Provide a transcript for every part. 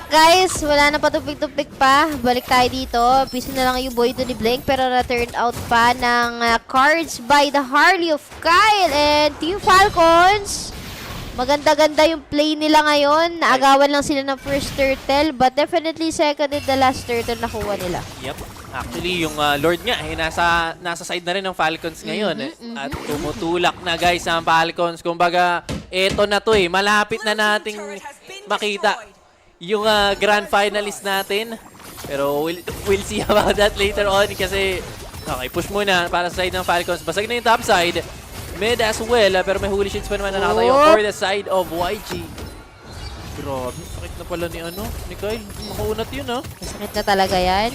guys, wala na patupik-tupik pa. Balik tayo dito. Piso na lang yung boy to ni Blink pero na-turn out pa ng cards by the Harley of Kyle and Team Falcons. Maganda-ganda yung play nila ngayon. Naagawan lang sila ng first turtle but definitely second and the last turtle nakuha nila. Yep. Actually, yung Lord nga, nasa side na rin ng Falcons ngayon. At tumutulak na guys ang Falcons. Kumbaga, eto na to malapit na nating makita yung grand finalist natin. Pero we'll see about that later on kasi okay, push muna para sa side ng Falcons. Basag na yung top side. Mid as well, pero may holy shits pa naman na nakatayo for the side of YG. Grabe, sakit na pala ni Kyle. Makaunat yun Sakit na talaga yan.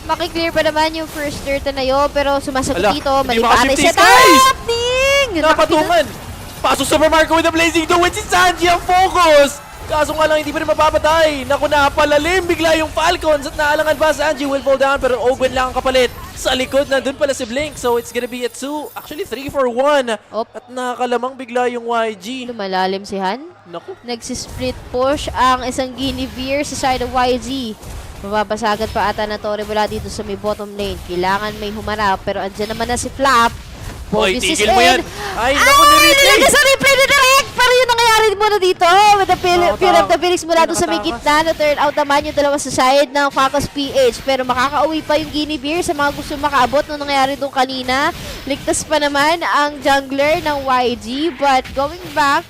Makiklear pa naman yung first turtle na yun, pero sumasagot dito. Mali pa ate set up! Ding! Napatungan! Pasok sa Marco with the blazing dude with si Sanji ang focus! Kaso nga lang, hindi pa rin mapapatay. Naku, napalalim bigla yung Falcons at naalangan ba Sanji will fall down pero Owen lang ang kapalit. Sa likod, nandun pala si Blink. So, it's gonna be a 2. Actually, 3 for 1. At nakakalamang bigla yung YG. Lumalalim si Han. Naku. Nagsisplit push ang isang Guinevere sa side of YG. Mababasagan pa ata na Torre mula dito sa may bottom lane. Kailangan may humarap pero andyan naman na si Flap. Hoy, tigil mo yan. Ay, naku, ni-replay. Nilagay sa replay ni Direct. Pero yun nangyayari muna dito. With the Fear of the Phoenix mula doon sa may gitna. Na-turn out naman yung dalawa sa side ng Falcons PH. Pero makakauwi pa yung Guinevere sa mga gusto makaabot nung nangyayari doon kanina. Ligtas pa naman ang jungler ng YG. But going back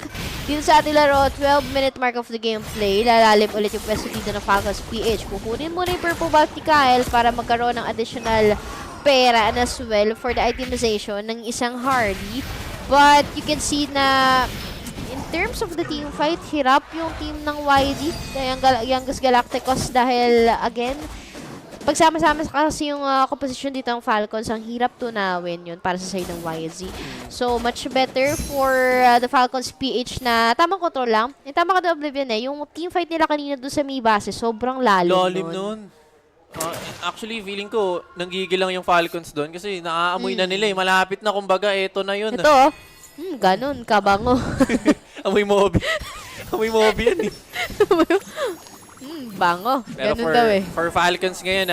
dito sa ating laro, 12-minute mark of the gameplay. Lalalim ulit yung pwesto dito ng Falcons PH. Kukunin muna yung purple buff ni Kyle para magkaroon ng additional pera and as well for the itemization ng isang Hardy. But you can see na in terms of the team fight, hirap yung team ng YG, Youngest Galacticos dahil again, pagsama-sama kasi yung composition dito ng Falcons, ang hirap tunawin yun para sa side ng YG. So, much better for the Falcons PH na tamang control lang. Yung tama ka na Oblivion yung team fight nila kanina doon sa may base, sobrang lalim nun. Actually, feeling ko, nanggigil lang yung Falcons doon kasi naaamoy na nila malapit na kumbaga, eto na yun. Ito ganun, kabango. Amoy Moby. Amoy Moby yan Bango. Pero Ganun for Falcons ngayon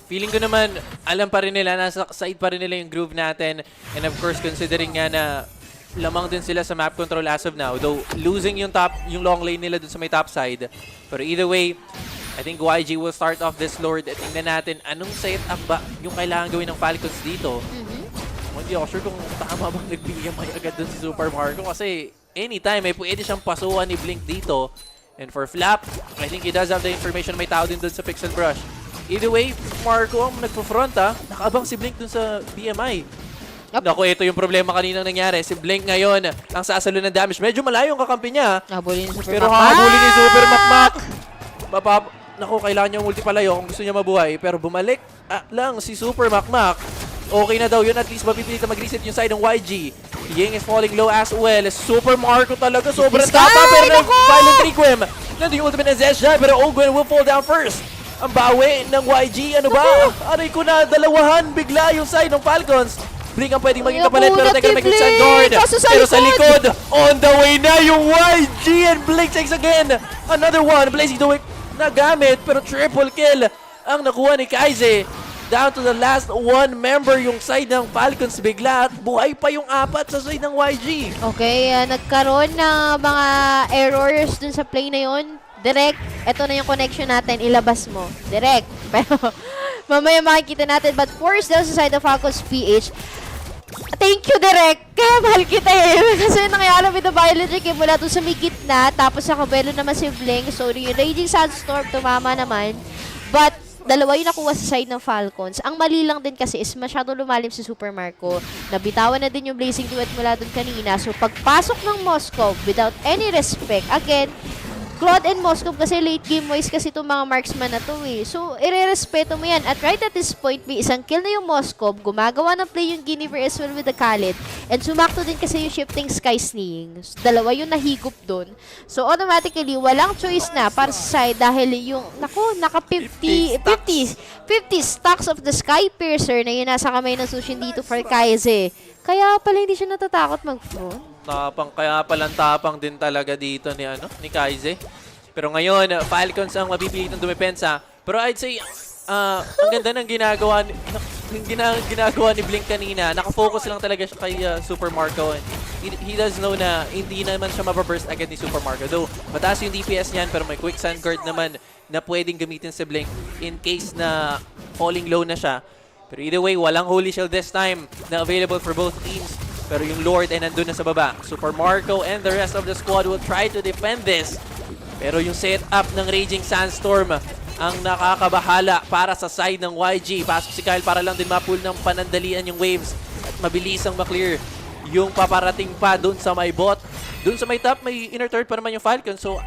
feeling ko naman, alam pa rin nila, nasa side pa rin nila yung groove natin. And of course, considering nga na lamang din sila sa map control as of now. Though, losing yung long lane nila dun sa may top side. Pero either way, I think YG will start off this Lord at tingnan natin anong setup ba yung kailangan gawin ng Falcons dito. Hindi ako sure kung tama bang nag-BMI agad dun si Super Marco kasi anytime may pwede siyang pasuhan ni Blink dito. And for Flap, I think he does have the information. May tao din dun sa Pixel Brush. Either way, Marco ang nagpo-front Nakaabang si Blink dun sa BMI. Naku, ito yung problema kaninang nangyari. Si Blink ngayon ang sasalo ng damage. Medyo malayo ang kakampi niya. Pero habulin ni Super Makmak. Naku, kailangan niya multipalayo kung gusto niya mabuhay. Pero bumalik lang si Super Makmak. Okay na daw yun. At least mapipilit na mag-reset yung side ng YG. Ying is falling low as well. Super Marco talaga. Sobrang tapa. Pero na-violent Requiem. Nandun yung ultimate ng Zesha. Pero Ogwen will fall down first. Ang bawi ng YG. Ano ba? Aray ko na. Dalawahan bigla yung side ng Falcons. Blink ang pwedeng maging kapalit. Pero teka mag-hit sa guard. Pero sa likod. On the way na yung YG. And Blink takes again. Another one. Blazing to it. Nagamit. Pero triple kill ang nakuha ni Kaize. Down to the last one member yung side ng Falcons bigla at buhay pa yung apat sa side ng YG. Okay, nagkaroon ng mga errors dun sa play na yun. Direct, ito na yung connection natin, ilabas mo. Direct. Pero mamaya makikita natin. But force down sa side ng Falcons PH. Thank you, Direct. Kaya mahal kita Kasi nangyayari with the violent Ricky mula doon sa may gitna. Tapos sa kabelo naman si Blink. So, yung Raging Sandstorm tumama naman. But dalawa yung nakuha sa side ng Falcons. Ang mali lang din kasi is masyado lumalim si Super Marco. Nabitawan na din yung Blazing Duet mula dun kanina. So, pagpasok ng Moscow, without any respect, again, Claude and Moscow kasi late game wise kasi itong mga marksman na to So, ire-respeto mo yan. At right at this point, may isang kill na yung Moscow. Gumagawa ng play yung Guinevere as well with the Khalid. And sumakto din kasi yung shifting sky sneeing. Dalawa yung nahigop dun. So, automatically, walang choice na para sa side dahil yung, naka 50 stacks of the Sky Piercer na yun nasa kamay ng Sushin dito for Kaize. Kaya pala hindi siya natatakot mag-front. Kaya palang tapang din talaga dito ni Kaize. Pero ngayon, Falcons ang mapipilitang dumepensa. Pero I'd say, ang ganda ng ginagawa ni Blink kanina. Nakafocus lang talaga siya kay Super Marco. He does know na hindi naman siya mababurst agad ni Super Marco. Though, mataas yung DPS niyan, pero may quick sand guard naman na pwedeng gamitin si Blink in case na falling low na siya. Pero either way, walang Holy Shield this time na available for both teams. Pero yung Lord ay nandun na sa baba. Super Marco and the rest of the squad will try to defend this. Pero yung setup ng Raging Sandstorm ang nakakabahala para sa side ng YG. Pasok si Kyle para lang din mapull ng panandalian yung waves at mabilis ang maklear yung paparating pa dun sa may bot. Dun sa may top, may inner third pa naman yung Falcons. So,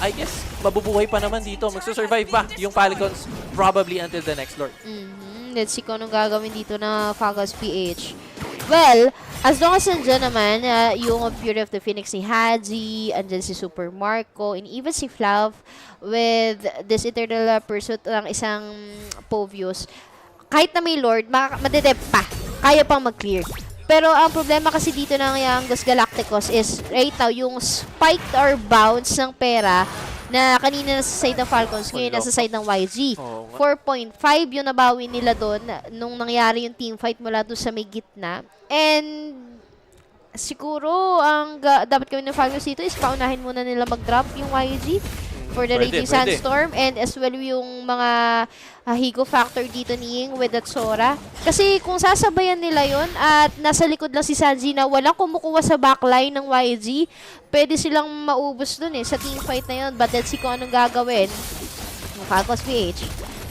I guess, mabubuhay pa naman dito. Magsusurvive pa yung Falcons probably until the next Lord. Let's see kung anong gagawin dito na Falcons PH. Well, as long as nandiyan naman yung Fury of the Phoenix ni Hadzi, andyan si Super Marco, and even si Flav with this Eternal Pursuit ng isang Povius, kahit na may Lord, madedep pa. Kaya pang mag-clear. Pero ang problema kasi dito ng Young Galacticos is right now, yung spike or bounce ng pera na kanina nasa side ng Falcons, ngayon nasa side ng YG. 4.5 yung nabawi nila doon nung nangyari yung team fight mula doon sa may gitna. And siguro, ang dapat gawin ng Falcons dito is paunahin muna nila mag-drop yung YG for the Raging Sandstorm and as well yung mga Higo factor dito ni Ying with that Sora. Kasi kung sasabayan nila yon at nasa likod lang si Sanji na walang kumukuha sa backline ng YG, pwede silang maubos dun sa team fight na yun. But let's see kung anong gagawin ng Falcons PH.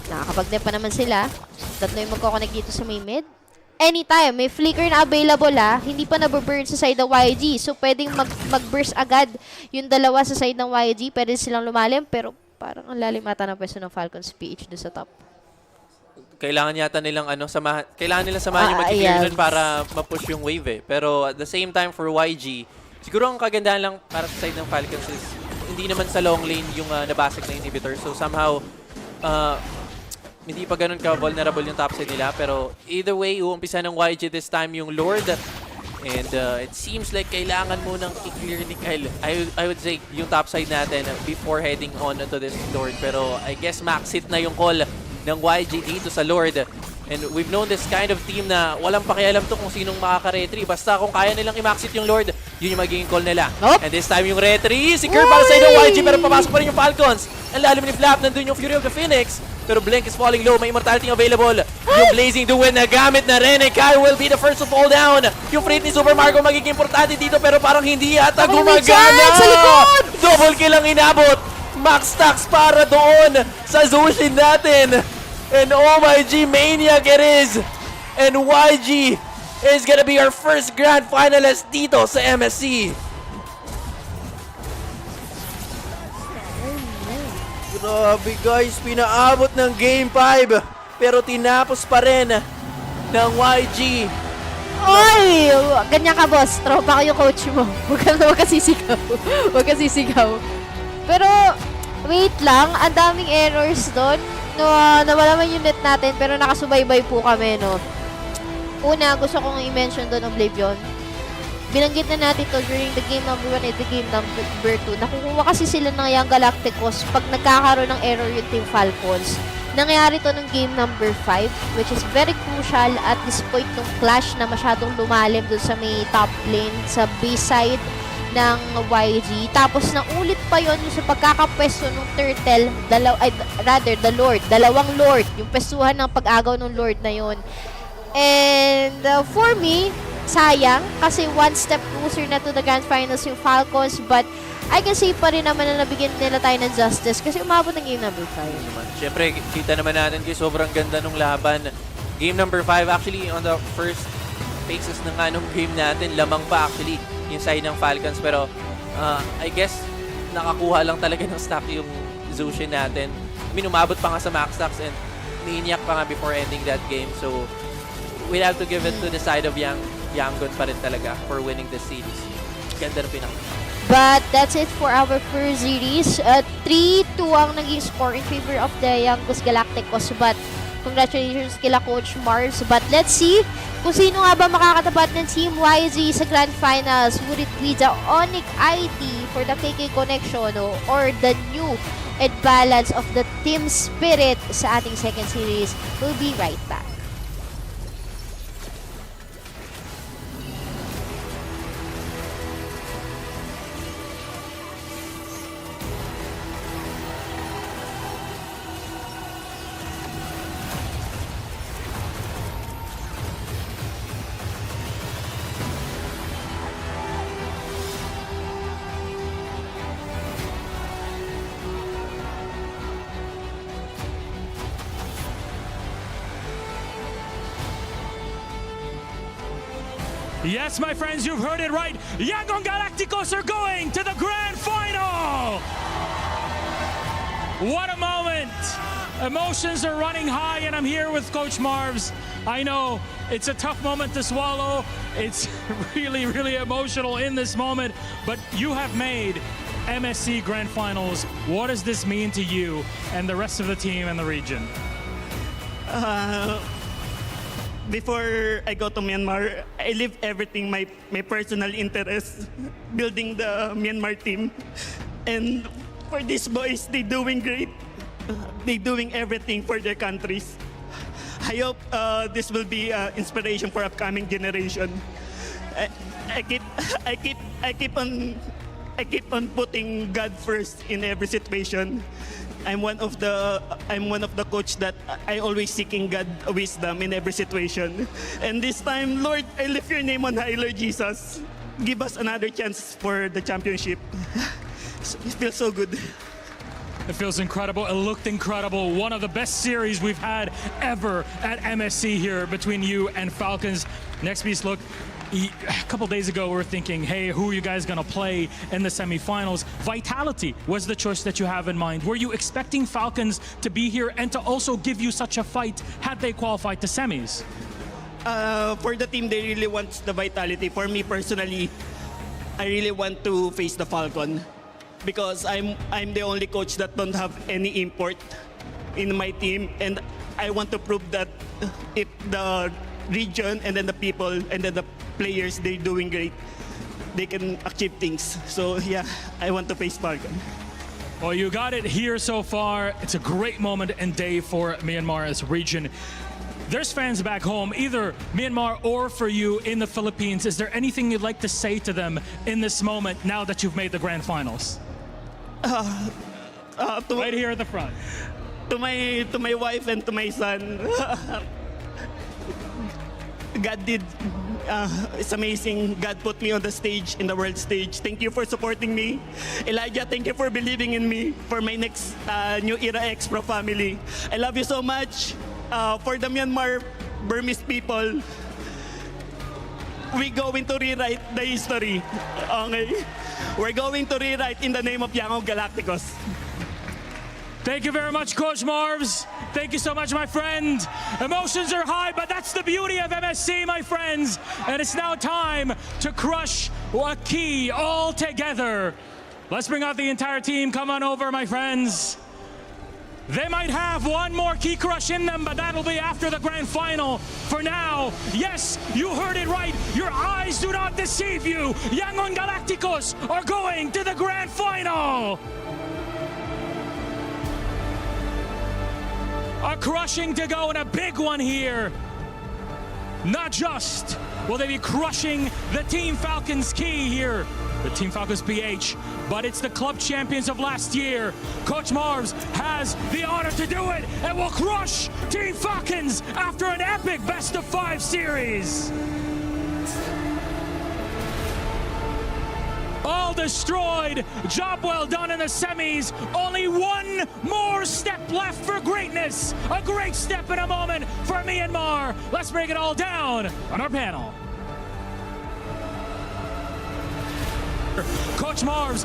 Nakakapag-dep pa naman sila. Tatlo yung magkoconnect dito sa may mid. Anytime, may flicker na available hindi pa nababurn sa side ng YG. So, pwedeng mag-burst agad yung dalawa sa side ng YG. Pwede silang lumalim, pero parang ang lalim ata ng pwesto ng Falcons PH doon sa top. Kailangan yata nilang kailangan nilang samahan yung mag-clear nun para ma-push yung wave Pero at the same time for YG, siguro ang kagandahan lang para sa side ng Falcons is hindi naman sa long lane yung nabasag na inhibitor. So, somehow, hindi pa ganun ka-vulnerable yung top side nila. Pero either way, uumpisa ng YG this time yung Lord. And it seems like kailangan mo nang i-clear ni Kyle. I would say yung top side natin before heading on to this Lord. Pero I guess max hit na yung call ng YG dito sa Lord. And we've known this kind of team na walang pakialam to kung sinong makaka-retry. Basta kung kaya nilang i-max hit yung Lord, yun yung magiging call nila. And this time yung retry, secure para sa ng YG pero papasok pa rin yung Falcons. Ang lalim ni Flap, nandun yung Fury of the Phoenix. Pero Blink is falling low, may immortality available. Yung Blazing Duel na gamit na rin. Kai will be the first to fall down. Yung freight ni Super Marco magiging importante dito pero parang hindi yata gumagana. Sa likod! Double kill ang inabot. Max stacks para doon sa Zushin natin. And oh my G, Maniac it is. And YG is gonna be our first grand finalist dito sa MSC. Grabe guys, pinaabot ng Game 5 pero tinapos pa rin ng YG. Oy! Ganyan ka, boss. Tropa ko yung coach mo. Huwag ka sisigaw. Huwag ka sisigaw. Pero, wait lang. Ang daming errors doon. No, nawala man yung net natin pero nakasubaybay po kami, no. Una, gusto kong i-mention doon Oblivion. Binanggit na natin to during the game number 1 and the game number 2. Nakukuha kasi sila ng Young Galacticos pag nagkakaroon ng error yung Team Falcons. Nangyari to ng game number 5, which is very crucial at this point ng clash na masyadong lumalim doon sa may top lane, sa base side ng YG. Tapos naulit pa yon yung sa pagkakapwesto ng Turtle, the Lord, dalawang Lord, yung pwestuhan ng pag-agaw ng Lord na yon. And for me, sayang kasi one step closer na to the grand finals yung Falcons, but I can say pa rin naman na nabigyan nila tayo ng justice kasi umabot ng game number 5. Siyempre, kita naman natin kasi sobrang ganda nung laban. Game number 5, actually, on the first phases ng anong game natin, lamang pa actually yung side ng Falcons. Pero, I guess, nakakuha lang talaga ng stack yung Zushin natin. I mean, umabot pa nga sa max stacks and niinyak pa nga before ending that game. So, we'll have to give it to the side of Yangon pa rin talaga for winning this series. Ganda ng pinaka. But that's it for our first series. 3-2 ang naging score in favor of the Young Galacticos. But Congratulations kila Coach Mars. But let's see kung sino nga ba makakatapat ng Team YZ sa Grand Finals. Would it be the ONIC IT for the KK Connection or the new and balance of the team spirit sa ating second series? We'll be right back. Yes, my friends, you've heard it right. Yangon Galacticos are going to the grand final. What a moment. Emotions are running high, and I'm here with Coach Marvs. I know it's a tough moment to swallow. It's really, really emotional in this moment, but you have made MSC Grand Finals. What does this mean to you and the rest of the team and the region? Before I go to Myanmar, I leave everything, my personal interest, building the Myanmar team. And for these boys, they doing great. They doing everything for their countries. I hope this will be inspiration for upcoming generation. I keep on putting God first in every situation. I'm one of the coach that I always seeking God wisdom in every situation. And this time, Lord, I lift your name on high, Lord Jesus. Give us another chance for the championship. It feels so good. It feels incredible. It looked incredible. One of the best series we've had ever at MSC here between you and Falcons. Next piece, look. A couple days ago, we were thinking, hey, who are you guys going to play in the semifinals? Vitality was the choice that you have in mind. Were you expecting Falcons to be here and to also give you such a fight had they qualified to semis? For the team, they really want the Vitality. For me personally, I really want to face the Falcon because I'm the only coach that don't have any import in my team, and I want to prove that if the region and then the people and then the players, they're doing great, they can achieve things. So yeah, I want to face Falcon. Well, you got it here so far. It's a great moment and day for Myanmar as a region. There's fans back home, either Myanmar or for you in the Philippines. Is there anything you'd like to say to them in this moment now that you've made the grand finals? Right here at the front. To my wife and to my son, God did. It's amazing. God put me on the stage, in the world stage. Thank you for supporting me. Elijah, thank you for believing in me for my next New Era X Pro family. I love you so much. For the Myanmar Burmese people, we going to rewrite the history. Okay? We're going to rewrite in the name of Yangon Galacticos. Thank you very much, Coach Marvs. Thank you so much, my friend. Emotions are high, but that's the beauty of MSC, my friends. And it's now time to crush a key all together. Let's bring out the entire team. Come on over, my friends. They might have one more key crush in them, but that'll be after the grand final. For now, yes, you heard it right. Your eyes do not deceive you. Yangon Galacticos are going to the grand final. A crushing to go and a big one here. Not just will they be crushing the Team Falcons key here, the Team Falcons PH, but it's the club champions of last year. Coach Marvs has the honor to do it and will crush Team Falcons after an epic best-of-5 series. All destroyed. Job well done in the semis. Only one more step left for greatness. A great step in a moment for Myanmar. Let's break it all down on our panel. Coach Marvs.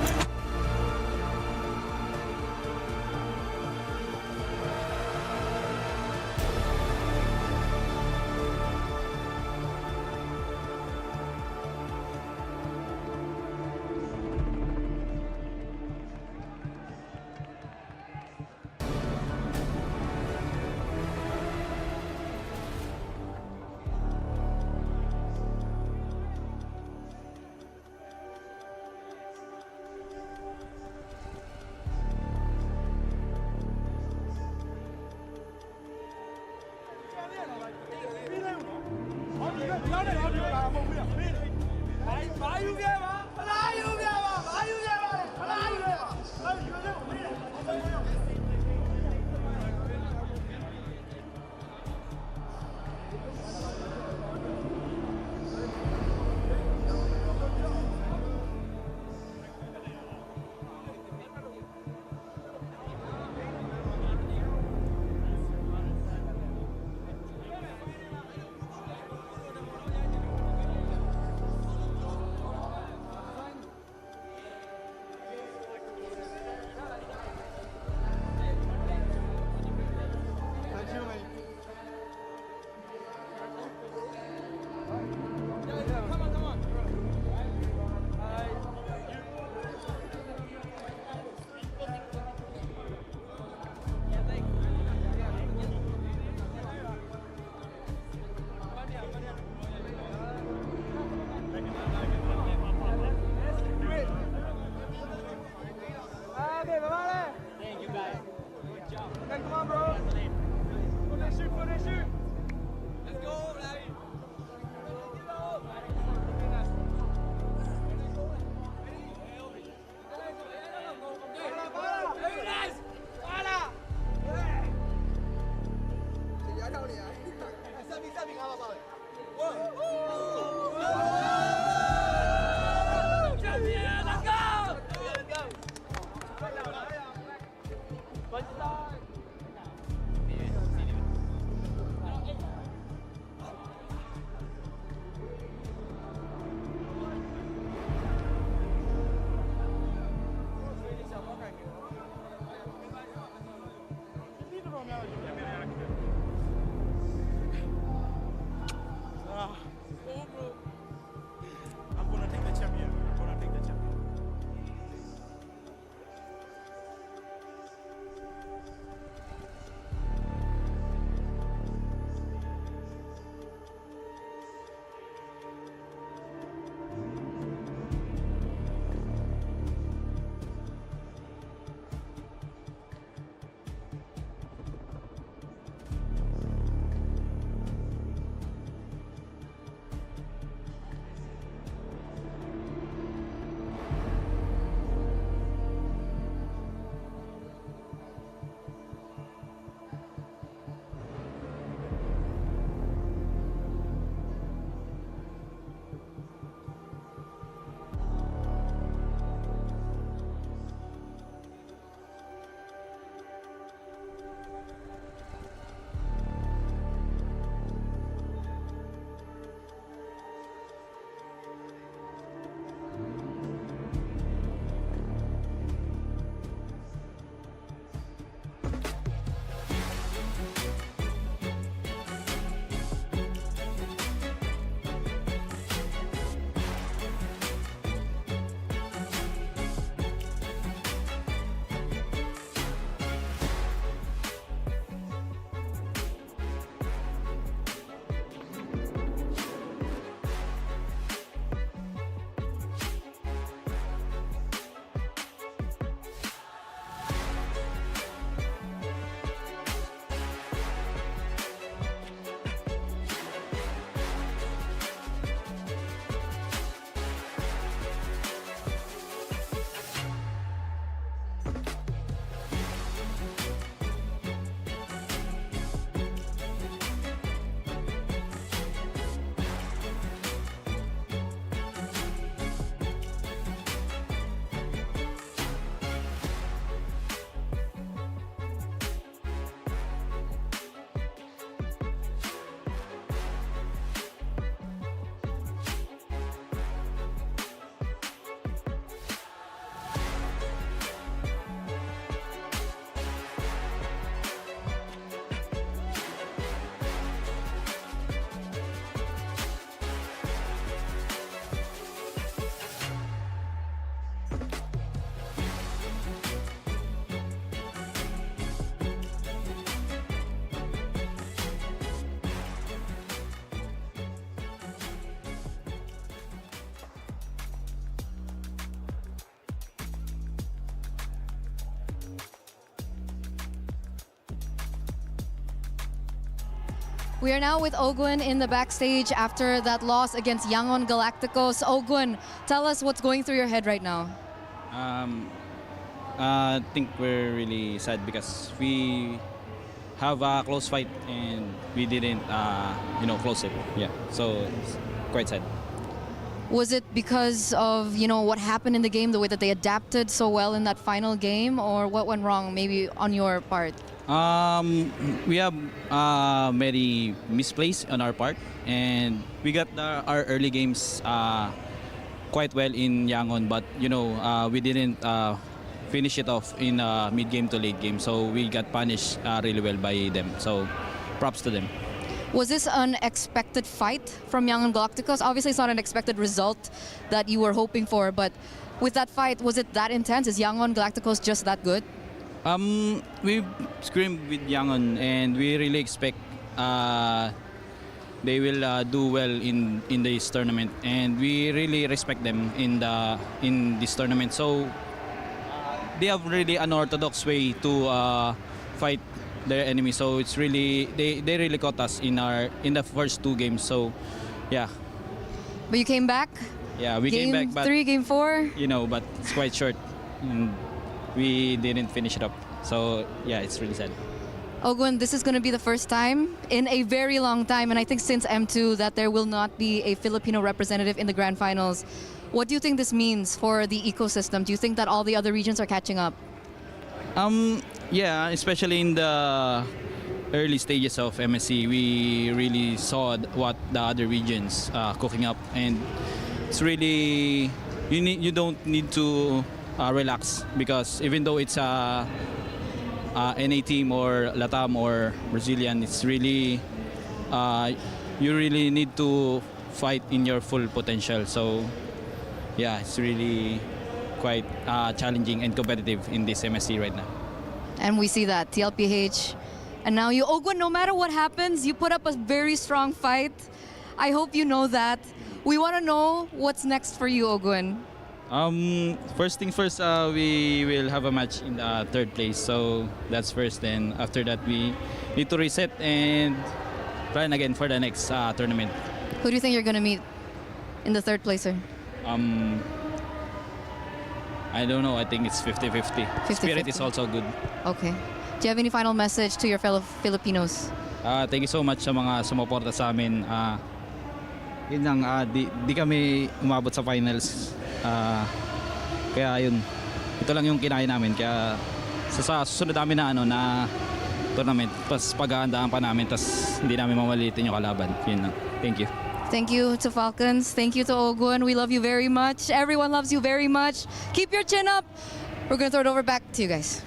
I'm gonna take the champion. I'm gonna take the champion. We are now with Ogwin in the backstage after that loss against Yangon Galacticos. Ogwin, tell us what's going through your head right now. I think we're really sad because we have a close fight and we didn't, close it. Yeah, so it's quite sad. Was it because of, what happened in the game, the way that they adapted so well in that final game, or what went wrong maybe on your part? We have many misplays on our part, and we got our early games quite well in Yangon, but we didn't finish it off in mid game to late game, so we got punished really well by them. So props to them. Was this an expected fight from Yangon Galacticos? Obviously, it's not an expected result that you were hoping for, but with that fight, was it that intense? Is Yangon Galacticos just that good? We scrimmed with Yangon, and we really expect they will do well in this tournament, and we really respect them in this tournament. So they have really unorthodox way to fight their enemy. So it's really they really caught us in the first two games. So yeah. But you came back? Yeah, we came back, but Game 3, Game 4? but it's quite short. And we didn't finish it up. So yeah, it's really sad. Ogwin, this is going to be the first time in a very long time, and I think since M2, that there will not be a Filipino representative in the grand finals. What do you think this means for the ecosystem? Do you think that all the other regions are catching up? Yeah, especially in the early stages of MSC, we really saw what the other regions cooking up, and it's really you don't need to relax, because even though it's a NA team or Latam or Brazilian, it's really you really need to fight in your full potential. So yeah, it's really quite challenging and competitive in this MSC right now. And we see that, TLPH. And now you, Ogwin, no matter what happens, you put up a very strong fight. I hope you know that. We want to know what's next for you, Ogwin. First thing first, we will have a match in the third place. So that's first. Then after that, we need to reset and plan again for the next tournament. Who do you think you're going to meet in the third placer? I don't know. I think it's 50-50. 50-50. Spirit is also good. Okay. Do you have any final message to your fellow Filipinos? Thank you so much sa mga sumuporta sa amin. Yun lang, di kami umabot sa finals. Kaya yun, ito lang yung kinain namin. Kaya sa susunod namin na tournament, pas paghahandaan pa namin, tas hindi namin mamalitin yung kalaban. Yun lang. Thank you. Thank you to Falcons. Thank you to Ogwin. We love you very much. Everyone loves you very much. Keep your chin up. We're going to throw it over back to you guys.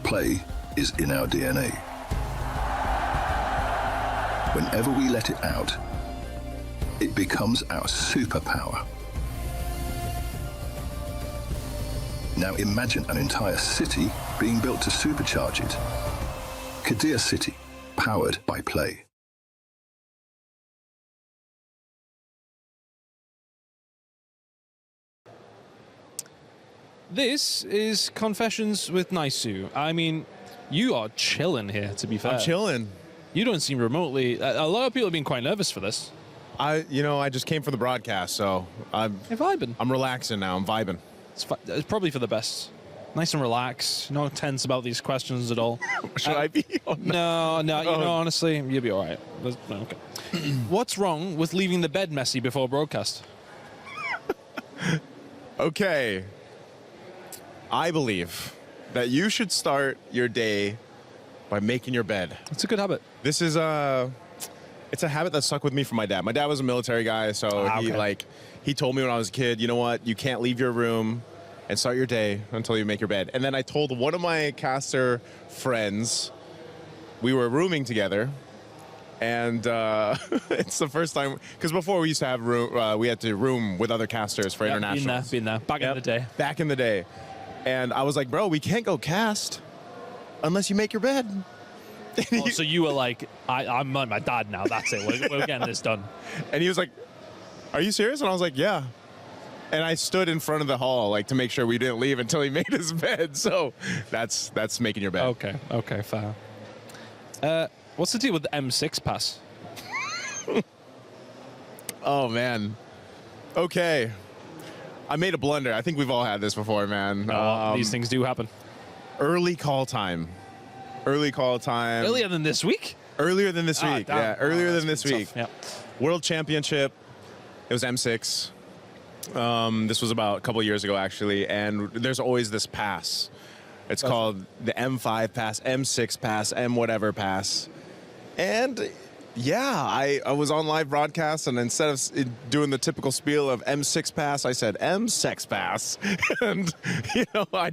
Play is in our DNA. Whenever we let it out, it becomes our superpower. Now imagine an entire city being built to supercharge it. Kadir City, powered by Play. This is Confessions with Naisu. I mean, you are chilling here, to be fair. I'm chilling. You don't seem remotely... A lot of people have been quite nervous for this. I just came for the broadcast, so I'm vibing. I'm relaxing now. I'm vibing. It's probably for the best. Nice and relaxed. No tense about these questions at all. Should I be? Oh, no. Honestly, you'll be all right. Okay. What's wrong with leaving the bed messy before broadcast? Okay. I believe that you should start your day by making your bed. It's a good habit. This is it's a habit that stuck with me from my dad. My dad was a military guy, so he told me when I was a kid, you know what, you can't leave your room and start your day until you make your bed. And then I told one of my caster friends, we were rooming together, and it's the first time, because before we used to have room, we had to room with other casters for internationals. Been there. Back in the day. Back in the day. And I was like, bro, we can't go cast unless you make your bed. Oh, so you were like, I'm like my dad now. That's it. We're getting this done. And he was like, are you serious? And I was like, yeah. And I stood in front of the hall like to make sure we didn't leave until he made his bed. So that's making your bed. Okay, fair. What's the deal with the M6 pass? Oh, man. Okay. I made a blunder. I think we've all had this before, man. These things do happen. Early call time. Earlier than this week? Earlier than this week. Damn. Yeah, earlier than this week. Yeah. World Championship. It was M6. This was about a couple years ago, actually. And there's always this pass. It's called the M5 pass, M6 pass, M whatever pass. And yeah, I was on live broadcast, and instead of doing the typical spiel of M6 pass, I said M-sex pass. And, I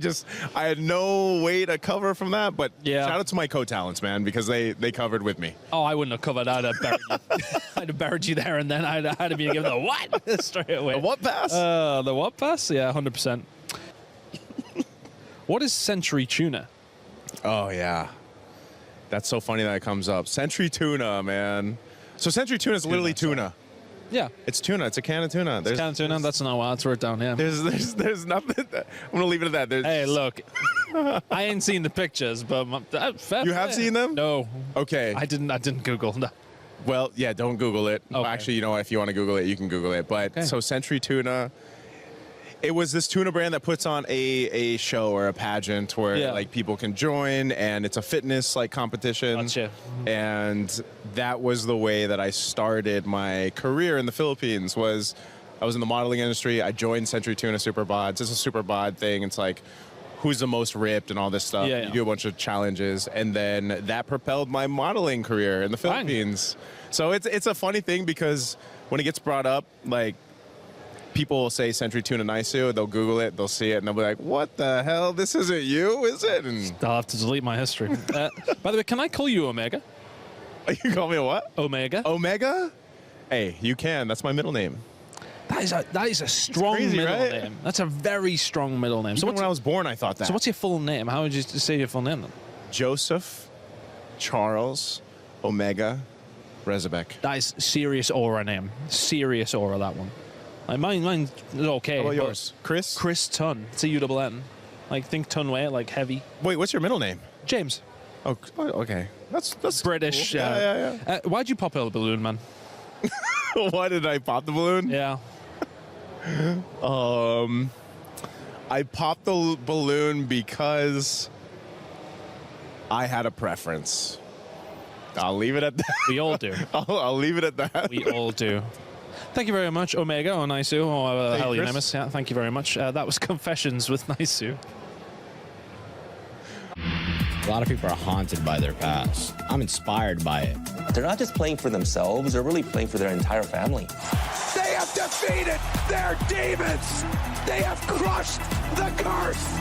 had no way to cover from that. But shout out to my co-talents, man, because they covered with me. Oh, I wouldn't have covered. I'd have buried you. I'd have buried you there, and then I'd have been given the what? Straight away. The what pass? The what pass? Yeah, 100%. What is Century Tuna? Oh, yeah. That's so funny that it comes up. Century Tuna, man. So Century Tuna is literally tuna. Yeah. It's tuna. It's a can of tuna. It's a can of tuna? That's not what I wrote down, yeah. There's nothing. I'm going to leave it at that. Hey, look. I ain't seen the pictures, but... You have seen them? No. Okay. I didn't Google. No. Well, yeah, don't Google it. Okay. Actually, you know what? If you want to Google it, you can Google it. But so Century Tuna... It was this tuna brand that puts on a show or a pageant where like people can join, and it's a fitness like competition. Gotcha. And that was the way that I started my career in the Philippines. I was in the modeling industry. I joined Century Tuna Super Bods. It's a Super Bod thing. It's like who's the most ripped and all this stuff. Yeah. You do a bunch of challenges, and then that propelled my modeling career in the Philippines. So it's a funny thing because when it gets brought up, like, people will say Century Tuna Naisu, they'll Google it, they'll see it, and they'll be like, what the hell? This isn't you, is it? And I'll have to delete my history. By the way, can I call you Omega? You can call me a what? Omega. Omega? Hey, you can. That's my middle name. That is a strong middle name. That's a very strong middle name. So when I was born, I thought that. So what's your full name? How would you say your full name then? Joseph Charles Omega Rezabek. That is serious aura name. Serious aura, that one. Like mine is okay. How about yours? Chris? Chris Tun. It's a U-double-N. Like, think Tunway, like heavy. Wait, what's your middle name? James. Oh, okay. That's British. Cool. Yeah. Why'd you pop out the balloon, man? Why did I pop the balloon? Yeah. I popped the balloon because I had a preference. I'll leave it at that. We all do. I'll leave it at that. We all do. Thank you very much, Omega or Naisu, or hell your name is. Yeah, thank you very much. That was Confessions with Naisu. A lot of people are haunted by their past. I'm inspired by it. They're not just playing for themselves, they're really playing for their entire family. They have defeated their demons! They have crushed the curse!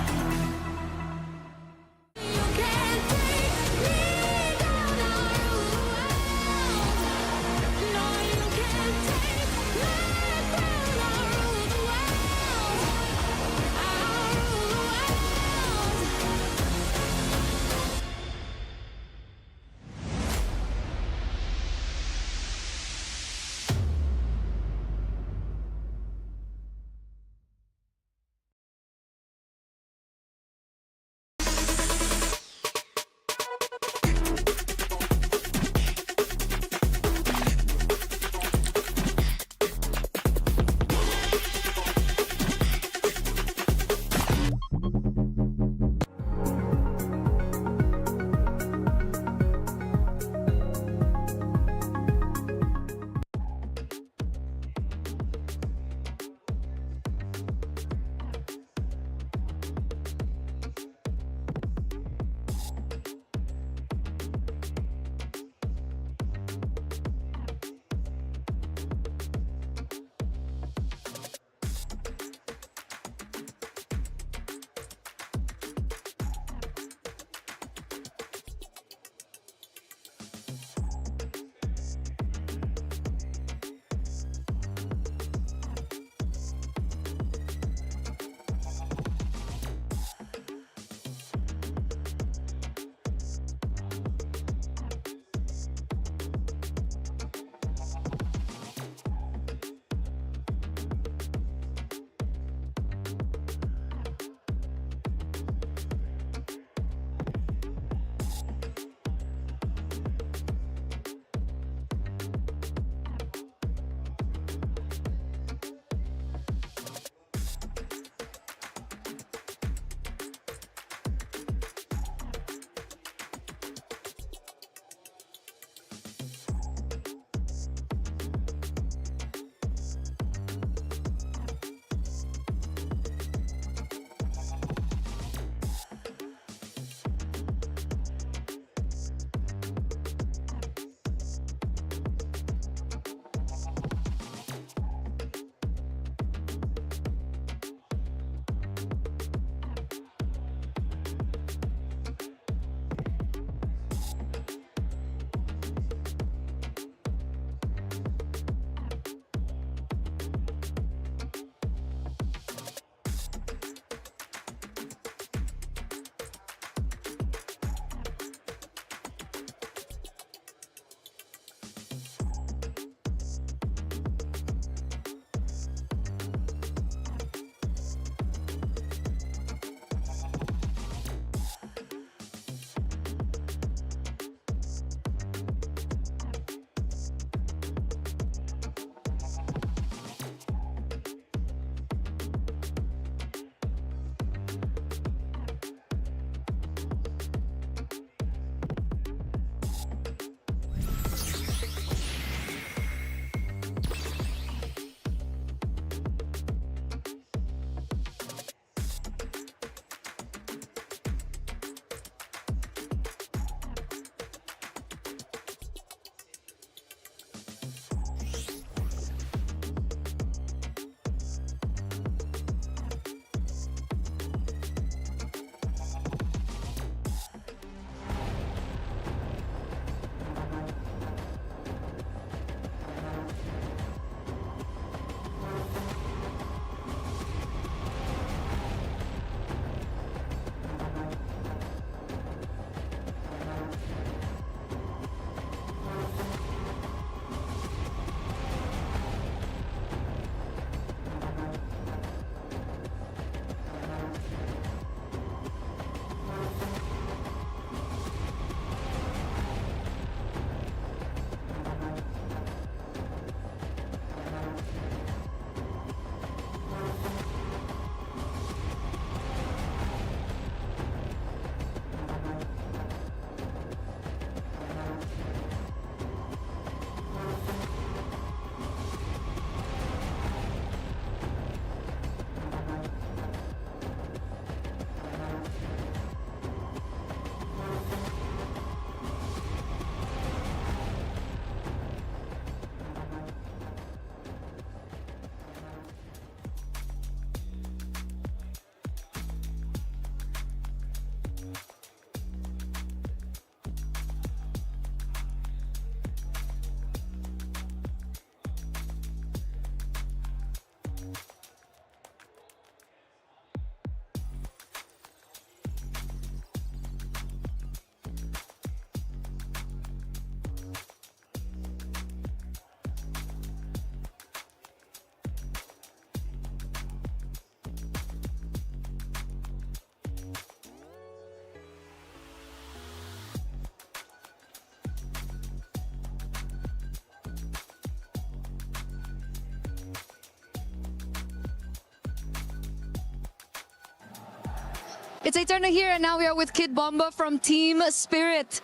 It's Eterna here, and now we are with Kid Bomba from Team Spirit.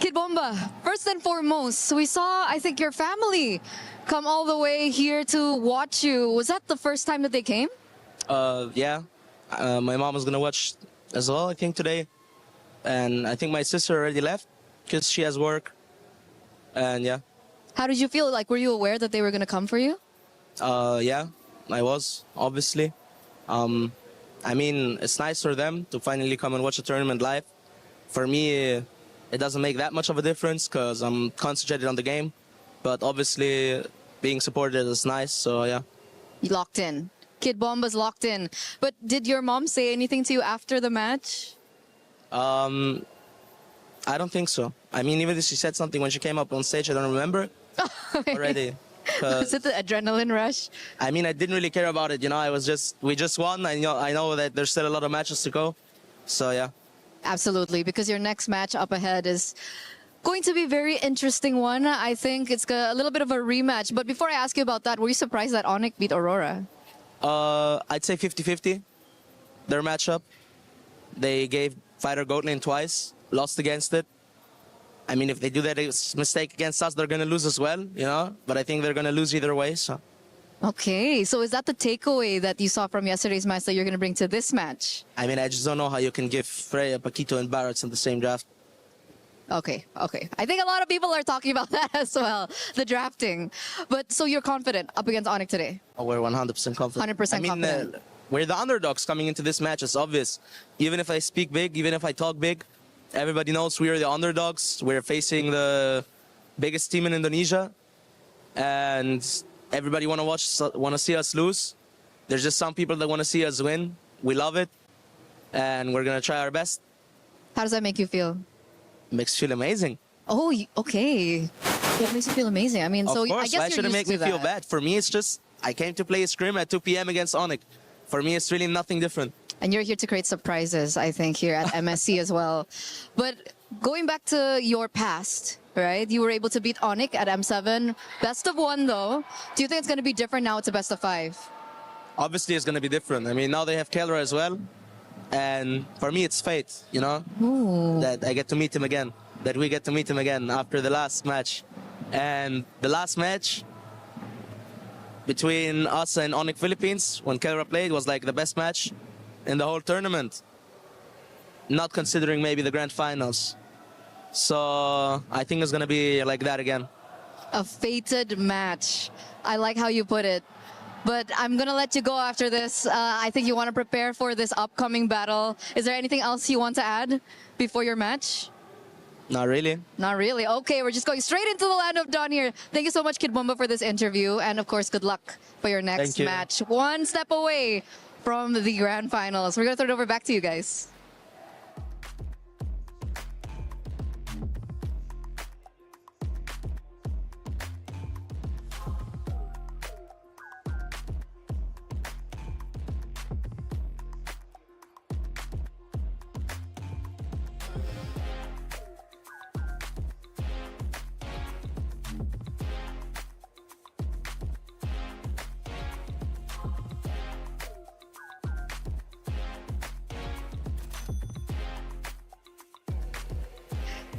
Kid Bomba, first and foremost, we saw, I think, your family come all the way here to watch you. Was that the first time that they came? Yeah. My mom was gonna watch as well, I think, today. And I think my sister already left because she has work. And yeah. How did you feel? Like, were you aware that they were gonna come for you? Yeah, I was, obviously. I mean, it's nice for them to finally come and watch the tournament live. For me, it doesn't make that much of a difference because I'm concentrated on the game. But obviously, being supported is nice, so yeah. You locked in. Kid Bomba's locked in. But did your mom say anything to you after the match? I don't think so. I mean, even if she said something when she came up on stage, I don't remember already. Was it the adrenaline rush? I mean, I didn't really care about it, you know. We just won. I know that there's still a lot of matches to go. So yeah. Absolutely, because your next match up ahead is going to be a very interesting one. I think it's a little bit of a rematch. But before I ask you about that, were you surprised that ONIC beat Aurora? I'd say 50-50, their matchup. They gave Fighter Goat Lane twice, lost against it. I mean, if they do that mistake against us, they're going to lose as well, you know? But I think they're going to lose either way, so. Okay, so is that the takeaway that you saw from yesterday's match that you're going to bring to this match? I mean, I just don't know how you can give Freya, Paquito, and Barretts in the same draft. Okay. I think a lot of people are talking about that as well, the drafting. But so you're confident up against ONIC today? Oh, we're 100% confident. 100% confident. We're the underdogs coming into this match, it's obvious. Even if I speak big, even if I talk big, everybody knows we are the underdogs. We're facing the biggest team in Indonesia. And everybody want to see us lose. There's just some people that want to see us win. We love it. And we're going to try our best. How does that make you feel? Makes you feel amazing. Oh, okay. It makes you feel amazing. I mean, Of so course, I guess why you're should it used make to me feel that. bad? For me, it's just, I came to play a scrim at 2 p.m. against ONIC. For me, it's really nothing different. And you're here to create surprises, I think, here at MSC as well. But going back to your past, right? You were able to beat ONIC at M7. Best of 1, though. Do you think it's going to be different now? It's a best of 5. Obviously, it's going to be different. I mean, now they have Kelra as well. And for me, it's fate, you know? That I get to meet him again. That we get to meet him again after the last match. And the last match between us and ONIC Philippines, when Kelra played, was like the best match in the whole tournament. Not considering maybe the grand finals. So I think it's going to be like that again. A fated match. I like how you put it. But I'm going to let you go after this. I think you want to prepare for this upcoming battle. Is there anything else you want to add before your match? Not really. Not really. Okay, we're just going straight into the land of dawn here. Thank you so much, Kid Bomba, for this interview. And of course, good luck for your next Thank you. match. One step away from the grand finals. We're going to throw it over back to you guys.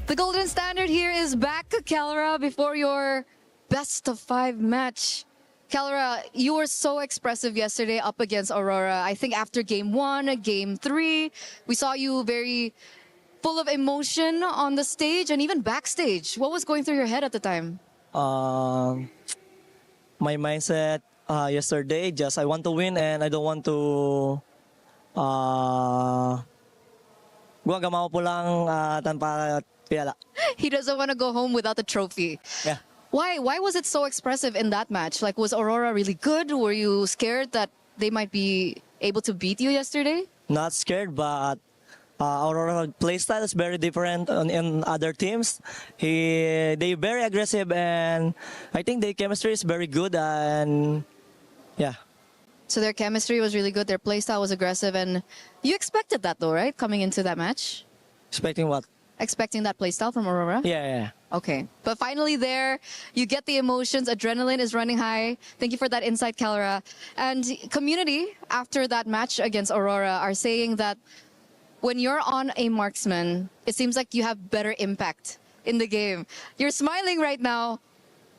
The golden standard here is back, Kelra, before your best of 5 match. Kelra, you were so expressive yesterday up against Aurora. I think after game 1, game 3, we saw you very full of emotion on the stage and even backstage. What was going through your head at the time? My mindset yesterday, just I want to win and I don't want to gumagawa po lang tanpa piyala. He doesn't want to go home without the trophy. Yeah. Why was it so expressive in that match? Like, was Aurora really good? Were you scared that they might be able to beat you yesterday? Not scared, but Aurora playstyle is very different in other teams. They very aggressive, and I think their chemistry is very good. And yeah. So their chemistry was really good. Their playstyle was aggressive, and you expected that, though, right? Coming into that match, Expecting what? expecting that playstyle from Aurora. Yeah. Okay, but finally there, you get the emotions. Adrenaline is running high. Thank you for that insight, Kelra. And community after that match against Aurora are saying that when you're on a marksman, it seems like you have better impact in the game. You're smiling right now.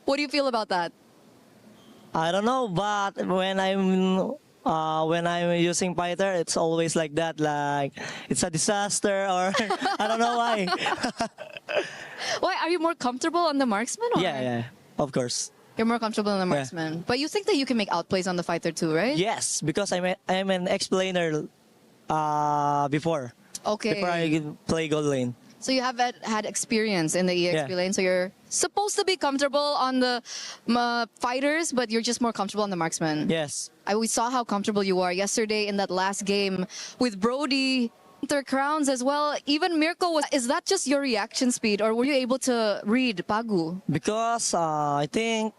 What do you feel about that? I don't know, but when I'm using fighter, it's always like that. Like it's a disaster, or I don't know why. Why are you more comfortable on the marksman? Or? Yeah, of course. You're more comfortable on the marksman, but you think that you can make outplays on the fighter too, right? Yes, because I'm an explainer before. Okay. Before I play gold lane. So you have had experience in the EXP lane, so you're supposed to be comfortable on the fighters, but you're just more comfortable on the marksman. Yes. We saw how comfortable you are yesterday in that last game with Brody. Their crowns as well. Even Mirko, is that just your reaction speed, or were you able to read Pagu? Because I think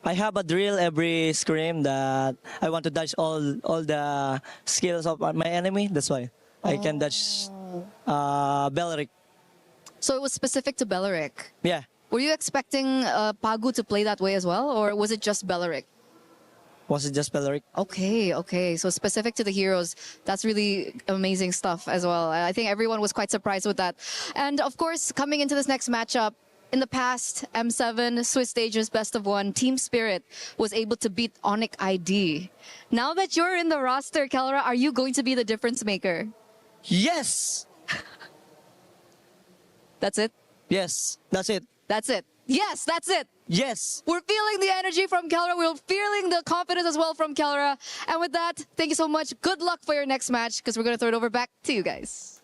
I have a drill every scrim that I want to dodge all the skills of my enemy. That's why I can dodge Beleric. So it was specific to Beleric. Yeah. Were you expecting Pagu to play that way as well, or was it just Beleric? Was it just Beleric? Okay. So specific to the heroes, that's really amazing stuff as well. I think everyone was quite surprised with that. And of course, coming into this next matchup, in the past, M7, Swiss Stages, Best of One, Team Spirit was able to beat ONIC ID. Now that you're in the roster, Kelra, are you going to be the difference maker? Yes! That's it? Yes, that's it. That's it. Yes, that's it. Yes. We're feeling the energy from Kelra. We're feeling the confidence as well from Kelra. And with that, thank you so much. Good luck for your next match, because we're going to throw it over back to you guys.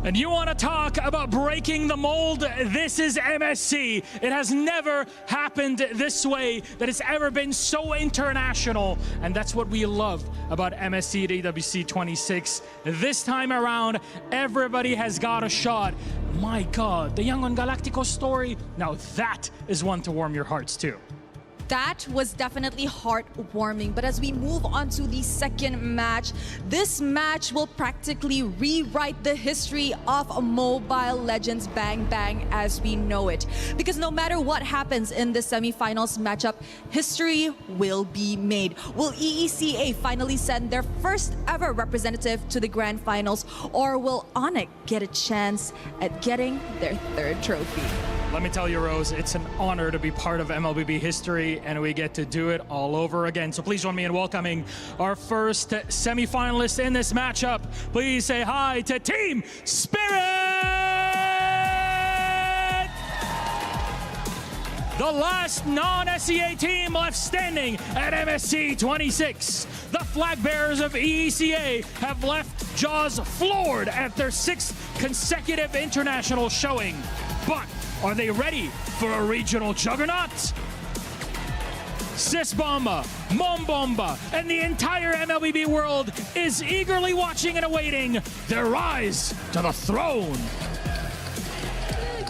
And you want to talk about breaking the mold? This is MSC. It has never happened this way, that it's ever been so international. And that's what we love about MSC at EWC 26. This time around, everybody has got a shot. My God, the Young on Galactico story. Now that is one to warm your hearts too. That was definitely heartwarming. But as we move on to the second match, this match will practically rewrite the history of Mobile Legends Bang Bang as we know it. Because no matter what happens in the semifinals matchup, history will be made. Will EECA finally send their first ever representative to the grand finals, or will ONIC get a chance at getting their third trophy? Let me tell you, Rose, it's an honor to be part of MLBB history, and we get to do it all over again. So please join me in welcoming our first semifinalist in this matchup. Please say hi to Team Spirit! The last non-SEA team left standing at MSC 26. The flag bearers of EECA have left jaws floored at their 6th consecutive international showing. But are they ready for a regional juggernaut? Sis Bomba, Mom Bomba, and the entire MLBB world is eagerly watching and awaiting their rise to the throne.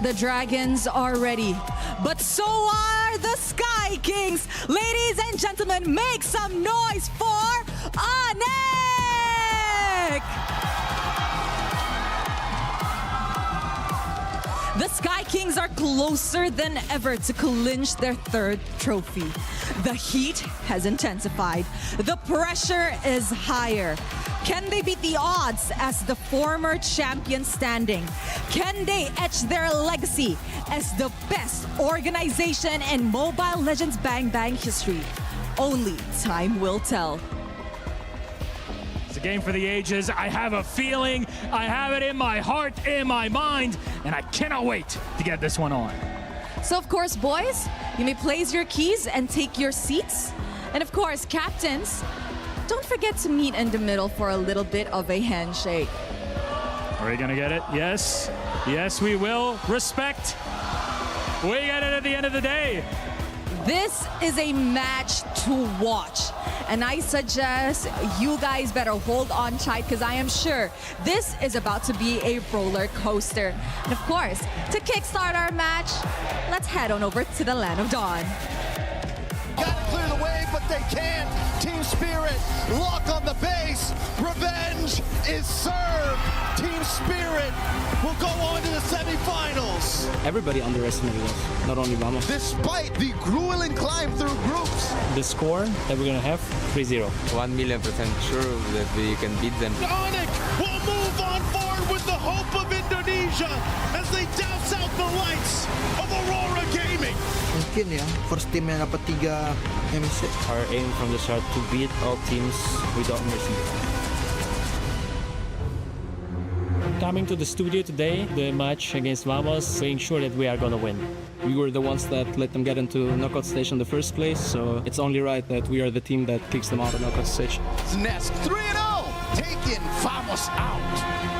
The Dragons are ready, but so are the Sky Kings. Ladies and gentlemen, make some noise for ONIC! The Sky Kings are closer than ever to clinch their third trophy. The heat has intensified. The pressure is higher. Can they beat the odds as the former champion standing? Can they etch their legacy as the best organization in Mobile Legends Bang Bang history? Only time will tell. It's a game for the ages. I have a feeling, I have it in my heart, in my mind, and I cannot wait to get this one on. So of course, boys, you may place your keys and take your seats. And of course, captains, don't forget to meet in the middle for a little bit of a handshake. Are we gonna get it? Yes. Yes, we will. Respect. We get it at the end of the day. This is a match to watch. And I suggest you guys better hold on tight because I am sure this is about to be a roller coaster. And of course, to kickstart our match, let's head on over to the Land of Dawn. Gotta clear the way, but they can't. Team Spirit, lock on the base. Revenge is served. Team Spirit will go on to the semifinals. Everybody underestimated us, not only Vamos. Despite the grueling climb through groups. The score that we're gonna have, 3-0. 1,000,000% sure that we can beat them. ONIC will move on forward with the hope of Indonesia as they douse out the lights of Aurora Gaming. Mungkin ya, first team yang dapat 3 MSC. Our aim from the start to beat all teams without mercy. Coming to the studio today, the match against Vamos, being sure that we are gonna win. We were the ones that let them get into knockout stage in the first place, so it's only right that we are the team that kicks them out of knockout stage. Nest 3-0, taking Vamos out.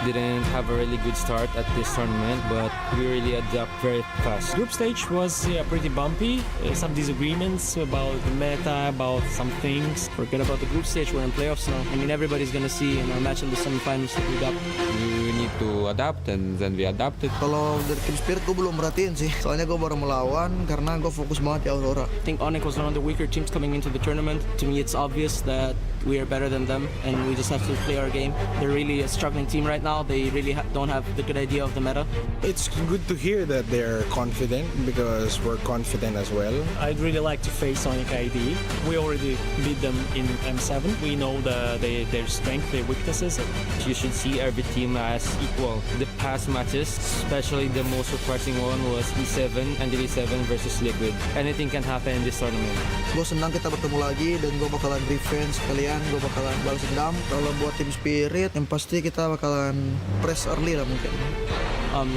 Didn't have a really good start at this tournament, but we really adapt very fast. Group stage was pretty bumpy. Some disagreements about the meta, about some things. Forget about the group stage, we're in playoffs now. I mean, everybody's gonna see in our match in the semifinals that we got. We need to adapt, and then we adapted. Kalau dari Team Spirit gue belum merhatiin sih. Soalnya gue baru melawan karena gue fokus banget di Aurora. I think ONIC was one of the weaker teams coming into the tournament. To me, it's obvious that we are better than them, and we just have to play our game. They're really a struggling team right now. They really don't have the good idea of the meta. It's good to hear that they're confident because we're confident as well. I'd really like to face Sonic ID. We already beat them in M7. We know their strength, their weaknesses. You should see every team as equal. The past matches, especially the most surprising one was E7 and E7 versus Liquid. Anything can happen in this tournament. Gue senang kita bertemu lagi dan gue bakalan revenge kalian. Gue bakalan balas dendam. Kalau buat Team Spirit, yang pasti kita bakalan press early lah mungkin.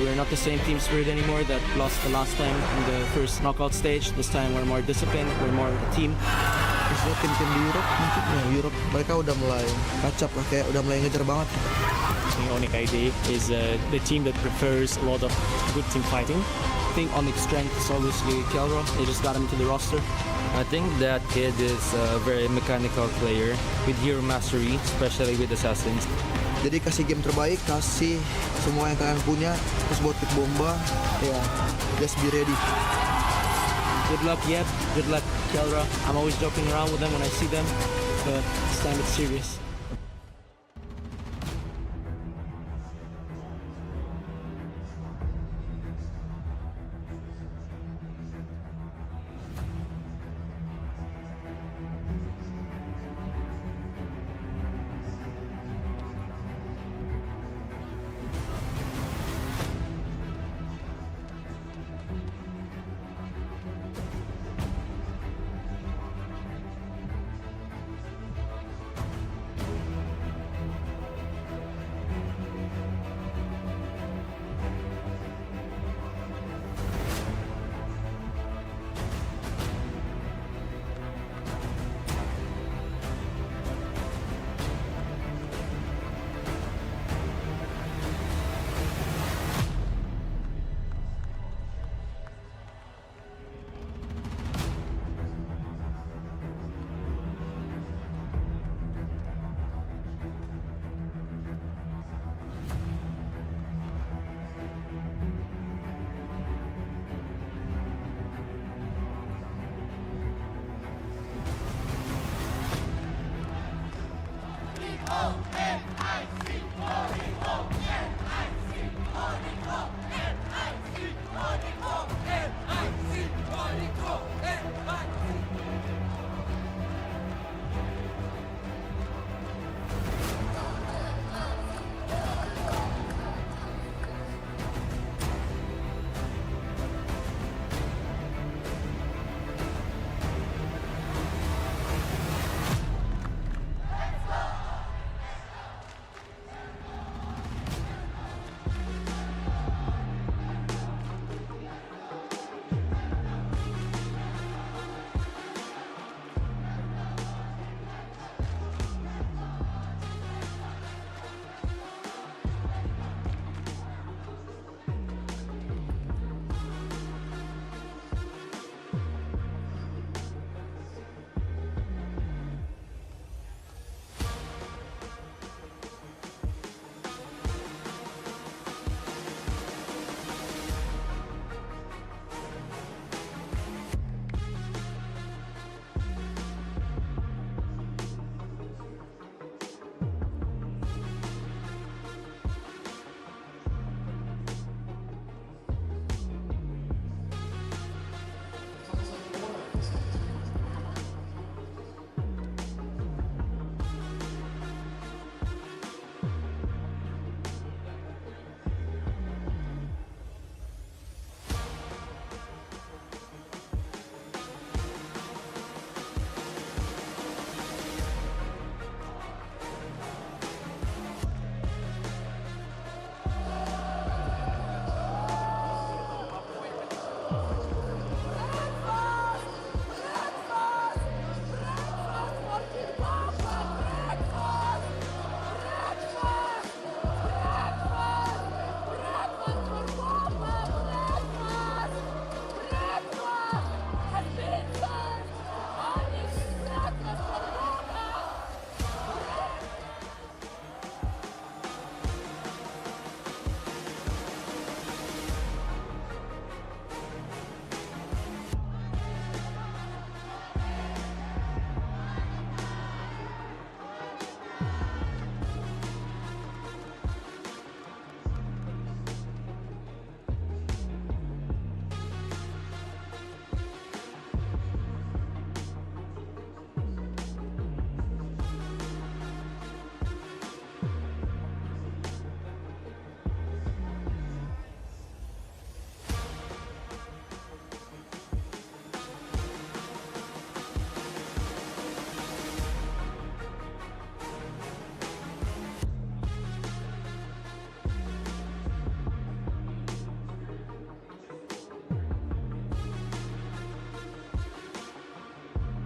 We're not the same Team Spirit anymore that lost the last time in the first knockout stage. This time we're more disciplined, we're more a team. Biasanya tim-tim di Europe mungkin ya, Europe mereka udah mulai kacap lah, kayak udah mulai ngejar banget. I think ONIC ID is the team that prefers a lot of good team fighting. I think ONIC's strength is obviously Kelro. They just got him to the roster. I think that kid is a very mechanical player with hero mastery, especially with assassins. Jadi kasih game terbaik, kasih semua yang kalian punya, terus buat pick bomba, ya, just be ready. Good luck, Yep. Good luck, Kelra. I'm always joking around with them when I see them, but this time it's serious.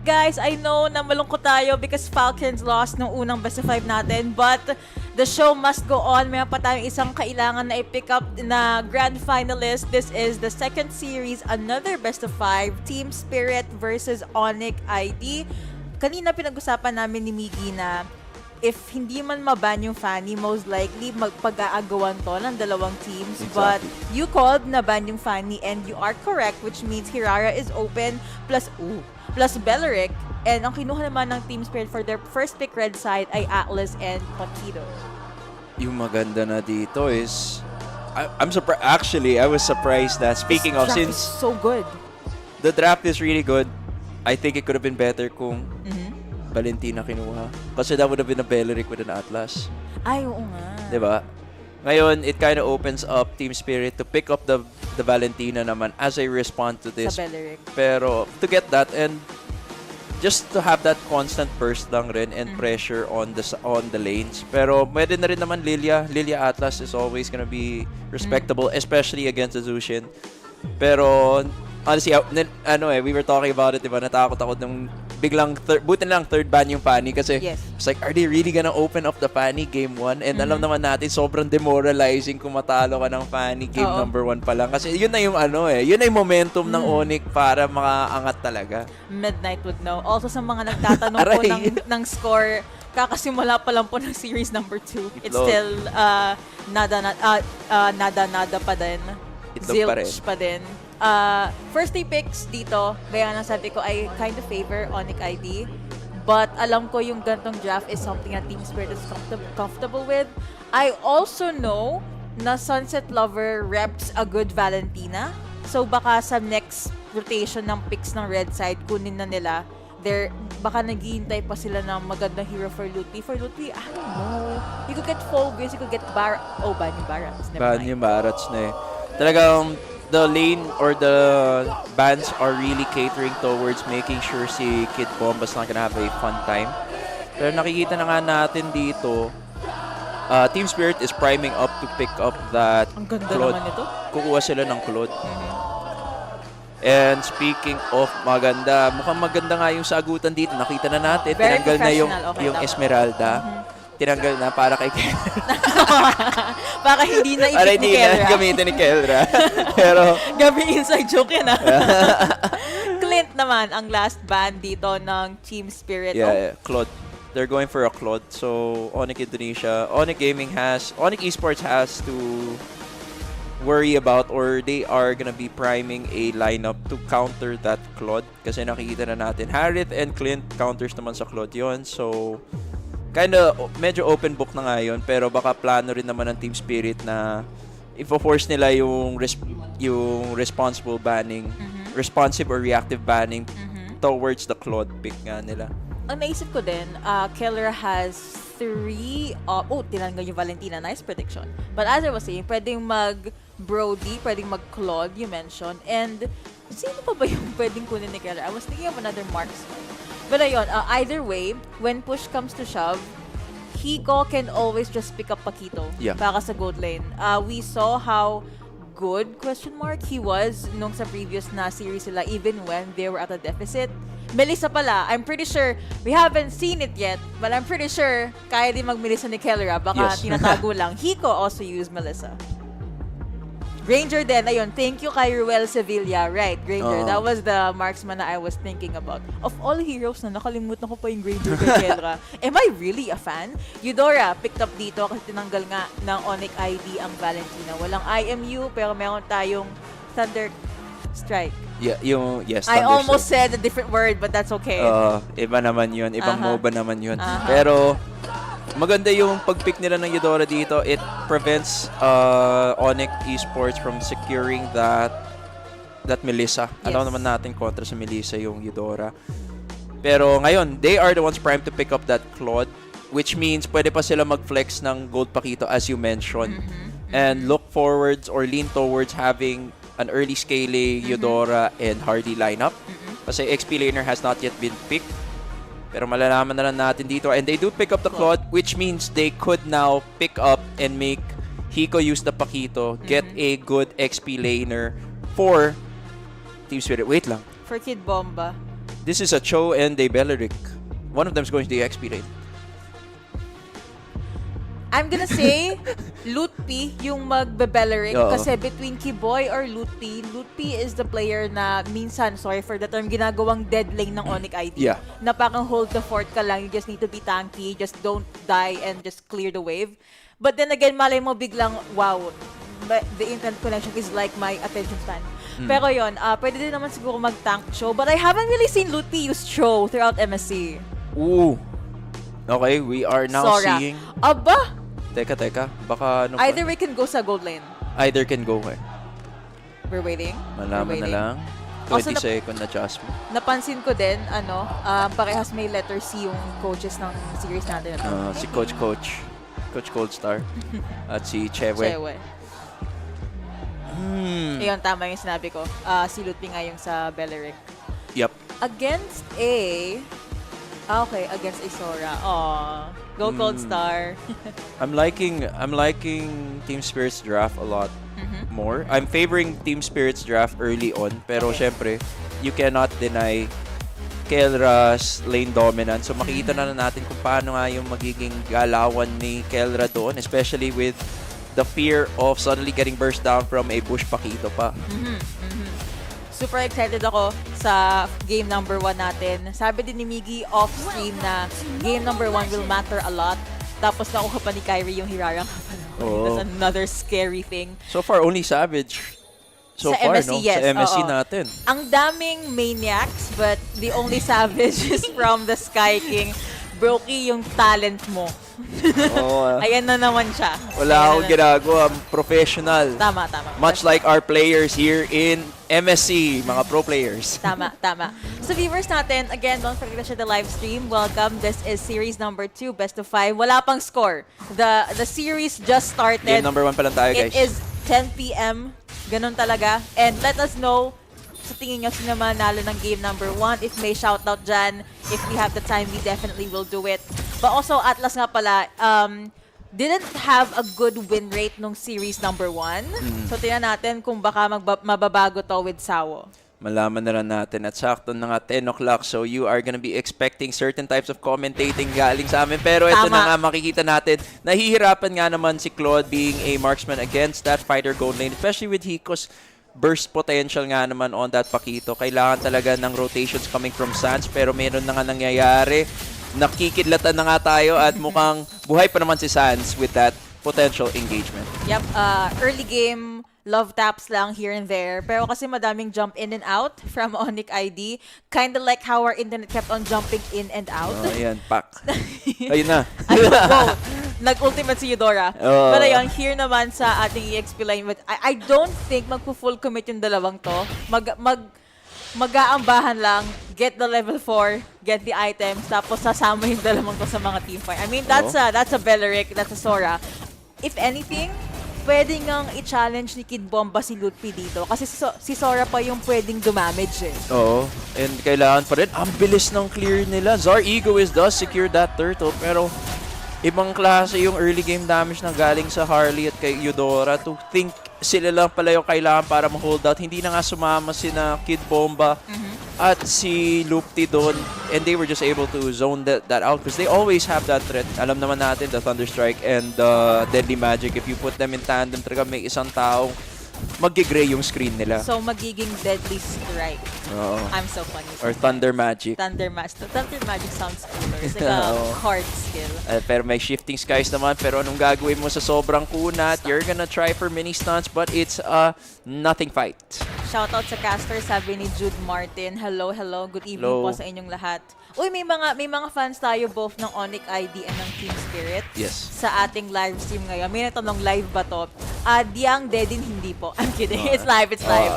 guys, I know na malungkot tayo because Falcons lost nung unang best of 5 natin, but the show must go on. Mayroon pa tayong isang kailangan na i-pick up na grand finalist. This is the second series, another best of 5, Team Spirit versus ONIC ID. Kanina pinag-usapan namin ni Miggy na if hindi man maban yung Fanny, most likely magpag-aagawan to ng dalawang teams. Exactly. But you called na ban yung Fanny and you are correct, which means Hirara is open plus Belleric. And ang kinuha naman ng Team Spirit for their first pick red side ay Atlas and Paquito. Yung maganda na dito is I'm surprised. Actually, I was surprised that speaking of, Draft since is so good. the draft is really good, I think it could have been better kung Valentina kinuha. Kasi that would have been a Belleric with an Atlas. Ay, oo nga. Diba? Ngayon, it kind of opens up Team Spirit to pick up the Valentina naman as a response to this. Sa Belleric. Pero to get that and just to have that constant burst lang rin and pressure on the lanes. Pero pwede na rin naman Lilia Atlas is always gonna be respectable, especially against the Zushin. Pero honestly, we were talking about it, diba? Natakot ako nung biglang buti na lang third ban yung Fanny kasi it's like, are they really gonna open up the Fanny game 1? And alam naman natin, sobrang demoralizing kung matalo ka ng Fanny game number 1 pa lang. Kasi yun na yung yun na yung momentum ng ONIC para makaangat talaga. Midnight would know. Also sa mga nagtatanong po ng score, kakasimula pa lang po ng series number 2. It's still nada pa din. Zilch pa din. First day picks dito, gaya na sabi ko, I kind of favor ONIC ID. But alam ko yung gantong draft is something that Team Spirit is comfortable with. I also know na Sunset Lover reps a good Valentina. So baka sa next rotation ng picks ng red side, kunin na nila. Baka naghihintay pa sila ng magandang hero for Lutfi. For Lutfi, I don't know. You could get Phobius, you could get ban yung Barats. Ban yung Barats na eh. Talagang the lane or the bands are really catering towards making sure si Kid Bomba's not gonna have a fun time. Pero nakikita na nga natin dito, Team Spirit is priming up to pick up that Ang ganda Claude. naman ito. Kukuha sila ng Claude. And speaking of maganda, mukhang maganda nga yung sagutan dito. Nakita na natin, Very tinanggal na yung professional. Okay, Esmeralda. Tinanggal na para kay Baka hindi na para i-pick ni hindi na Kelra. gamitin ni Kelra. Pero Gabi inside joke yan Clint naman ang last band dito ng Team Spirit. yeah, Claude. They're going for a Claude. So ONIC Indonesia, ONIC Esports has to worry about, or they are gonna be priming a lineup to counter that Claude. Kasi nakikita na natin, Harith and Clint counters naman sa Claude yon. So kinda medyo open book na nga yun, pero baka plano rin naman ng Team Spirit na i-force nila yung responsible banning, responsive or reactive banning towards the Claude pick nga nila. Ang naisip ko din, Keller has 3 tinanggal yung Valentina. Nice prediction. But as I was saying, pwedeng mag-Brody, pwedeng mag-Claude, you mentioned. And sino pa ba yung pwedeng kunin ni Keller? I was thinking of another marksman. But ayun, either way, when push comes to shove, Hiko can always just pick up Paquito para sa gold lane. We saw how good, he was nung sa previous na series sila, even when they were at a deficit. Melissa pala, I'm pretty sure, we haven't seen it yet, but I'm pretty sure kaya din mag-Melissa ni Kellera. Baka tinatago lang. Hiko also used Melissa. Granger din, ayun, thank you kay Ruel Sevilla. Right, Granger. That was the marksman na I was thinking about. Of all heroes na nakalimutan ko pa yung Granger kay Kellera. Am I really a fan? Eudora picked up dito kasi tinanggal nga ng ONIC ID ang Valentina. Walang IMU, pero meron tayong Thunder Strike. Yeah, yes. I almost said a different word, but that's okay. Iba naman yun. Ibang MOBA naman yun. Pero maganda yung pag-pick nila ng Eudora dito. It prevents ONIC Esports from securing that Melissa. Alam naman natin kontra sa Melissa yung Eudora. Pero ngayon, they are the ones primed to pick up that Claude, which means pwede pa sila mag-flex ng Gold Paquito as you mentioned. And look forwards or lean towards having an early scaling Eudora and Hardy lineup. Kasi XP laner has not yet been picked. Pero malalaman na lang natin dito. And they do pick up the Claude, which means they could now pick up and make Hiko use the Paquito, get a good XP laner for Team Spirit. Wait lang. For Kid Bomba. This is a Cho and a Belleric. One of them is going to the XP lane. I'm gonna say, Lutpi yung magbe-Belleric kasi between Kiboy or Lutpi, Lutpi is the player na minsan, sorry for the term, ginagawang dead lane ng ONIC ID. Yeah. Na parang hold the fort ka lang, you just need to be tanky, just don't die and just clear the wave. But then again, malay mo biglang, wow, the internet connection is like my attention span. Pero yon, pwede din naman siguro mag-tank Cho, but I haven't really seen Lutpi use Cho throughout MSC. Ooh. Okay, we are now Sora. seeing... Aba! Teka. Baka ano Either we can go sa gold lane. Either can go eh. We're waiting. Malaman na lang. 20 second adjustment. Napansin ko din, parehas may letter C yung coaches ng series natin. Si Coach Goldstar. At si Chewe. Ayun, tama yung sinabi ko. Si Lutpi nga yung sa Belleric. Yep. Against against a Sora. Aww. Go Goldstar. I'm liking Team Spirit's draft a lot more. I'm favoring Team Spirit's draft early on, pero syempre, you cannot deny Kelra's lane dominance. So makikita na natin kung paano nga yung magiging galawan ni Kelra doon, especially with the fear of suddenly getting burst down from a bush pakito pa. Super excited ako sa game number 1 natin. Sabi din ni Miggy off-stream na game number 1 will matter a lot. Tapos nakuha pa ni Kyrie yung Hirarang. That's another scary thing. So far, only Savage. So sa far, MSC, no? yes. Sa MSC natin. Ang daming maniacs, but the only Savage is from the Sky King. Brokey yung talent mo. Ayan na naman siya. Wala akong ginagawa. I'm professional. Tama. Much like our players here in MSC, mga pro players. Tama. So viewers natin, again, don't forget to share the live stream. Welcome. This is series number 2, best of 5. Wala pang score. The series just started. Game number 1 pa lang tayo, guys. It is 10 p.m. Ganon talaga. And let us know sa tingin nyo sino manalo ng game number 1. If may shoutout dyan, if we have the time, we definitely will do it. But also, Atlas nga pala, didn't have a good win rate nung series number 1. So tingnan natin kung baka mababago to with Sawo. Malaman na lang natin at sakto na nga 10 o'clock, so you are gonna be expecting certain types of commentating galing sa amin. Pero ito na nga makikita natin, nahihirapan nga naman si Claude being a marksman against that fighter gold lane, especially with Hiko's burst potential nga naman on that Pakito. Kailangan talaga ng rotations coming from Sans, pero meron na nga nangyayari. Nakikidlatan na nga tayo at mukhang buhay pa naman si Sans with that potential engagement. Yep, early game, love taps lang here and there. Pero kasi madaming jump in and out from ONIC ID. Kinda like how our internet kept on jumping in and out. Ayan, pak. Ayun na. Wow, nag-ultimate si Eudora. But ayun, here naman sa ating EXP line. I don't think magpo-full commit yung dalawang to. Mag-aambahan lang, get the level 4, get the items, tapos sasama yung dalawang to sa mga team fight. I mean, that's a Belleric, that's a Sora. If anything, pwede ngang i-challenge ni Kid Bomba si Lutpi dito. Kasi si Sora pa yung pwedeng dumamage eh. Oo. And kailangan pa rin. Ang bilis ng clear nila. Zar Egoist does secure that turtle. Pero ibang klase yung early game damage na galing sa Harley at kay Eudora. To think sila lang pala yung kailangan para ma-hold out. Hindi na nga sumama sina Kid Bomba at si Lupti doon. And they were just able to zone that out because they always have that threat. Alam naman natin, the Thunderstrike and the Deadly Magic. If you put them in tandem, talaga may isang taong mag-gray yung screen nila. So, magiging Deadly Strike. I'm so funny. Or Thunder Magic. Thunder Magic sounds cooler. It's like a card skill. Pero may Shifting Skies naman. Pero anong gagawin mo sa sobrang kunat? You're gonna try for mini stunts, but it's a nothing fight. Shoutout sa caster, sabi ni Jude Martin. Hello. Good evening po sa inyong lahat. Uy, may mga fans tayo both ng ONIC ID and ng Team Spirit. Yes. Sa ating live stream ngayon. May natanong live ba to? Diang Dedin, hindi po. I'm kidding. It's live.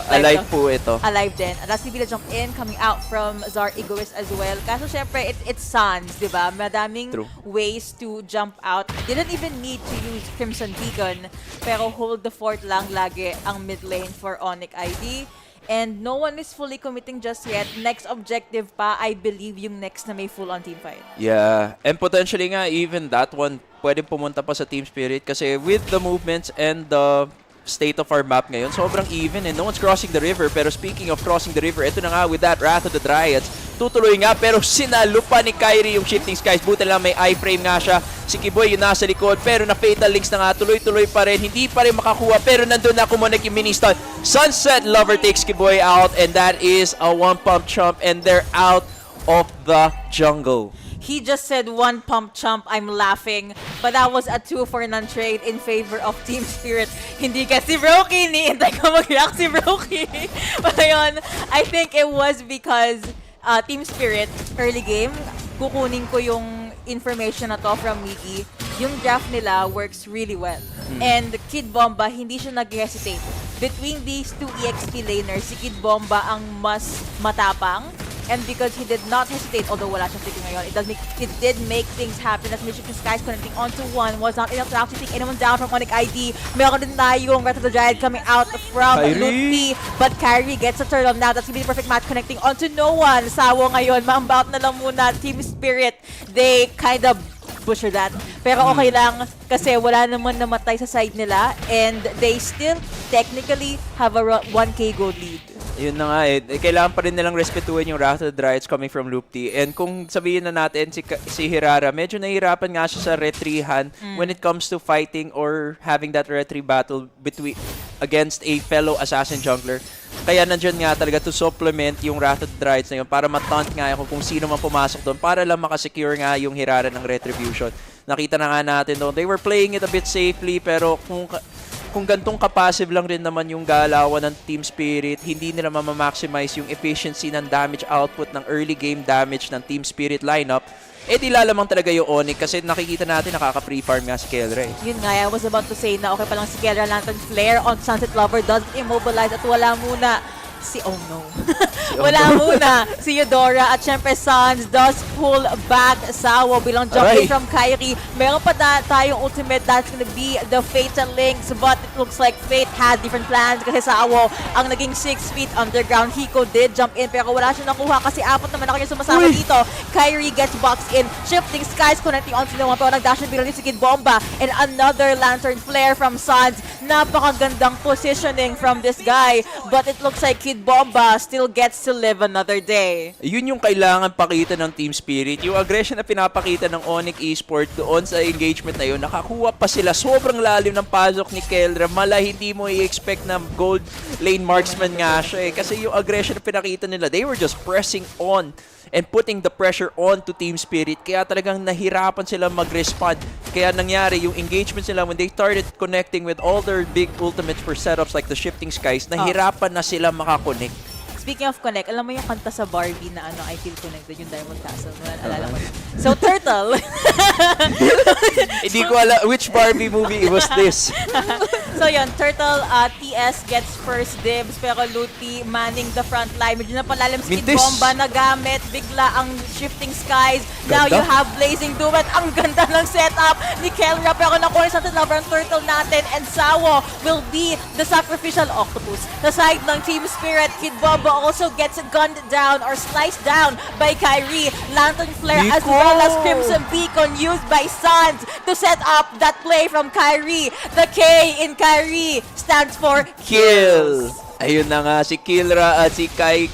Alive po ito. Alive din. And that's the jump in coming out from Zar Egoist as well. Kaso syempre, it's Sans, di ba? Madaming ways to jump out. Didn't even need to use Crimson Beacon. Pero hold the fort lang lagi ang mid lane for ONIC ID. And no one is fully committing just yet. Next objective pa, I believe, yung next na may full-on team fight. Yeah. And potentially nga, even that one, pwede pumunta pa sa Team Spirit kasi with the movements and the state of our map ngayon, sobrang even and no one's crossing the river. Pero speaking of crossing the river, ito na nga with that Wrath of the Dryads, tutuloy nga pero sinalo pa ni Kyrie yung Shifting Skies. Buti lang may iframe nga siya. Si Kiboy yung nasa likod pero na Fatal Links na nga. Tuloy-tuloy pa rin. Hindi pa rin makakuha pero nandun na kumunik yung mini-stun. Sunset Lover takes Kiboy out and that is a one-pump chump and they're out of the jungle. He just said one pump chump, I'm laughing. But that was a 2-for-none trade in favor of Team Spirit. Hindi kasi Brokey, niintay ko mag-react si Brokey. But ayun, I think it was because Team Spirit, early game, kukunin ko yung information na to from Miggy. Yung draft nila works really well. And Kid Bomba, hindi siya nag-hesitate. Between these two EXP laners, si Kid Bomba ang mas matapang. And because he did not hesitate, although wala siyang flicker ngayon, it did make things happen as Michigan Skies connecting onto one was not enough to actually take anyone down from ONIC ID. Meron din tayong Red of the Giant coming out from Lutfi, but Kyrie gets a turtle now. That's gonna be the perfect match connecting onto no one. Sawo ngayon, ma-unbout na lang muna. Team Spirit, they kind of butcher that. Pero okay lang kasi wala naman namatay sa side nila and they still technically have a 1k gold lead. Yun na nga kailangan pa rin nilang respetuhin yung Wrath of the Dryads coming from Lupti. And kung sabihin na natin si Hirara, medyo nahihirapan nga siya sa retrihan when it comes to fighting or having that retry battle against a fellow assassin jungler. Kaya nandyan nga talaga to supplement yung Wrath of the Dryads na yun para mataunt nga kung sino man pumasok doon para lang makasecure nga yung Hirara ng retribution. Nakita na nga natin doon. They were playing it a bit safely pero kung gantong kapasive lang rin naman yung galawan ng Team Spirit, hindi nila mamamaximize yung efficiency ng damage output ng early game damage ng Team Spirit lineup, di lalamang talaga yung ONIC kasi nakikita natin nakaka-free farm nga si Kelra Yun nga, I was about to say na okay pa lang si Kelra Lantern Flare on Sunset Lover does immobilize at wala muna wala muna si Eudora at syempre Suns does pull back Sawo bilang jumping from Kyrie. Meron pa tayong ultimate that's gonna be the Fatal Links but it looks like Fate had different plans kasi Sawo ang naging 6 feet underground. Hiko did jump in pero wala siya nakuha kasi apat naman ako yung sumasama dito. Kyrie gets boxed in. Shifting Skies connecting onto the one pero nag-dash bilang si Kid Bomba and another Lantern Flare from Suns. Napakagandang positioning from this guy but it looks like Kid Bomba still gets to live another day. Yun yung kailangan pakita ng Team Spirit. Yung aggression na pinapakita ng ONIC Esports doon sa engagement na yun, nakakuha pa sila. Sobrang lalim ng pasok ni Kelra. Hindi mo i-expect na gold lane marksman nga siya Kasi yung aggression na pinakita nila, they were just pressing on and putting the pressure on to Team Spirit. Kaya talagang nahirapan sila mag-respond. Kaya nangyari yung engagement sila when they started connecting with all their big ultimates for setups like the Shifting Skies, nahirapan na sila makakonect. Speaking of connect, alam mo yung kanta sa Barbie na I Feel Connected, yung Diamond Castle. Alala mo yun. So, Turtle. Hindi ko alam which Barbie movie was this. So, yun. Turtle, TS gets first dibs, pero Luti manning the front line. Medyo na palalim si Kid Bomba na gamit. Bigla ang Shifting Skies. Now you have Blazing Duet. Ang ganda ng setup ni Kelra. Pero nakuha sa lover ang Turtle natin. And Sawo will be the sacrificial octopus. Sa side ng Team Spirit, Kid Bomba also gets gunned down or sliced down by Kyrie. Lantern Flare as well as Crimson Beacon used by Suns to set up that play from Kyrie. The K in Kyrie stands for Kills. Ayun na nga, si Kilra at si Kyrie.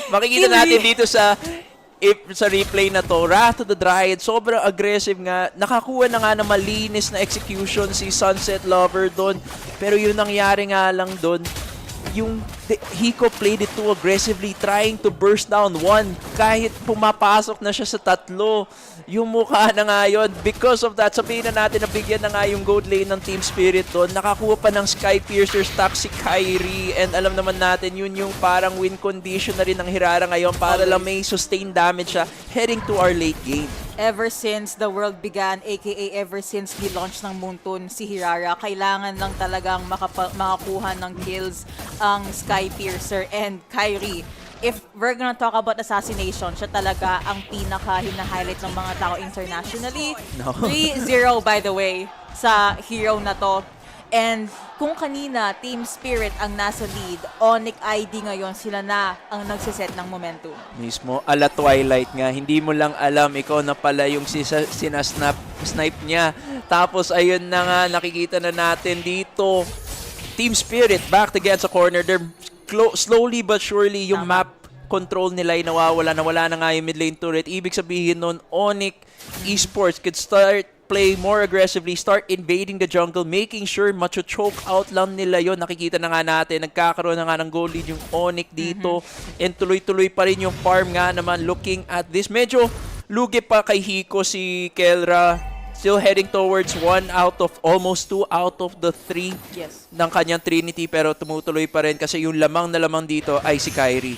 Makikita natin dito sa replay na to, Wrath of the Dryad, sobrang aggressive nga. Nakakuha na nga na malinis na execution si Sunset Lover doon. Pero yung nangyari nga lang doon, yung Hiko played it too aggressively, trying to burst down one. Kahit pumapasok na siya sa tatlo, yung mukha na nga yun. Because of that, sabihin na natin na bigyan na nga yung gold lane ng Team Spirit doon. Nakakuha pa ng Sky Piercer stack si Kyrie. And alam naman natin, yun yung parang win condition na rin ng Hirara ngayon para lang may sustained damage siya heading to our late game. Ever since the world began, aka ever since ni-launch ng Moonton si Hirara, kailangan lang talagang makakuha ng kills ang Sky Piercer and Kyrie. If we're gonna talk about assassination, siya talaga ang pinaka-hina-highlight ng mga tao internationally. 3-0 by the way sa hero na to. And kung kanina, Team Spirit ang nasa lead, ONIC ID ngayon, sila na ang nagsiset ng momentum. Mismo, ala Twilight nga, hindi mo lang alam, ikaw na pala yung snipe niya. Tapos ayun na nga, nakikita na natin dito, Team Spirit backed against a corner. They're slowly but surely yung map control nila ay nawawala na nga yung mid lane turret. Ibig sabihin nun, ONIC Esports could start play more aggressively, start invading the jungle, making sure macho-choke out lang nila yon. Nakikita na nga natin, nagkakaroon na nga ng goal lead yung ONIC dito. And tuloy-tuloy pa rin yung farm nga naman. Looking at this, medyo lugi pa kay Hiko si Kelra. Still heading towards almost 2 out of the 3 ng kanyang Trinity. Pero tumutuloy pa rin kasi yung lamang na lamang dito ay si Kyrie.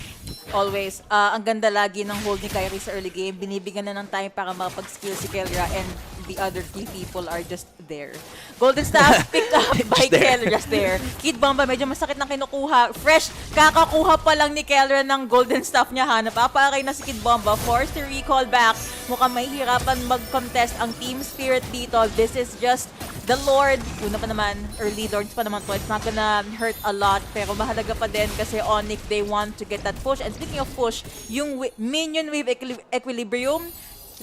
Always. Ang ganda lagi ng hold ni Kyrie sa early game. Binibigyan na ng time para makapag-skill si Kelra and the other 3 people are just there. Golden Staff picked up by Kelra, just there. Kid Bomba, medyo masakit na kinukuha. Fresh, kakakuha pa lang ni Kelra ng Golden Staff niya ha. Napaparay na si Kid Bomba. Forced to recall back. Mukhang mahihirapan mag-contest ang Team Spirit dito. This is just the Lord. Una pa naman, early Lords pa naman to. It's not gonna hurt a lot. Pero mahalaga pa din kasi ONIC, they want to get that push. And speaking of push, yung minion wave equilibrium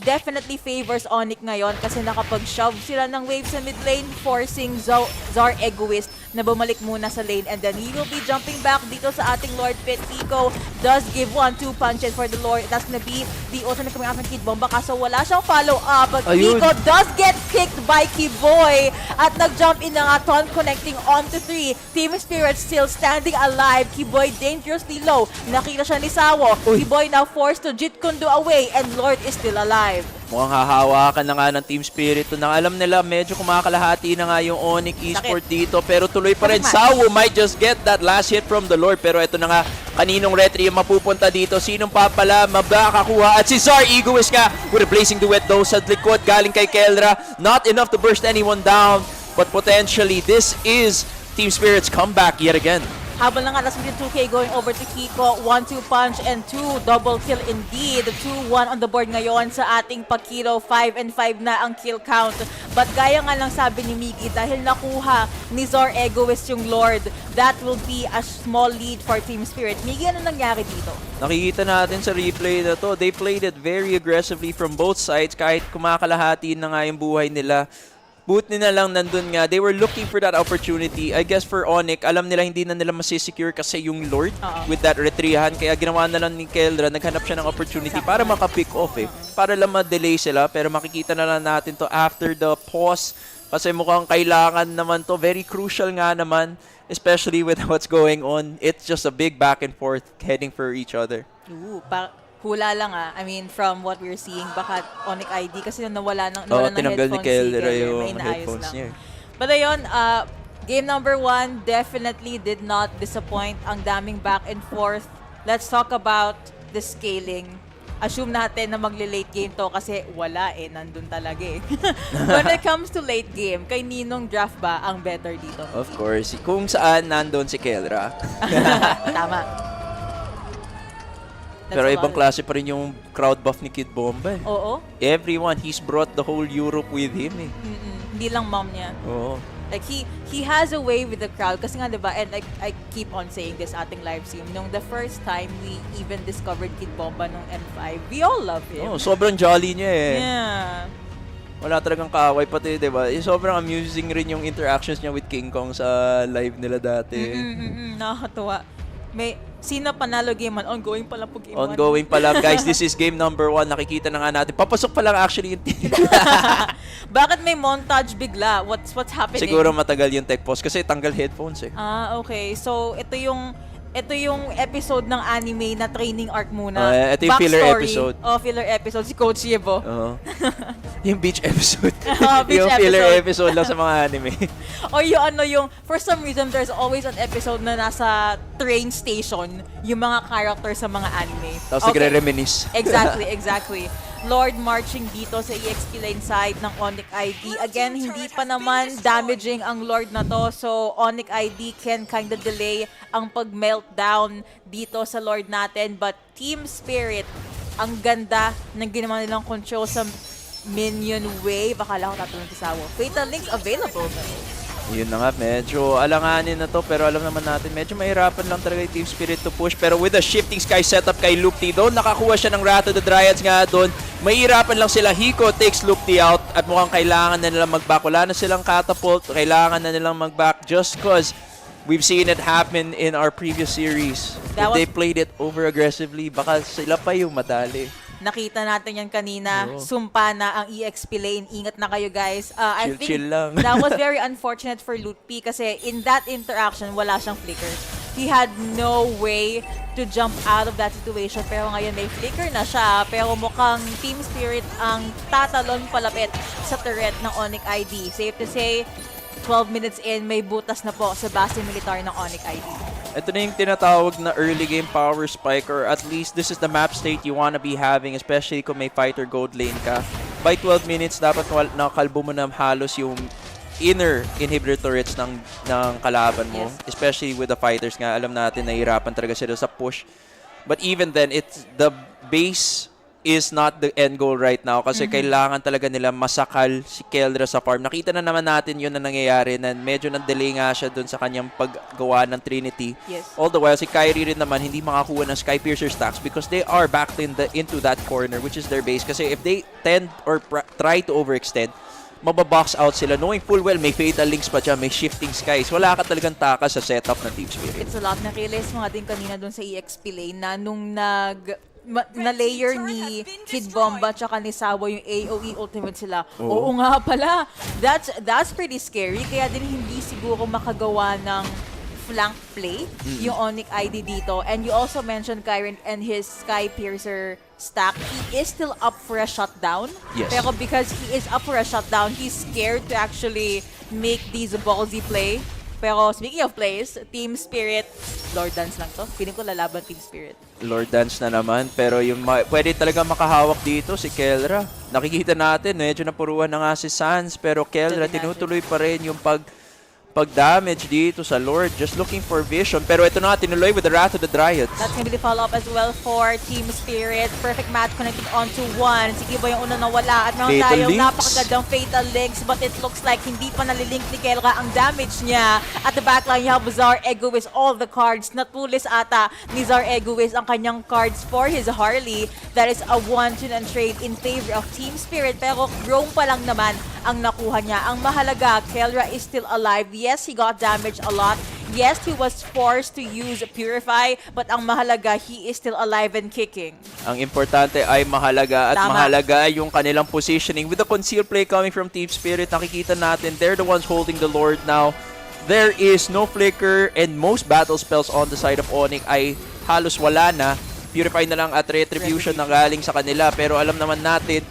definitely favors ONIC ngayon kasi nakapag-shove sila ng wave sa mid lane, forcing Zar Egoist na bumalik muna sa lane, and then he will be jumping back dito sa ating Lord Pit. Pico does give 1-2 punches for the Lord. That's gonna be the ultimate coming out ng Kid Bomba kaso wala siyang follow-up. But Pico does get picked by Kiboy at nag-jump in na nga Ton connecting onto 3. Team Spirit still standing alive. Kiboy dangerously low. Nakita siya ni Sawo. Kiboy now forced to Jit Kundo away and Lord is still alive. Mukhang hahawakan na nga ng Team Spirit. Nang alam nila, medyo kumakalahati na nga yung ONIC Esports dito. Pero tuloy pa rin. Sawo might just get that last hit from the Lord. Pero ito na nga, kaninong retry yung mapupunta dito. Sinong papala, mabakakuha. At si Zar Egoist nga with a blazing duet though sa likod. Galing kay Kelra. Not enough to burst anyone down. But potentially, this is Team Spirit's comeback yet again. Habang lang nga nasa 2K going over to Kiko, 1-2 punch and 2 double kill indeed. 2-1 on the board ngayon sa ating Pakiro. 5-5 na ang kill count. But gaya nga lang sabi ni Miggy, dahil nakuha ni Zor Egoist yung Lord, that will be a small lead for Team Spirit. Miggy, ano nangyari dito? Nakikita natin sa replay na to, they played it very aggressively from both sides kahit kumakalahati na nga yung buhay nila. Buti na lang nandun nga. They were looking for that opportunity. I guess for ONIC, alam nila hindi na nila masisecure kasi yung Lord with that retrihan. Kaya ginawa na lang ni Kelra, naghanap siya ng opportunity para maka-pick off para lang ma-delay sila. Pero makikita na lang natin to after the pause. Kasi mukhang kailangan naman to. Very crucial nga naman. Especially with what's going on. It's just a big back and forth heading for each other. Hula lang I mean, from what we're seeing, baka ONIC ID kasi nawala ng tinanggal ni Kelra yung may headphones niya. But ayun, game number 1 definitely did not disappoint. Ang daming back and forth. Let's talk about the scaling. Assume natin na magle-late game to kasi wala nandun talaga When it comes to late game, kay Ninong draft ba ang better dito? Of course. Kung saan nandun si Kelra. Tama. Pero ibang klase pa rin yung crowd buff ni Kid Bomba Oo. Everyone, he's brought the whole Europe with him Hindi lang mom niya. Oo. Like, he has a way with the crowd. Kasi nga, diba, and I keep on saying this ating live stream, nung the first time we even discovered Kid Bomba nung M5, we all love him. Sobrang jolly niya Yeah. Wala talagang kaaway pati, diba? Sobrang amusing rin yung interactions niya with King Kong sa live nila dati. Nakakatuwa. Sino panalo game 1? Ongoing pa lang po game 1. Ongoing pa lang. Guys, this is game number 1. Nakikita na nga natin. Papasok pa lang actually yung team. Bakit may montage bigla? What's happening? Siguro matagal yung tech pause kasi tanggal headphones okay. So, ito yung episode ng anime na training arc muna. Ito yung filler episode. Filler episode. Si Coach Yebo. Yung beach episode. Beach yung filler episode lang sa mga anime. O yung, for some reason, there's always an episode na nasa train station yung mga characters sa mga anime. Tapos nagre-reminisce. Exactly. Lord marching dito sa EXP lane side ng ONIC ID. Again, hindi pa naman damaging ang Lord na to. So, ONIC ID can kind of delay ang pag-meltdown dito sa Lord natin. But Team Spirit, ang ganda ng ginawa nilang control sa minion wave. Akala ko tatulong sa Sawo. Fatal links available. Yun na nga, medyo alanganin na to pero alam naman natin, medyo mahirapan lang talaga yung Team Spirit to push. Pero with the shifting sky setup kay Lupti doon, nakakuha siya ng Wrath of the Dryads nga doon. Mahirapan lang sila. Hiko takes Lupti out at mukhang kailangan na nilang mag-back. Wala na silang catapult, kailangan na nilang mag-back just cause we've seen it happen in our previous series. That If they was- played it over-aggressively, baka sila pa yung madali. Nakita natin yan kanina. Oo. Sumpa na ang EXP lane. Ingat na kayo, guys. I think Chill lang. that was very unfortunate for Lutpi kasi in that interaction, wala siyang flicker. He had no way to jump out of that situation. Pero ngayon may flicker na siya. Pero mukhang Team Spirit ang tatalon palapit sa turret ng ONIC ID. Safe to say, 12 minutes in, may butas na po sa base militar ng ONIC ID. Ito na yung tinatawag na early game power spike, or at least this is the map state you wanna be having, especially kung may fighter gold lane ka. By 12 minutes, dapat nakalbo mo na halos yung inner inhibitor turrets ng kalaban mo. Yes. Especially with the fighters nga. Alam natin, nahihirapan talaga sila sa push. But even then, it's the base is not the end goal right now kasi kailangan talaga nila masakal si Keldra sa farm. Nakita na naman natin yun na nangyayari na medyo nang-delay nga siya dun sa kanyang paggawa ng Trinity. Yes. All the while, si Kyrie rin naman hindi makakuha ng Skypiercer stacks because they are backed into that corner, which is their base. Kasi if they tend or try to overextend, mababox out sila knowing full well may fatal links pa dyan, may shifting skies. Wala ka talagang taka sa setup ng Team Spirit. It's a lot. Na-realize mo nga din kanina dun sa EXP lane na nung na-layer ni Kid Bomba tsaka ni Sawa yung AOE ultimate sila. Oo nga pala. That's pretty scary. Kaya din hindi siguro makagawa ng flank play yung ONIC ID dito. And you also mentioned Kyron and his Sky Piercer stack. He is still up for a shutdown. Yes. Pero because he is up for a shutdown, he's scared to actually make these ballsy play. Pero speaking of plays, Team Spirit, Lord Dance lang to. Feeling ko lalaban Team Spirit. Lord Dance na naman, pero yung pwede talaga makahawak dito si Keldra. Nakikita natin, medyo napuruan na nga si Sans, pero Keldra tinutuloy pa rin yung pag-damage dito sa Lord, just looking for vision. Pero ito na, tinuloy with the Wrath of the Dryads. That's gonna be the follow-up as well for Team Spirit. Perfect match connecting onto one. Sige ba yung una nawala? At meron Fatal tayong links. napakagandang Fatal Links, but it looks like hindi pa nalilink ni Kelra ang damage niya. At the backline, you have Zar Egoist, all the cards. Natulis ata ni Zar Egoist ang kanyang cards for his Harley. That is a 1-2 and trade in favor of Team Spirit. Pero roam pa lang naman ang nakuha niya. Ang mahalaga, Kelra is still alive. Yes, he got damaged a lot. Yes, he was forced to use Purify, but ang mahalaga, he is still alive and kicking. Ang importante ay mahalaga at Tama. mahalaga yung kanilang positioning. With the concealed play coming from Team Spirit, nakikita natin, they're the ones holding the Lord now. There is no flicker and most battle spells on the side of ONIC ay halos wala na. Purify na lang at Retribution na galing sa kanila. Pero alam naman natin,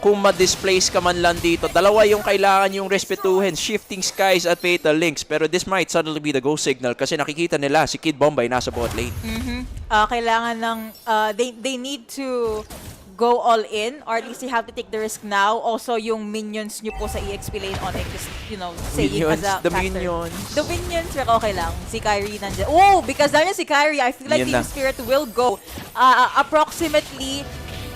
kung ma-displace ka man lang dito, dalawa yung kailangan yung respetuhin, Shifting Skies at Fatal Links. Pero this might suddenly be the go signal kasi nakikita nila si Kid Bombay nasa bot lane. Kailangan ng, they need to go all in, or at least you have to take the risk now. Also, yung minions nyo po sa EXP lane on it, just, saying Minions, as a the caster. minions. The minions, pero okay lang. Si Kyrie nandiyan. Oh, because nandiyan si Kyrie, I feel like Yun Team na. Spirit will go approximately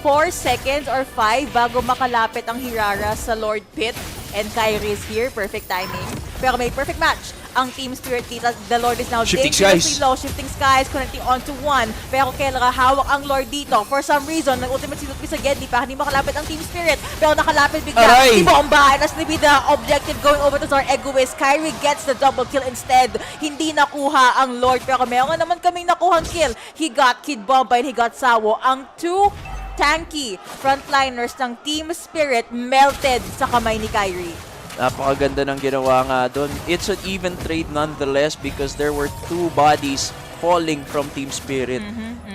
4 seconds or 5 bago makalapit ang Hirara sa Lord Pit. And Kyrie is here. Perfect timing. Pero may perfect match ang Team Spirit dito. The Lord is now Shifting dangerously skies. low. Shifting skies. Connecting onto one. Pero Kelra, hawak ang Lord dito. For some reason, nag-ultimate si Lutfi sa Gedli pa. Hindi makalapit ang Team Spirit. Pero nakalapit bigla Aray! si Bomba. And that's gonna be the objective going over to Zar Egoist. Kyrie gets the double kill instead. Hindi nakuha ang Lord. Pero meron naman kaming nakuhang kill. He got Kid Bomba and he got Sawo. Ang two tanky frontliners ng Team Spirit melted sa kamay ni Kyrie. Napakaganda ng ginawa nga doon. It's an even trade nonetheless because there were 2 bodies falling from Team Spirit.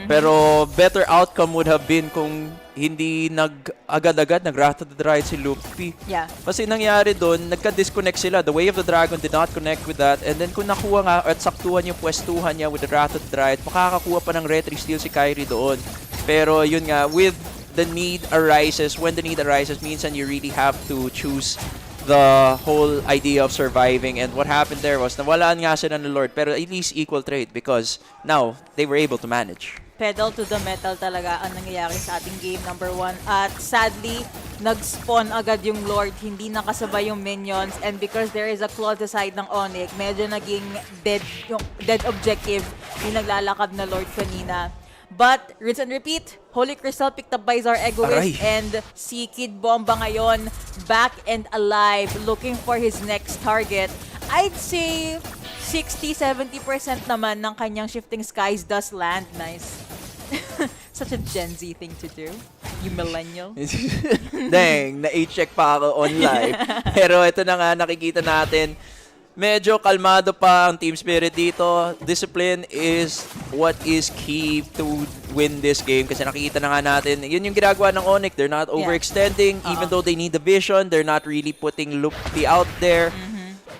Pero better outcome would have been kung hindi agad-agad nag-Wrath of the Dryad si Lutfi. Yeah. Kasi nangyari doon, nagka-disconnect sila. The Way of the Dragon did not connect with that. And then kung nakuha nga at saktuhan yung pwestuhan niya with the Wrath of the Dryad, makakakuha pa ng Retri Steal si Kyrie doon. Pero yun nga, with the need arises, when the need arises, minsan you really have to choose the whole idea of surviving. And what happened there was, nawalaan nga sila ng Lord, pero at least equal trade because now, they were able to manage. Pedal to the metal talaga ang nangyayari sa ating game number 1. At sadly, nag-spawn agad yung Lord, hindi nakasabay yung minions, and because there is a claw sa side ng ONIC, medyo naging dead objective yung naglalakad na Lord kanina. But, rinse and repeat, Holy Crystal picked up by Zar Egoist, and si Kid Bomba ngayon back and alive, looking for his next target. I'd say 60-70% naman ng kanyang Shifting Skies does land. Nice. Such a Gen Z thing to do. You millennial. Dang, na-check pa ako on live. Pero ito na nga, nakikita natin, medyo kalmado pa ang team spirit dito. Discipline is what is key to win this game. Kasi nakikita na nga natin, yun yung ginagawa ng ONIC. They're not overextending. Even though they need the vision, they're not really putting Loopy out there.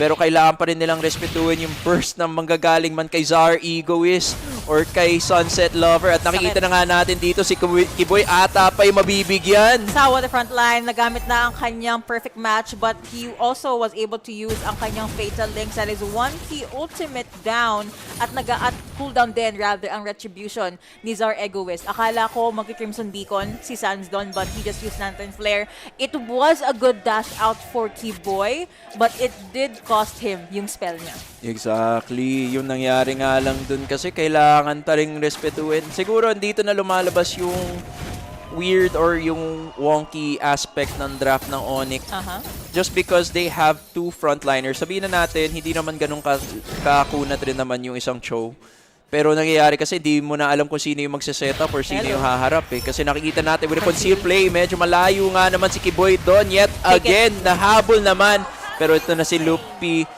Pero kailangan pa rin nilang respetuhin yung burst ng manggagaling man kay Zar Egoist or kay Sunset Lover. At nakikita na nga natin dito si Kiboy ata pa yung mabibigyan. Sa waterfront line, nagamit na ang kanyang perfect match, but he also was able to use ang kanyang Fatal Links. That is one key ultimate down at cooldown din rather ang Retribution ni Zar Egoist. Akala ko mag-Crimson Beacon si Sans doon, but he just used Lantern Flare. It was a good dash out for Kiboy, but it did cost him yung spell niya. Exactly. Yung nangyari nga lang dun kasi kailangan taring respetuhin. Siguro dito na lumalabas yung weird or yung wonky aspect ng draft ng ONIC. Just because they have two frontliners. Sabihin na natin, hindi naman ganun kakunat rin naman yung isang Cho. Pero nangyayari kasi di mo na alam kung sino yung magse-setup or sino yung haharap eh. Kasi nakikita natin with a concealed play, medyo malayo nga naman si Kiboy doon. Yet again, nahabol naman. Pero ito na si Loopy.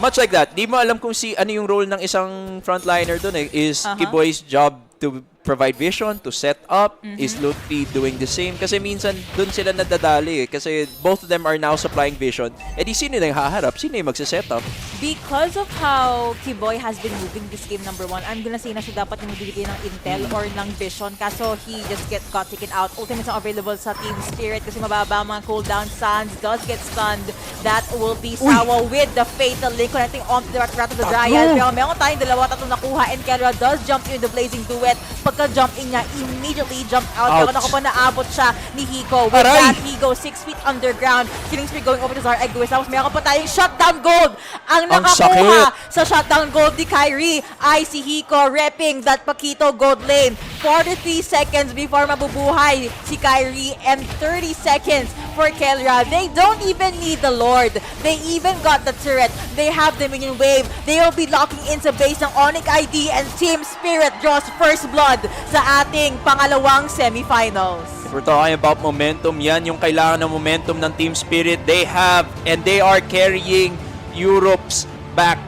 Much like that, di mo alam kung ano yung role ng isang frontliner doon eh. Is Kiboy's job to provide vision, to set up? Is Loopy doing the same? Kasi minsan doon sila nadadali eh. Kasi both of them are now supplying vision. Eh di sino yung haharap? Sino yung magse-set up? Because of how Kiboy has been moving this game number 1, I'm gonna say na siya dapat yung magbibigay ng intel or ng vision. Kaso he just got taken out. Ultimates are available sa Team Spirit kasi mababa mga cooldown. Sans does get stunned. That will be Sawa with the Fatal Link connecting onto the Rat of the Dryad. Pero meron tayong 2-3 nakuha and Kelra does jump in the Blazing Duet. Pagka-jump in niya, immediately jump out. Pero naku pa naabot siya ni Hiko. With that, he goes 6 feet underground. Killing spree going over to Zar Egoist. Tapos meron pa tayong shutdown gold. Ang nakakuha sa shutdown gold ni Kyrie ay si Hiko repping that Paquito gold lane. 43 seconds before mabubuhay si Kyrie and 30 seconds for Kelra. They don't even need the Lord. They even got the turret. They have the minion wave. They will be locking into base ng ONIC ID and Team Spirit draws first blood sa ating pangalawang semifinals. If we're talking about momentum, yan yung kailangan ng momentum ng Team Spirit. They have and they are carrying Europe's back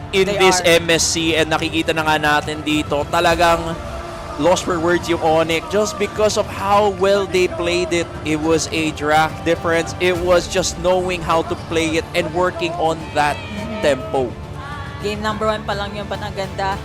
in this MSC and nakikita na nga natin dito talagang lost for words yung ONIC just because of how well they played it. It was a draft difference. It was just knowing how to play it and working on that tempo. Game number 1 pa lang yun, but ang ganda.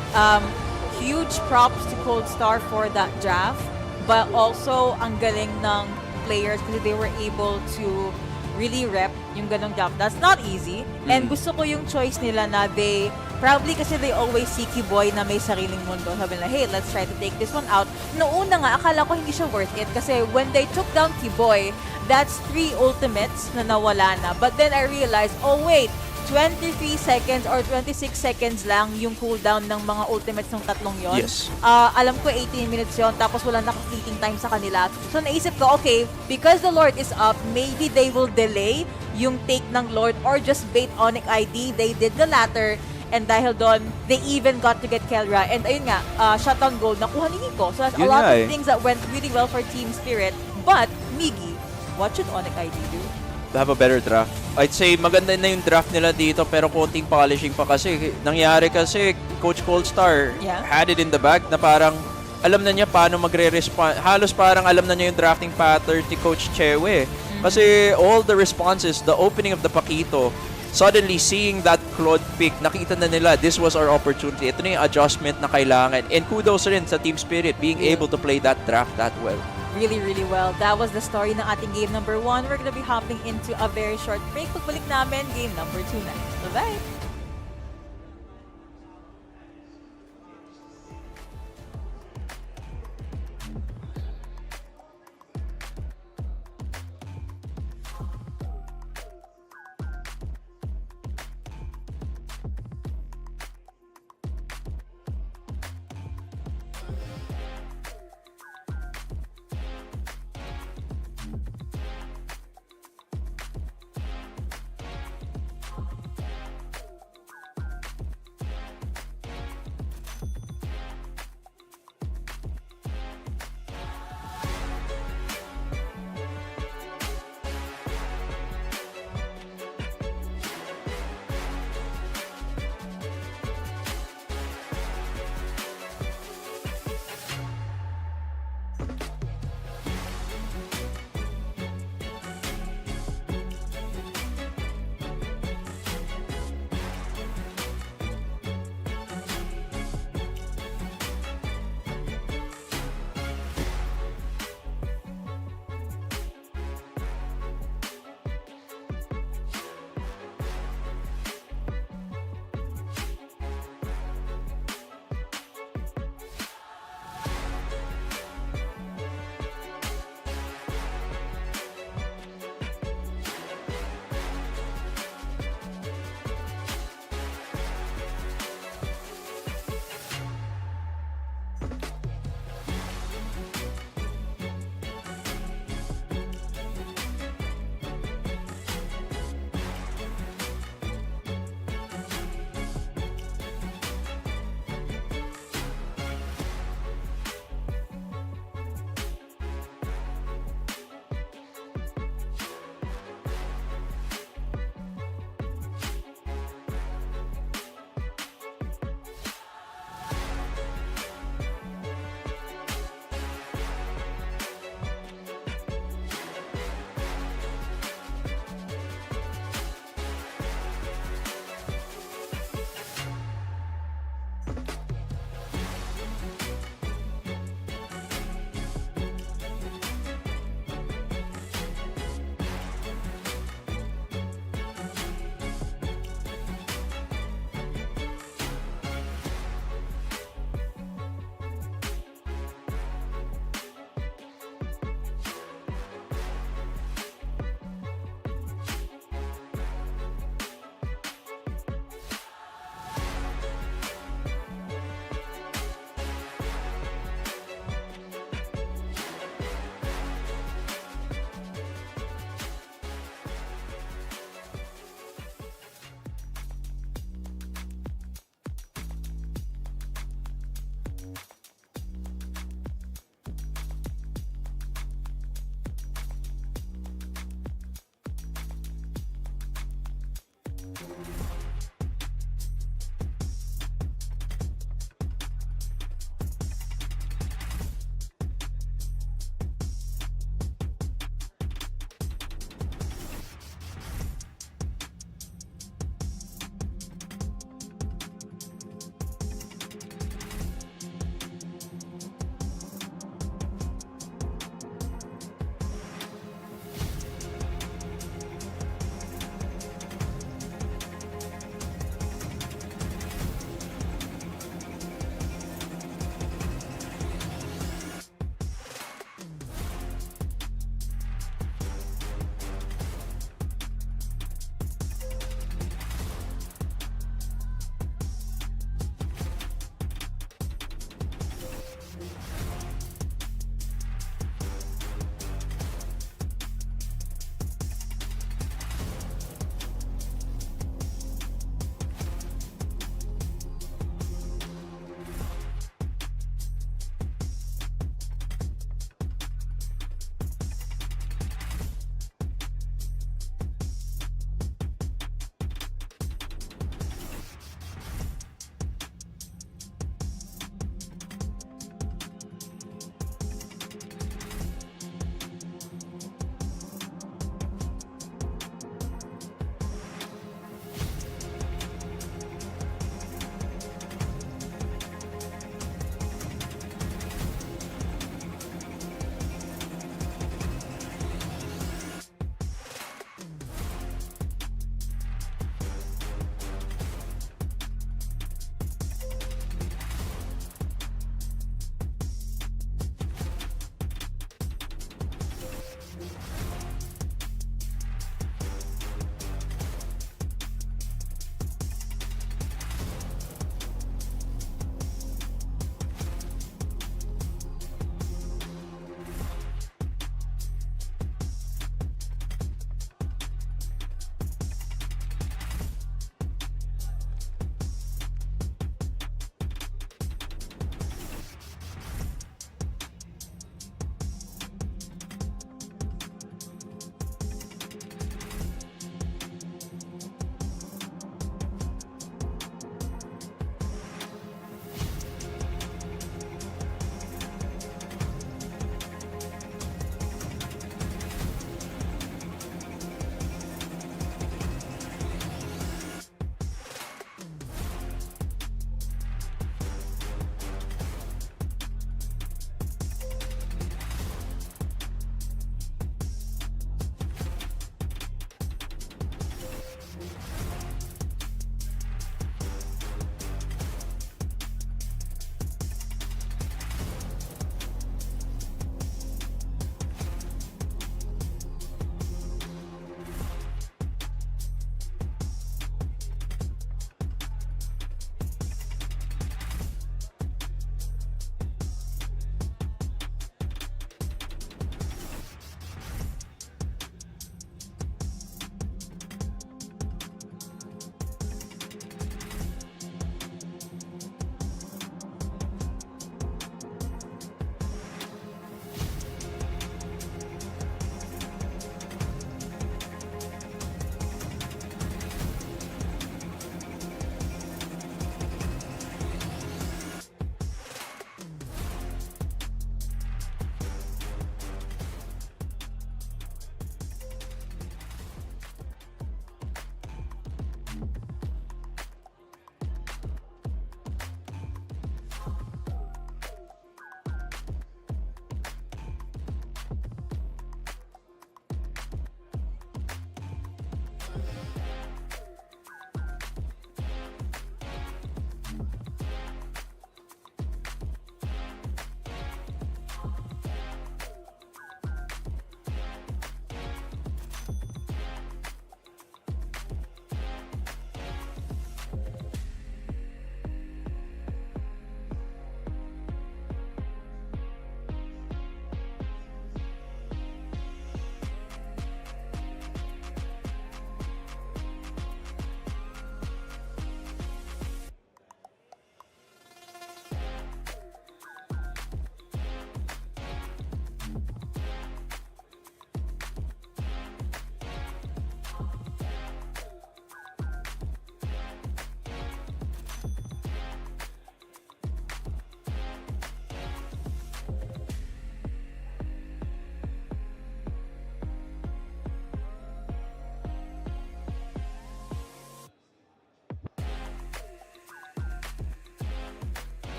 Huge props to Cold Star for that draft, but also ang galing ng players kasi they were able to really rep yung ganong job. That's not easy. And gusto ko yung choice nila na they, probably kasi they always see Kiboy na may sariling mundo. Sabi nila, hey, let's try to take this one out. Noong nga, akala ko hindi siya worth it kasi when they took down Kiboy, that's 3 ultimates na nawala na. But then I realized, oh wait, 23 seconds or 26 seconds lang yung cooldown ng mga ultimates ng tatlong yon. Yes. Alam ko 18 minutes yon tapos wala naka-fleeting time sa kanila. So naisip ko, okay, because the Lord is up, maybe they will delay yung take ng Lord or just bait ONIC ID. They did the latter. And dahil doon, they even got to get Kelra. And ayun nga, shutdown gold nakuha ni Nico. So that's a lot of things that went really well for Team Spirit. But, Miggy, what should ONIC ID do? Have a better draft. I'd say maganda na yung draft nila dito pero konting polishing pa kasi. Nangyari kasi Coach Coldstar had it in the bag na parang alam na niya paano magre-respond. Halos parang alam na niya yung drafting pattern ni Coach Chewe. Kasi all the responses, the opening of the Paquito, suddenly seeing that Claude pick, nakita na nila, this was our opportunity. Ito na yung adjustment na kailangan. And kudos rin sa Team Spirit being able to play that draft that well. Really, really well. That was the story ng ating game number 1. We're gonna be hopping into a very short break. Pagbalik namin, game number 2 na. Bye-bye!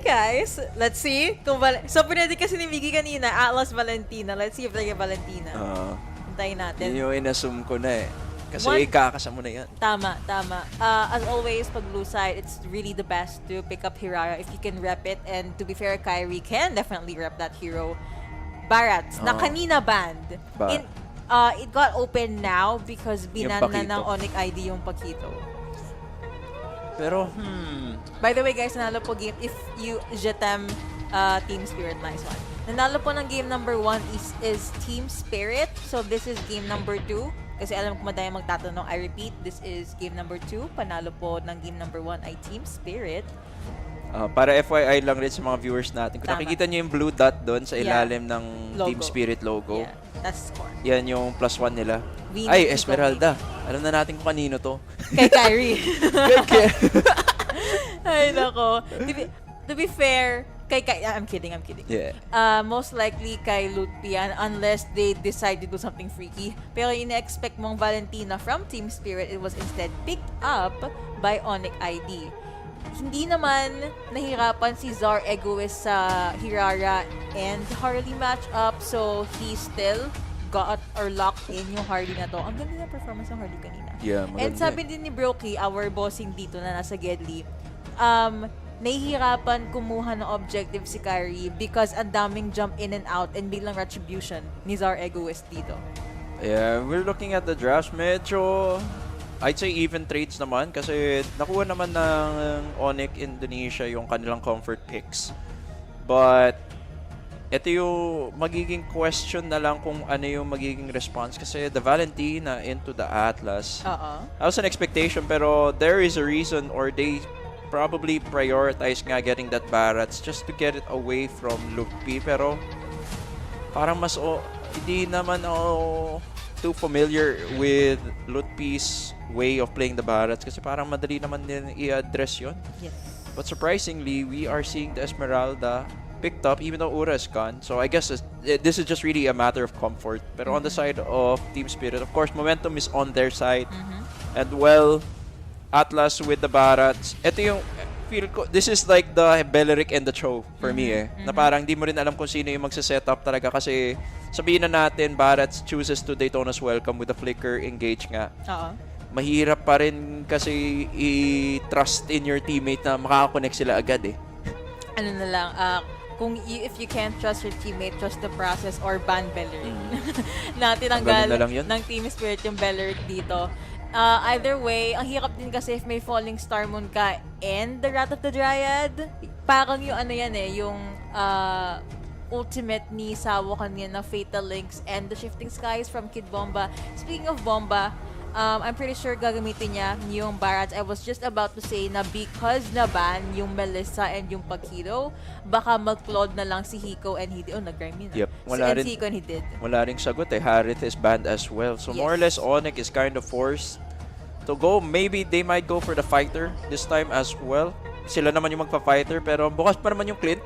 Guys, let's see. So, pinwede kasi ni Miggy kanina, Atlas Valentina. Let's see if they're Valentina. Hintayin natin. Yun yung inassume ko na eh. Kasi kakasa mo na yan. Tama. As always, pag blue side, it's really the best to pick up Hirara if you can rep it. And to be fair, Kyrie can definitely rep that hero. Barats, na kanina banned. It got open now because binan na ng ONIC ID yung Pakito. Pero, By the way, guys, nanalo po game if you Jetem Team Spirit. Nice one. Nanalo po ng game number 1 is Team Spirit. So, this is game number 2. Kasi alam ko madaya magtatanong. I repeat, this is game number 2. Panalo po ng game number 1 ay Team Spirit. Para FYI lang rin sa mga viewers natin. Kung nakikita nyo yung blue dot doon sa ilalim ng Team Spirit logo. Yeah, that's score. Yan yung +1 nila. Ay, Esmeralda. Alam na natin kung kanino to. Kay Kyrie. Ay, nako. To be fair, I'm kidding. Yeah. Most likely kay Lutpi yan unless they decide to do something freaky. Pero ina-expect mong Valentina from Team Spirit, it was instead picked up by ONIC ID. Hindi naman nahirapan si Zar Egoist sa Hirara and Harley matchup, so he still got or locked in yung Harley na to. Ang ganda ng performance ng Harley kanina. Yeah, maganda. And sabi din ni Brokey, our bossing dito na nasa Gedli, nahihirapan kumuha ng objective si Kyrie because ang daming jump in and out and biglang retribution ni Zar Egoist dito. Yeah, we're looking at the drafts. Medyo, I'd say even trades naman kasi nakuha naman ng ONIC Indonesia yung kanilang comfort picks. But ito yung magiging question na lang kung ano yung magiging response kasi the Valentina into the Atlas. That was an expectation pero there is a reason or they probably prioritize nga getting that Barats just to get it away from Lukpi pero parang mas hindi naman too familiar with Lutpi's way of playing the Barats kasi parang madali naman din i-address yun. Yes. But surprisingly, we are seeing the Esmeralda picked up, even though Ura is gone. So I guess this is just really a matter of comfort. But on the side of Team Spirit, of course, momentum is on their side. And well, Atlas with the Barats. Ito yung feel ko, this is like the Belleric and the Cho for me na parang di mo rin alam kung sino yung magsa-set up talaga kasi sabihin na natin Barats chooses to Daytona's welcome with the flicker engage nga. Mahirap pa rin kasi i-trust in your teammate na makakakonect sila agad Ano na lang, if you can't trust your teammate, trust the process or ban Belleric. Na tinanggal ng Team Spirit yung Belleric dito. Either way, ang hirap din kasi if may Falling Star Moon ka and the Wrath of the Dryad, parang yung ano yan yung ultimate ni Sawo kanina na Fatal Links and the Shifting Skies from Kid Bomba. Speaking of Bomba, I'm pretty sure gagamitin niya yung Barats. I was just about to say na because na-ban yung Melissa and yung Paquito, baka mag-Claude na lang si Hiko and he did. Oh, nag-rhyme yun. Yep. Wala rin, Hiko and he did. Wala rin sagot Harith is banned as well. So more or less, ONIC is kind of forced to go. Maybe they might go for the fighter this time as well. Sila naman yung magpa-fighter pero bukas pa naman yung Clint.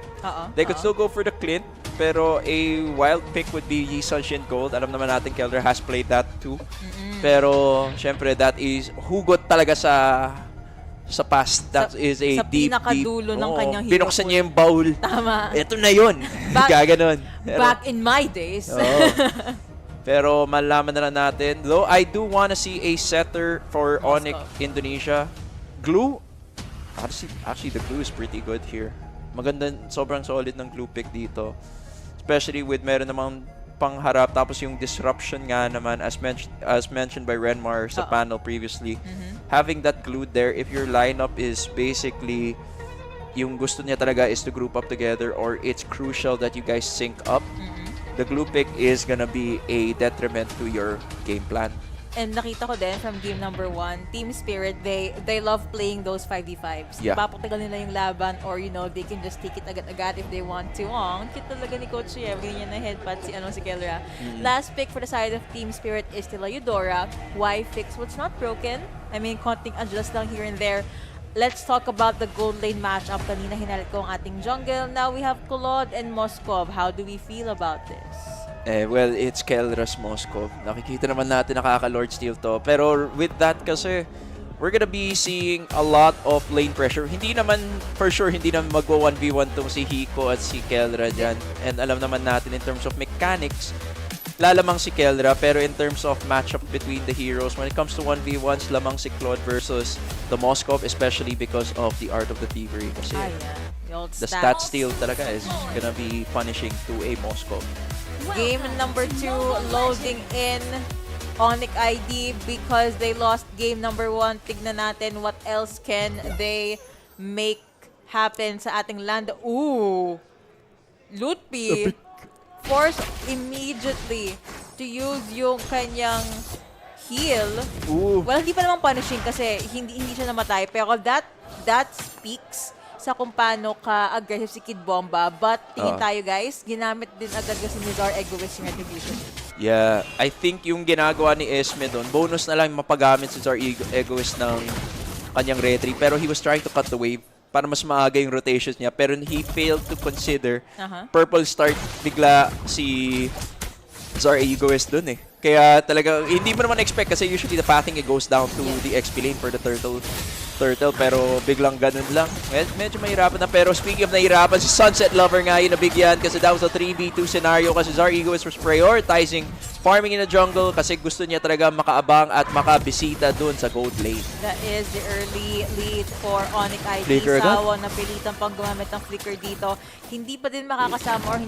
They could still go for the Clint. Pero a wild pick would be Yi Sunshine Gold. Alam naman natin Keller has played that too. Pero syempre that is hugot talaga sa past. That is a sa deep pinakadulo ng kanyang hero. Binuksan niya yung bowl. Tama. Ito na yun. Gaganon. Back in my days. Pero malaman na lang natin. Though I do wanna see a setter for ONIC Indonesia. Glue. Actually the Glue is pretty good here. Maganda, sobrang solid ng Glue pick dito. Especially with meron namang pangharap tapos yung disruption nga naman as mentioned by Renmar sa panel previously. Having that Glue there, if your lineup is basically yung gusto niya talaga is to group up together or it's crucial that you guys sync up, the Glue pick is gonna be a detriment to your game plan. And nakita ko din from game number 1, Team Spirit, they love playing those 5v5s. Yeah. Papatagal nila yung laban or they can just take it agad-agad if they want to. Ang cute talaga ni Coach Yev. Ganyan na headbutt si Kellera. Last pick for the side of Team Spirit is Tila Eudora. Why fix what's not broken? I mean, konting adjust lang here and there. Let's talk about the gold lane matchup. Kanina hinalit ko ang ating jungle. Now we have Claude and Moskov. How do we feel about this? Well, it's Kelras Moskov. Nakikita naman natin nakaka-Lord Steal to. Pero with that kasi, we're gonna be seeing a lot of lane pressure. Hindi naman, for sure, hindi naman magwa-1v1 tong si Hiko at si Kelra dyan. And alam naman natin in terms of mechanics, lalamang si Kelra. Pero in terms of matchup between the heroes, when it comes to 1v1s, lamang si Claude versus the Moskov, especially because of the Art of the Thievery. Kasi the stat steal talaga is gonna be punishing to a Moskov. Game number 2 loading in ONIC ID because they lost game number 1. Tignan natin what else can they make happen sa ating land. Ooh! Lutpi forced immediately to use yung kanyang heal. Ooh. Well, hindi pa naman punishing kasi hindi siya namatay. Pero that speaks sa kung paano ka-aggressive si Kid Bomba. But tingin tayo guys, ginamit din agad kasi ni Zar Egoist yung retribution. Yeah, I think yung ginagawa ni Esme doon, bonus na lang mapagamit si Zar Egoist ng kanyang retry. Pero he was trying to cut the wave para mas maaga yung rotations niya. Pero he failed to consider purple start bigla si Zar Egoist doon Kaya talaga, hindi mo naman expect kasi usually the pathing it goes down to the XP lane for the turtle. Pero biglang ganun lang. Medyo mahirapan na. Pero speaking of nahirapan, si Sunset Lover nga yung nabigyan kasi that was a 3v2 scenario kasi Zar Egoist was prioritizing farming in the jungle kasi gusto niya talaga makaabang at makabisita dun sa gold lane. That is the early lead for ONIC ID. Sawa na pilitan pang gumamit ng flicker dito. Hindi pa din makakasama or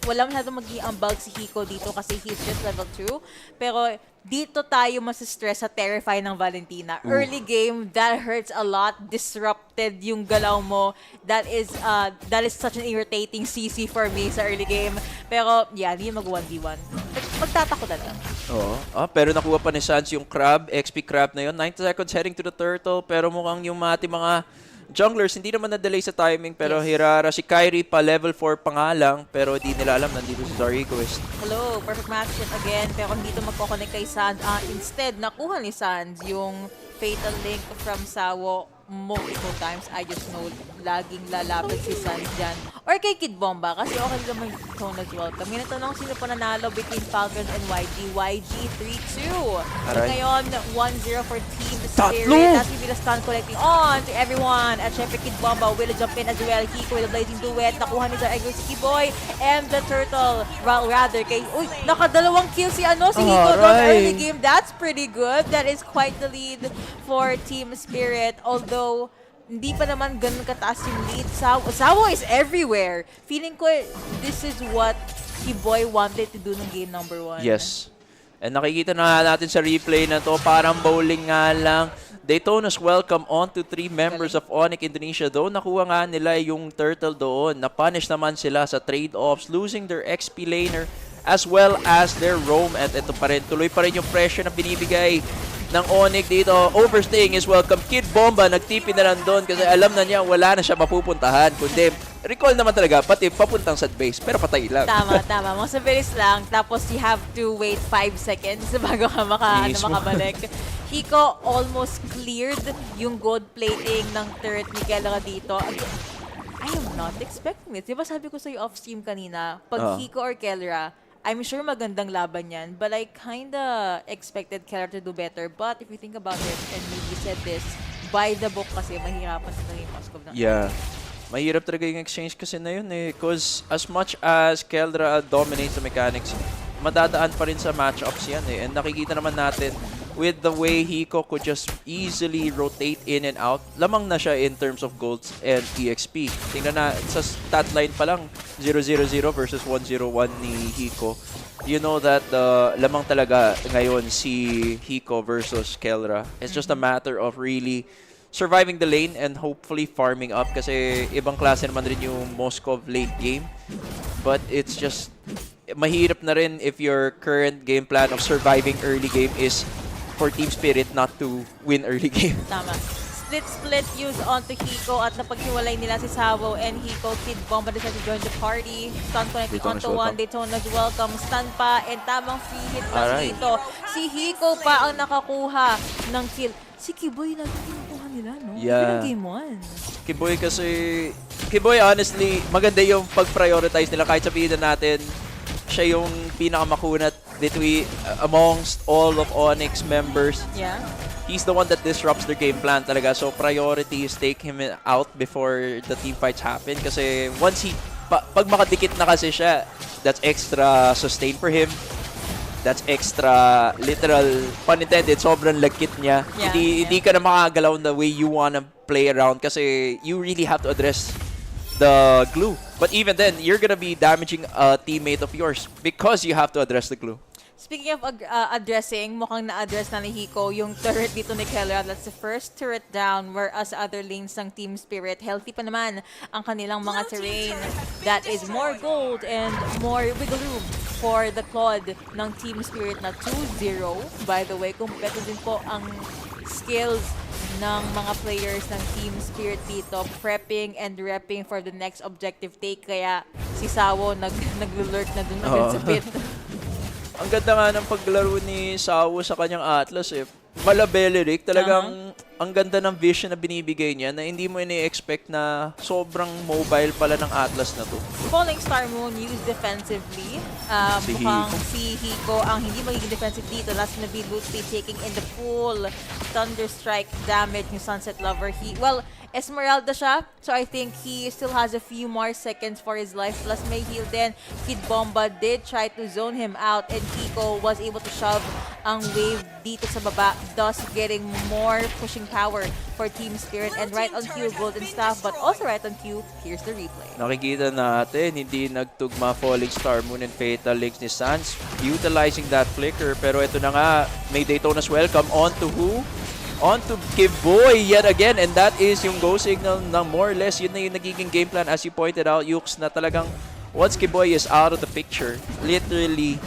wala masyadong mag-i-ambag si Hiko dito kasi he's just level 2. Pero dito tayo masistress sa Terrify ng Valentina. Early game, that hurts a lot. Disrupted yung galaw mo. That is such an irritating CC for me sa early game. Pero yeah, hindi mag-1v1. Magtatako na lang. Oo. Pero nakuha pa ni Sans yung crab, XP crab na yun. 90 seconds heading to the turtle. Pero mukhang yung mga junglers, hindi naman na-delay sa timing. Pero Hirara, si Kyrie pa level 4 pa nga lang. Pero di nila alam, nandito si Zar Egoist. Hello, perfect match again. Pero hindi ito magkoconnect kay Sans. Instead, nakuha ni Sans yung Fatal Link from Sawo multiple times. I just know laging lalaban si Sans dyan. Or kay Kid Bomba kasi okay naman yung tone as well. Kami natanong sino pa nanalo between Falcons and YG. YG 3-2. Ngayon, 1-0 for Team Spirit. That's will be the stun collecting on to everyone. At syempre Kid Bomba will jump in as well. Hiko with the blazing duet. Nakuha ni Sir si Kiboy and the Turtle. Well, rather kay... Uy, nakadalawang kill si Hiko doon early game. That's pretty good. That is quite the lead for Team Spirit. Although, hindi pa naman ganun kataas yung lead. Sawo is everywhere. Feeling ko, this is what Kiboy wanted to do ng game number 1. Yes. And nakikita na natin sa replay na to, parang bowling nga lang. Daytona's welcome on to 3 members of ONIC Indonesia. Though nakuha nga nila yung turtle doon, na-punish naman sila sa trade-offs, losing their XP laner as well as their roam. At ito pa rin, tuloy pa rin yung pressure na binibigay ng ONIC dito. Overstaying is welcome. Kid Bomba, nagtipi na lang doon kasi alam na niya wala na siya mapupuntahan. Kundi, recall naman talaga, pati papuntang sa base, pero patay lang. Tama. Mas mabilis lang. Tapos you have to wait 5 seconds bago ka makabalik. Hiko almost cleared yung gold plating ng turret ni Kelra dito. I am not expecting it. Diba sabi ko sa'yo off-stream kanina, pag Hiko or Kelra, I'm sure magandang laban yan, but I kinda expected Keller to do better. But if you think about it, and maybe said this, by the book kasi, mahirapan sa yung Moskov ng mahirap talaga yung exchange kasi na yun eh. Because as much as Keldra dominates the mechanics, madadaan pa rin sa matchups yan eh. And nakikita naman natin, with the way Hiko could just easily rotate in and out, lamang na siya in terms of golds and EXP. Tingnan na, sa stat line pa lang, 0-0-0 versus 1-0-1 ni Hiko. You know that lamang talaga ngayon si Hiko versus Kelra. It's just a matter of really surviving the lane and hopefully farming up kasi ibang klase naman rin yung Moskov late game. But it's just mahirap na rin if your current game plan of surviving early game is for Team Spirit not to win early game. Tama. Split use onto Hiko at napaghiwalay nila si Savo and Hiko. Kid Bomba decided to join the party. Stun connecting onto one. Daytona's welcome. Stun pa and tamang free hit lang dito. Si Hiko pa ang nakakuha ng kill. Si Kiboy na kinukuha nila, no? Yeah. Game 1. Kiboy kasi... Kiboy honestly, maganda yung pag-prioritize nila kahit sabihin na natin siya yung pinakamakunat between amongst all of ONIC's members. Yeah. He's the one that disrupts their game plan talaga. So priority is take him out before the team fights happen. Kasi once pag makadikit na kasi siya, that's extra sustain for him. That's extra, literal, pun intended, sobrang lagkit niya. Hindi ka na makagalaw the way you wanna play around kasi you really have to address the glue. But even then, you're gonna be damaging a teammate of yours because you have to address the glue. Speaking of addressing, mukhang na-address na ni Hiko yung turret dito ni Keller. That's the first turret down, whereas other lanes ng Team Spirit, healthy pa naman ang kanilang mga terrain. That is more gold and more wiggle room for the Claude ng Team Spirit na 2-0. By the way, kumpleto din po ang skills ng mga players ng Team Spirit dito, prepping and repping for the next objective take. Kaya si Sawo nag-lurk na dun agad sa pit. Ang ganda nga ng paglaro ni Sawo sa kanyang Atlas eh. Malabelic, talagang ang ganda ng vision na binibigay niya na hindi mo ini-expect na sobrang mobile pala ng Atlas na to. Falling Star Moon used defensively. Mukhang si Hiko ang hindi magiging defensive dito. Last na be Loot taking in the full Thunderstrike damage ni Sunset Lover. Esmeralda siya, so I think he still has a few more seconds for his life, plus may heal din. Kid Bomba did try to zone him out and Hiko was able to shove ang wave dito sa baba, thus getting more pushing power for Team Spirit. And right on cue, golden staff, but also right on cue, here's the replay. Nakikita natin, hindi nagtugma Falling Star Moon and Fatal Links ni Sans, utilizing that flicker, pero ito na nga, may Daytona's welcome on to who? On to Kiboy yet again, and that is yung go signal na more or less yun na yung nagiging game plan as you pointed out, Yux, na talagang once Kiboy is out of the picture, literally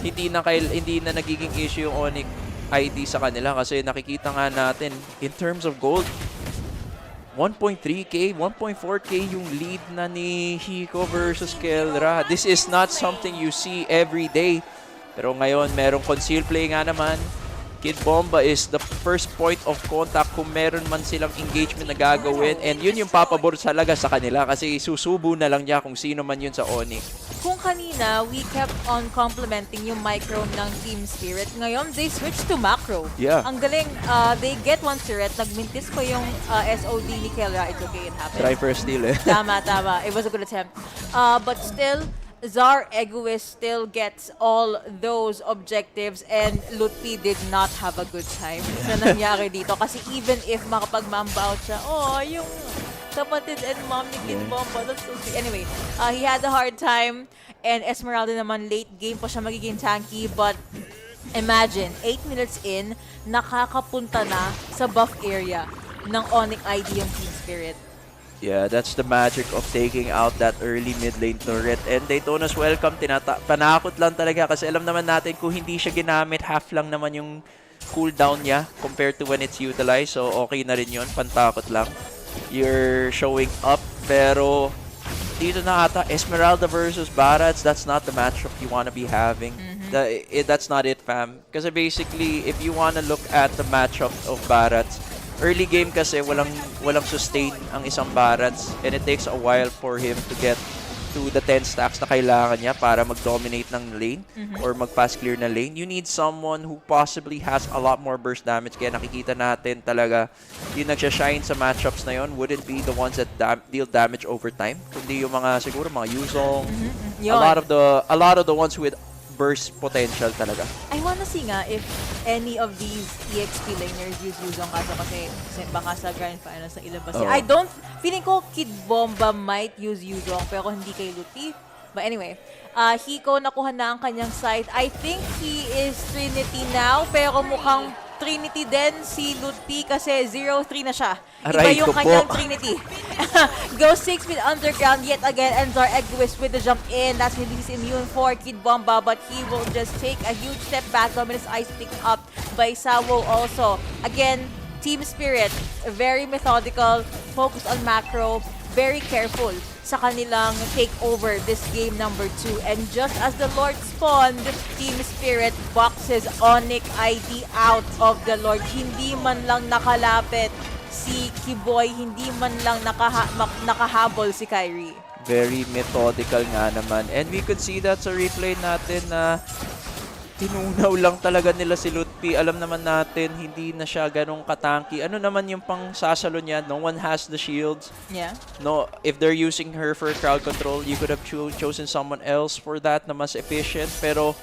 hindi na nagiging issue yung ONIC ID sa kanila kasi nakikita nga natin in terms of gold 1.3k, 1.4k yung lead na ni Hiko versus Kelra. This is not something you see every day, pero ngayon merong conceal play nga naman. Kid Bomba is the first point of contact kung meron man silang engagement na gagawin, and yun yung papabor talaga sa kanila kasi susubo na lang niya kung sino man yun sa ONIC. Kung kanina, we kept on complimenting yung micro ng Team Spirit. Ngayon, they switched to macro. Yeah. Ang galing, they get one turret. Nagmintis pa yung SOD ni Kelra. It's okay, it happened. Try first steal eh. Tama. It was a good attempt. But still, Czar Egoist still gets all those objectives, and Lutfi did not have a good time sa nangyari dito. Kasi even if makapag-mamba out siya, yung kapatid and mom ni Kid Bomba, that's so sweet. Anyway, he had a hard time, and Esmeralda naman late game pa siya magiging tanky, but imagine, 8 minutes in, nakakapunta na sa buff area ng ONIC ID yung Team Spirit. Yeah, that's the magic of taking out that early mid lane turret. And Daytona's welcome, panakot lang talaga kasi alam naman natin kung hindi siya ginamit, half lang naman yung cooldown niya compared to when it's utilized. So okay na rin yun, pantakot lang. You're showing up, pero dito na ata, Esmeralda versus Barats, that's not the matchup you want to be having. That's not it, fam. Kasi basically, if you want to look at the matchup of Barats, early game kasi walang sustain ang isang Barats, and it takes a while for him to get to the 10 stacks na kailangan niya para mag-dominate ng lane or mag-pass clear na lane. You need someone who possibly has a lot more burst damage. Kaya nakikita natin talaga yung nagsashine sa matchups na yun wouldn't be the ones that deal damage over time, kundi yung mga siguro mga Yuzong, a lot of the ones with burst potential talaga. I wanna see nga if any of these EXP laners use Yuzong kasi baka sa Grand Finals na ilabas. Feeling ko Kid Bomba might use Yuzong pero hindi kay Lutfi. But anyway, Hiko nakuha na ang kanyang side. I think he is Trinity now, pero mukhang Trinity din si Lutfi kasi 0-3 na siya. Iba yung kanyang Trinity. Go 6 with underground yet again, and Czar Egoist with the jump in. That's maybe he's immune for Kid Bomba, but he will just take a huge step back. Dominus Ice picked up by Sawo also. Again, Team Spirit, very methodical, focused on macro, very careful sa kanilang takeover this game number 2. And just as the Lord spawned, Team Spirit boxes ONIC ID out of the Lord. Hindi man lang nakalapit si Kiboy, hindi man lang nakahabol si Kyrie. Very methodical nga naman. And we could see that sa replay natin na tinunaw lang talaga nila si Lutfi. Alam naman natin, hindi na siya ganong katanky. Ano naman yung pang sasalo niya? No one has the shields. Yeah. No, if they're using her for crowd control, you could have chosen someone else for that na mas efficient. Pero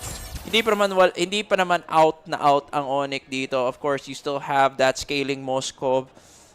hindi pa naman out na out ang ONIC dito. Of course, you still have that scaling Moskov.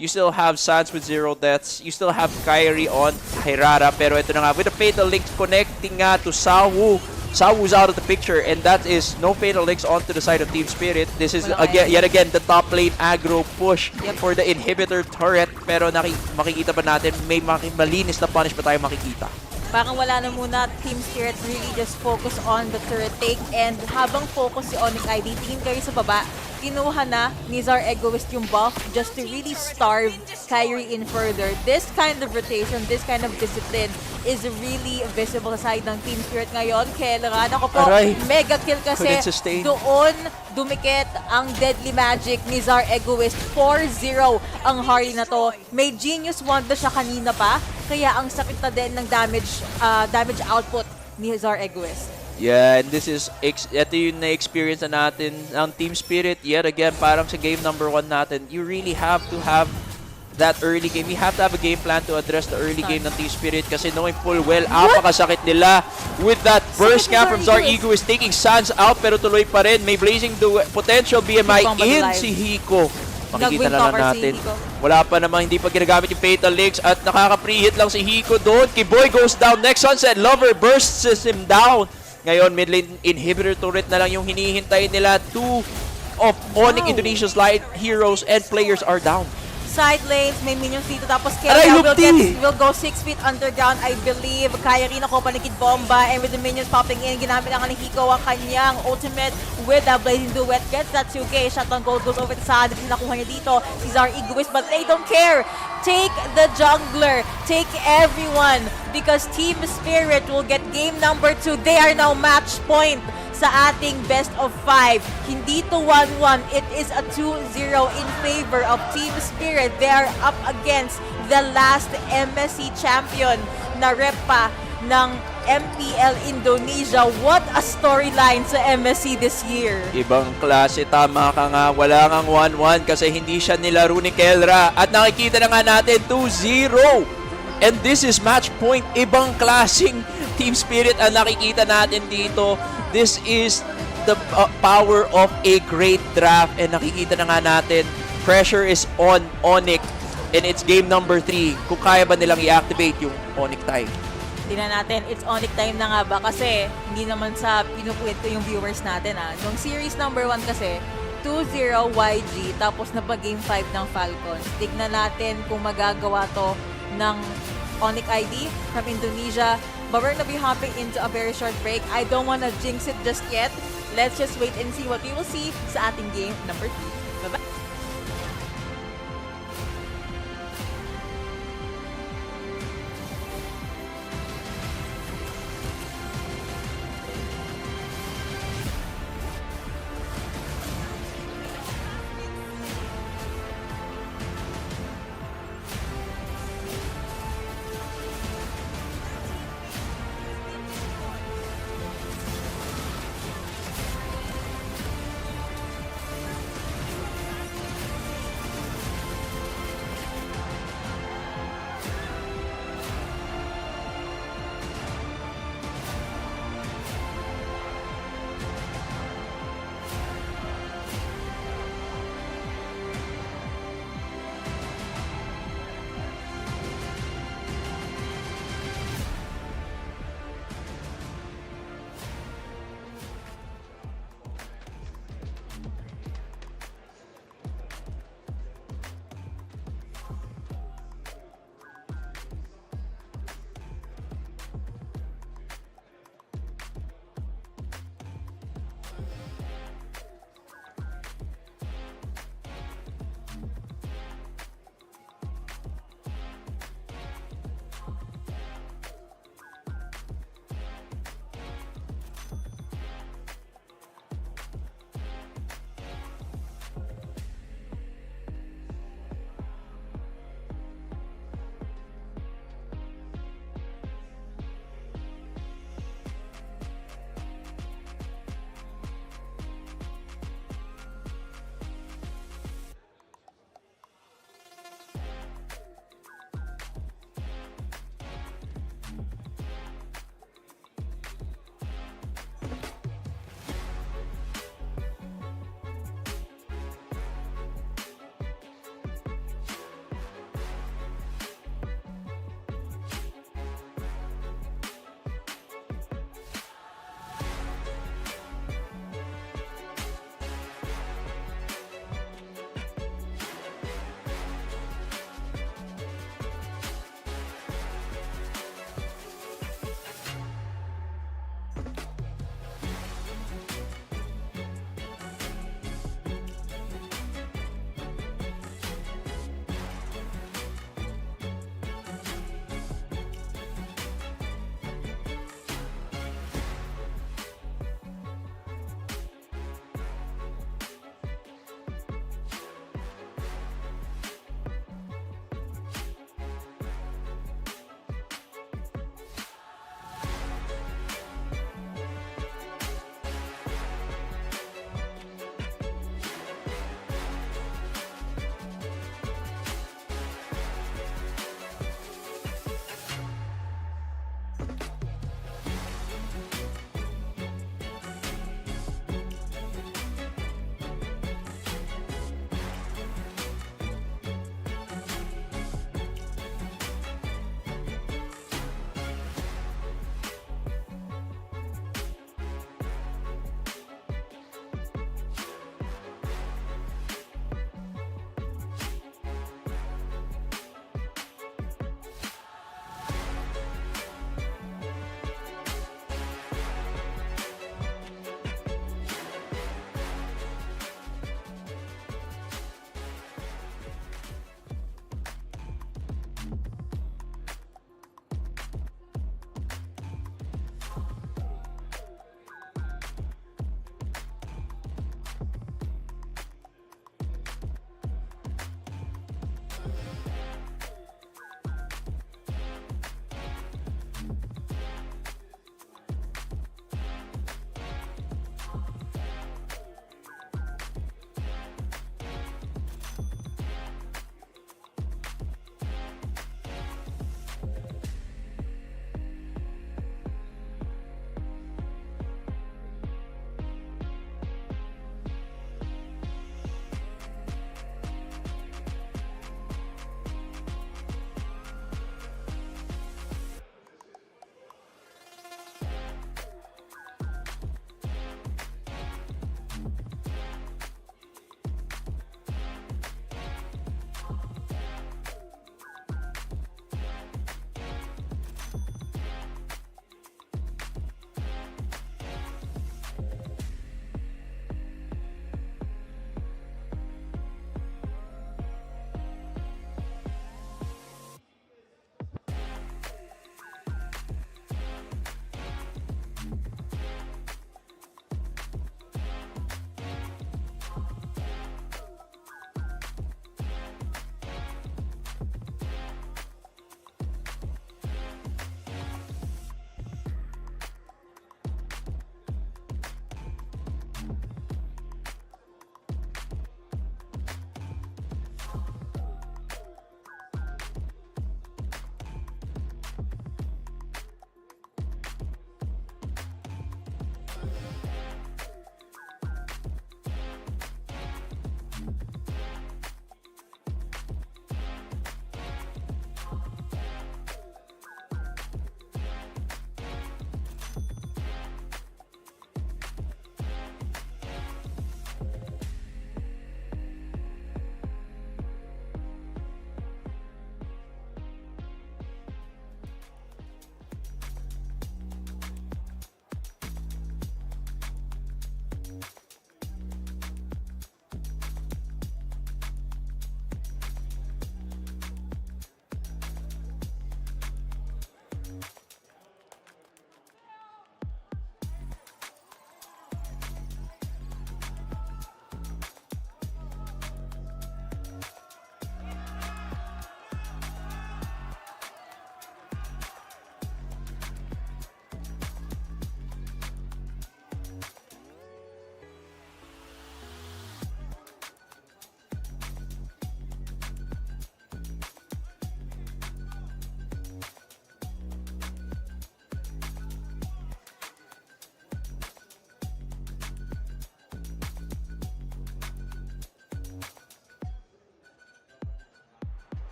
You still have Sans with 0 deaths. You still have Kyrie on Hirara. Pero ito na nga, with the Fatal Link connecting nga to Sawu. Sawu's out of the picture, and that is no Fatal Links onto the side of Team Spirit. This is yet again the top lane aggro push for the inhibitor turret. Pero makikita pa natin, may malinis na punish pa tayo makikita. Parang wala na muna, Team Spirit really just focus on the turret take, and habang focus si ONIC ID, tingin kayo sa baba, kinuha na ni Czar Egoist yung buff just to really starve Kyrie in further. This kind of rotation, this kind of discipline is really visible sa side ng Team Spirit ngayon. Kelleran, ako po, mega kill kasi doon dumikit ang deadly magic ni Czar Egoist. 4-0 ang Harley na to. May Genius Wand na siya kanina pa, kaya ang sakit na din ng damage output ni Czar Egoist. Yeah, and this is, ito yung na-experience na natin ng Team Spirit. Yet again, parang sa game number 1 natin, you really have to have that early game. You have to have a game plan to address the early game ng Team Spirit kasi knowing full well, apakasakit nila with that burst camp from Czar Egoist taking Sans out pero tuloy pa rin. May blazing potential BMI in si Hiko. Makikita na lang natin. Wala pa namang, hindi pa ginagamit yung Fatal Links at nakaka-pre-hit lang si Hiko doon. Kiboy goes down. Next Sunset Lover bursts him down. Ngayon, mid lane inhibitor turret na lang yung hinihintay nila. 2 of ONIC Indonesia's light heroes and players are down. Side lanes, may minions dito, tapos Kelly will go 6 feet underground, I believe. Kaya rin ako pa ni Kid Bomba, and with the minions popping in, ginamit ang Hiko ang kanyang ultimate with a blazing duet. Gets that 2K, shot on gold goes over the side. Nakuha niya dito, si Czar Egoist, but they don't care. Take the jungler, take everyone, because Team Spirit will get game number 2. They are now match point sa ating best of 5. Hindi to 1-1, it is a 2-0 in favor of Team Spirit. They are up against the last MSC champion na rep pa ng MPL Indonesia. What a storyline sa MSC this year. Ibang klase, tama ka nga. Wala ngang 1-1 kasi hindi siya nilaro ni Kelra. At nakikita na nga natin 2-0. And this is match point. Ibang klaseng Team Spirit ang nakikita natin dito. This is the power of a great draft. And nakikita na nga natin, pressure is on ONIC. And it's game number 3. Kung kaya ba nilang i-activate yung ONIC time. Tingnan natin, it's ONIC time na nga ba? Kasi hindi naman sa pinupulit ko yung viewers natin. Nung series number 1 kasi, 2-0 YG, tapos napag-game 5 ng Falcons. Tignan natin kung magagawa to ng ONIC ID from Indonesia. But we're gonna be hopping into a very short break. I don't wanna jinx it just yet. Let's just wait and see what we will see sa ating game number 3. Bye-bye!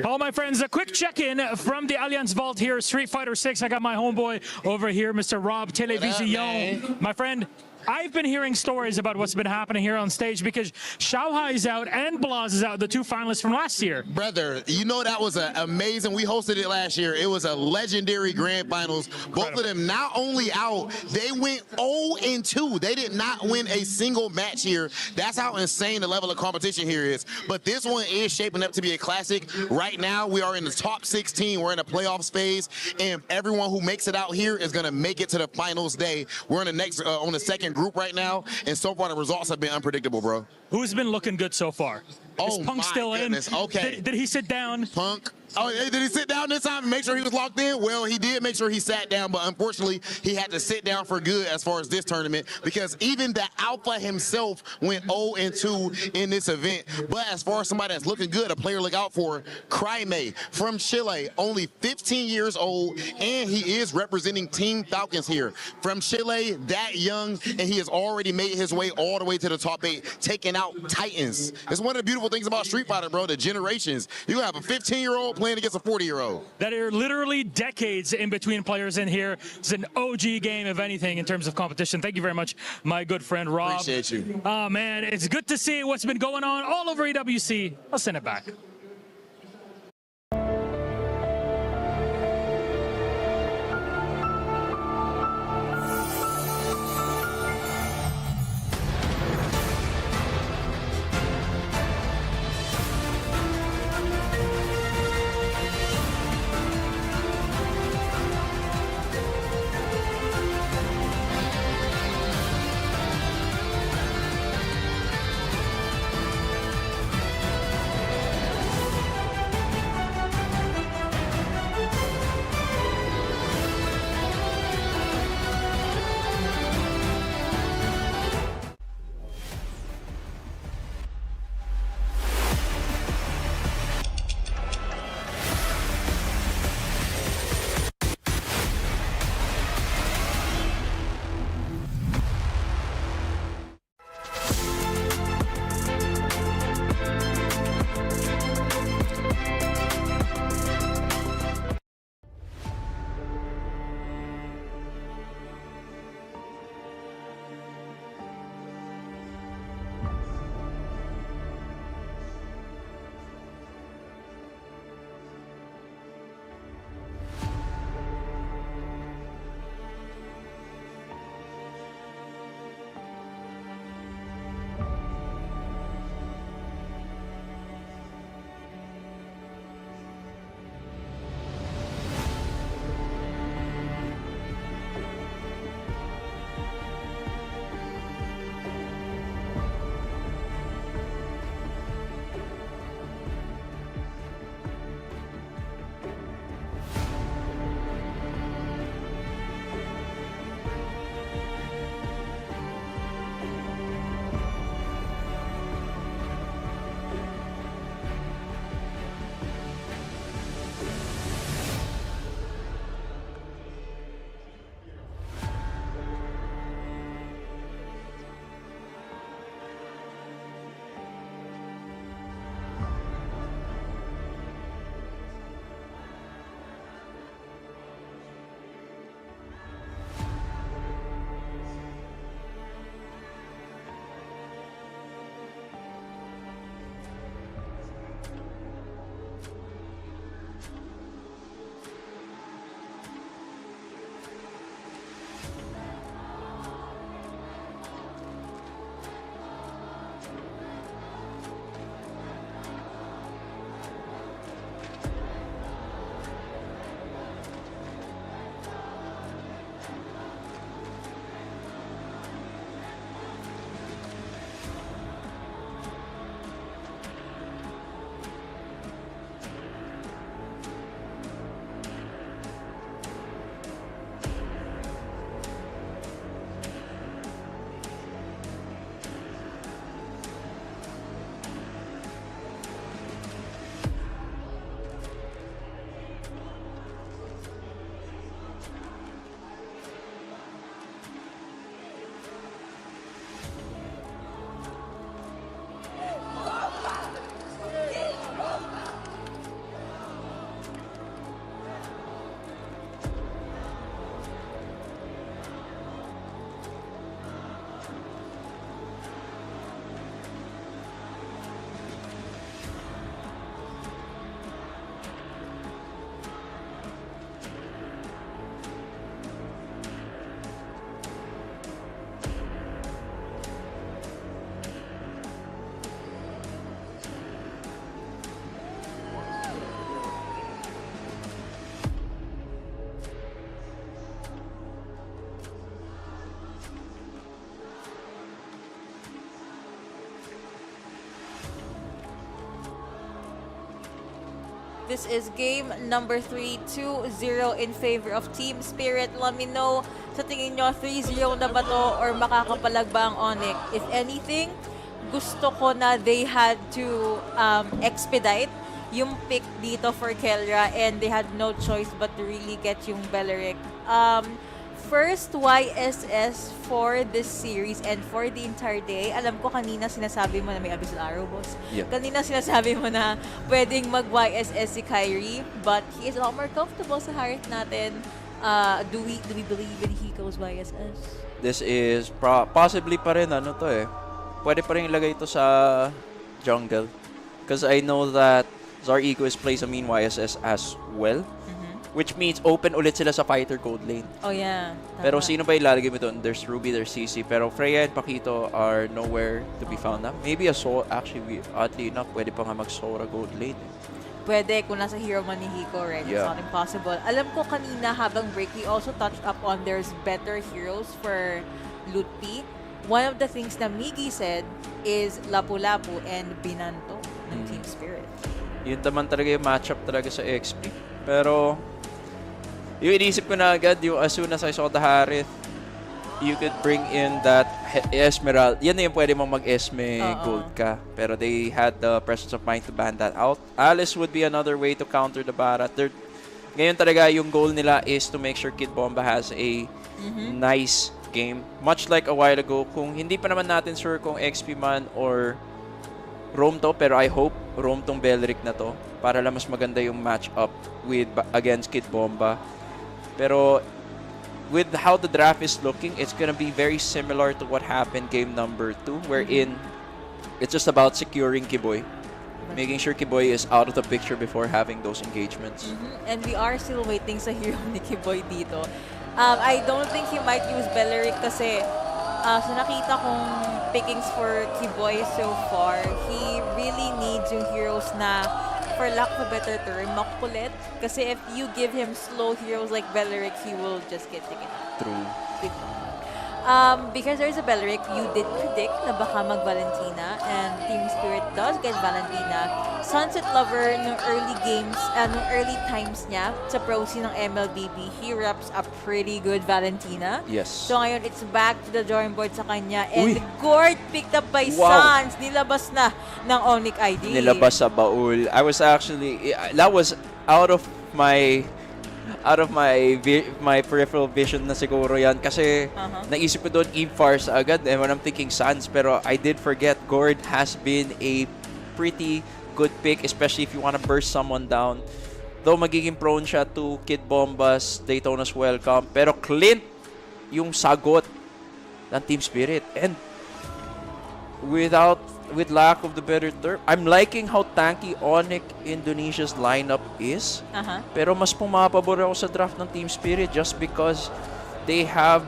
All my friends, a quick check-in from the Allianz Vault here, Street Fighter 6. I got my homeboy over here, Mr. Rob Television. My friend, I've been hearing stories about what's been happening here on stage because Xiaohai is out and Blaz is out, the two finalists from last year. Brother, you know that was amazing. We hosted it last year. It was a legendary grand finals. Both of them not only out, they went 0-2. They did not win a single match here. That's how insane the level of competition here is. But this one is shaping up to be a classic. Right now, we are in the top 16. We're in the playoffs phase, and everyone who makes it out here is going to make it to the finals day. We're in the next on the second group right now, and so far the results have been unpredictable, bro. Who's been looking good so far? Is Punk still goodness. in? Okay. Did he sit down? Punk. Oh, did he sit down this time and make sure he was locked in? Well, he did make sure he sat down, but unfortunately, he had to sit down for good as far as this tournament because even the Alpha himself went 0-2 in this event. But as far as somebody that's looking good, a player to look out for, Cryme from Chile, only 15 years old, and he is representing Team Falcons here. From Chile, that young, and he has already made his way all the way to the top 8, taking out Titans. It's one of the beautiful things about Street Fighter, bro, the generations. You have a 15-year-old playing against a 40-year-old. That are literally decades in between players in here. It's an OG game, if anything, in terms of competition. Thank you very much, my good friend Rob. Appreciate you. Oh, man, it's good to see what's been going on all over EWC. I'll send it back. This is game number 3, 2-0 in favor of Team Spirit. Let me know, sa tingin nyo, 3-0 na ba to or makakapalag ba ang ONIC? If anything, gusto ko na they had to expedite yung pick dito for Kelra and they had no choice but to really get yung Belleric. First YSS for this series and for the entire day. Alam ko kanina sinasabi mo na may abyssal arrow, boss. Yeah. Kanina sinasabi mo na pwedeng mag-YSS si Kyrie, but he is a lot more comfortable sa Harith natin. Do we believe in Hiko's YSS? This is possibly pa rin pwede pa rin ilagay ito sa jungle. Because I know that Zar Egoist plays a mean YSS as well. Which means open ulit sila sa fighter code lane. Oh yeah. Pero sino ba ilalagay mo doon? There's Ruby, there's CC. Pero Freya and Pakito are nowhere to be found na. Maybe a Sora, actually, oddly enough, pwede pa nga mag-Sora gold lane. Pwede kung nasa hero man ni Hiko, right? Yeah. It's not impossible. Alam ko kanina habang break, we also touched up on there's better heroes for Lutpi. One of the things na Miggy said is Lapu-Lapu and Binanto ng Team Spirit. Yun naman talaga yung matchup talaga sa XP. Pero yung inisip ko na agad, yung as soon as I saw the Harith, you could bring in that Esmeralda. Yan na yung pwede mong mag-Esme gold ka. Pero they had the presence of mind to ban that out. Alice would be another way to counter the Barat. Ngayon talaga yung goal nila is to make sure Kid Bomba has a nice game. Much like a while ago, kung hindi pa naman natin sure kung XP man or Rome to, pero I hope Rome tong Belleric na to para lang mas maganda yung match-up against Kid Bomba. Pero with how the draft is looking, it's gonna be very similar to what happened game number 2, wherein it's just about securing Kiboy. Making sure Kiboy is out of the picture before having those engagements. And we are still waiting sa hero ni Kiboy dito. I don't think he might use Belleric kasi sa nakita kong pickings for Kiboy so far, he really needs yung heroes na, for lack of a better term, makukulit. Kasi if you give him slow heroes like Belleric, he will just get taken out. True. Because there's a Belleric, you did predict na baka mag-Valentina, and Team Spirit does get Valentina. Sunset Lover, nung early games, nung early times niya, sa pro scene ng MLBB, he reps a pretty good Valentina. Yes. So ngayon, it's back to the drawing board sa kanya. And Gord picked up by Wow. Sans, nilabas na ng ONIC ID. Nilabas sa baul. I was actually, that was out of my peripheral vision na siguro yan kasi naisip ko doon Eve Farce agad and when I'm thinking Sans, pero I did forget Gord has been a pretty good pick, especially if you want to burst someone down. Though magiging prone siya to Kid Bomba's Daytona's Welcome, pero Clint yung sagot ng Team Spirit. And with lack of the better term, I'm liking how tanky ONIC Indonesia's lineup is. Pero mas pumapabor ako sa draft ng Team Spirit just because they have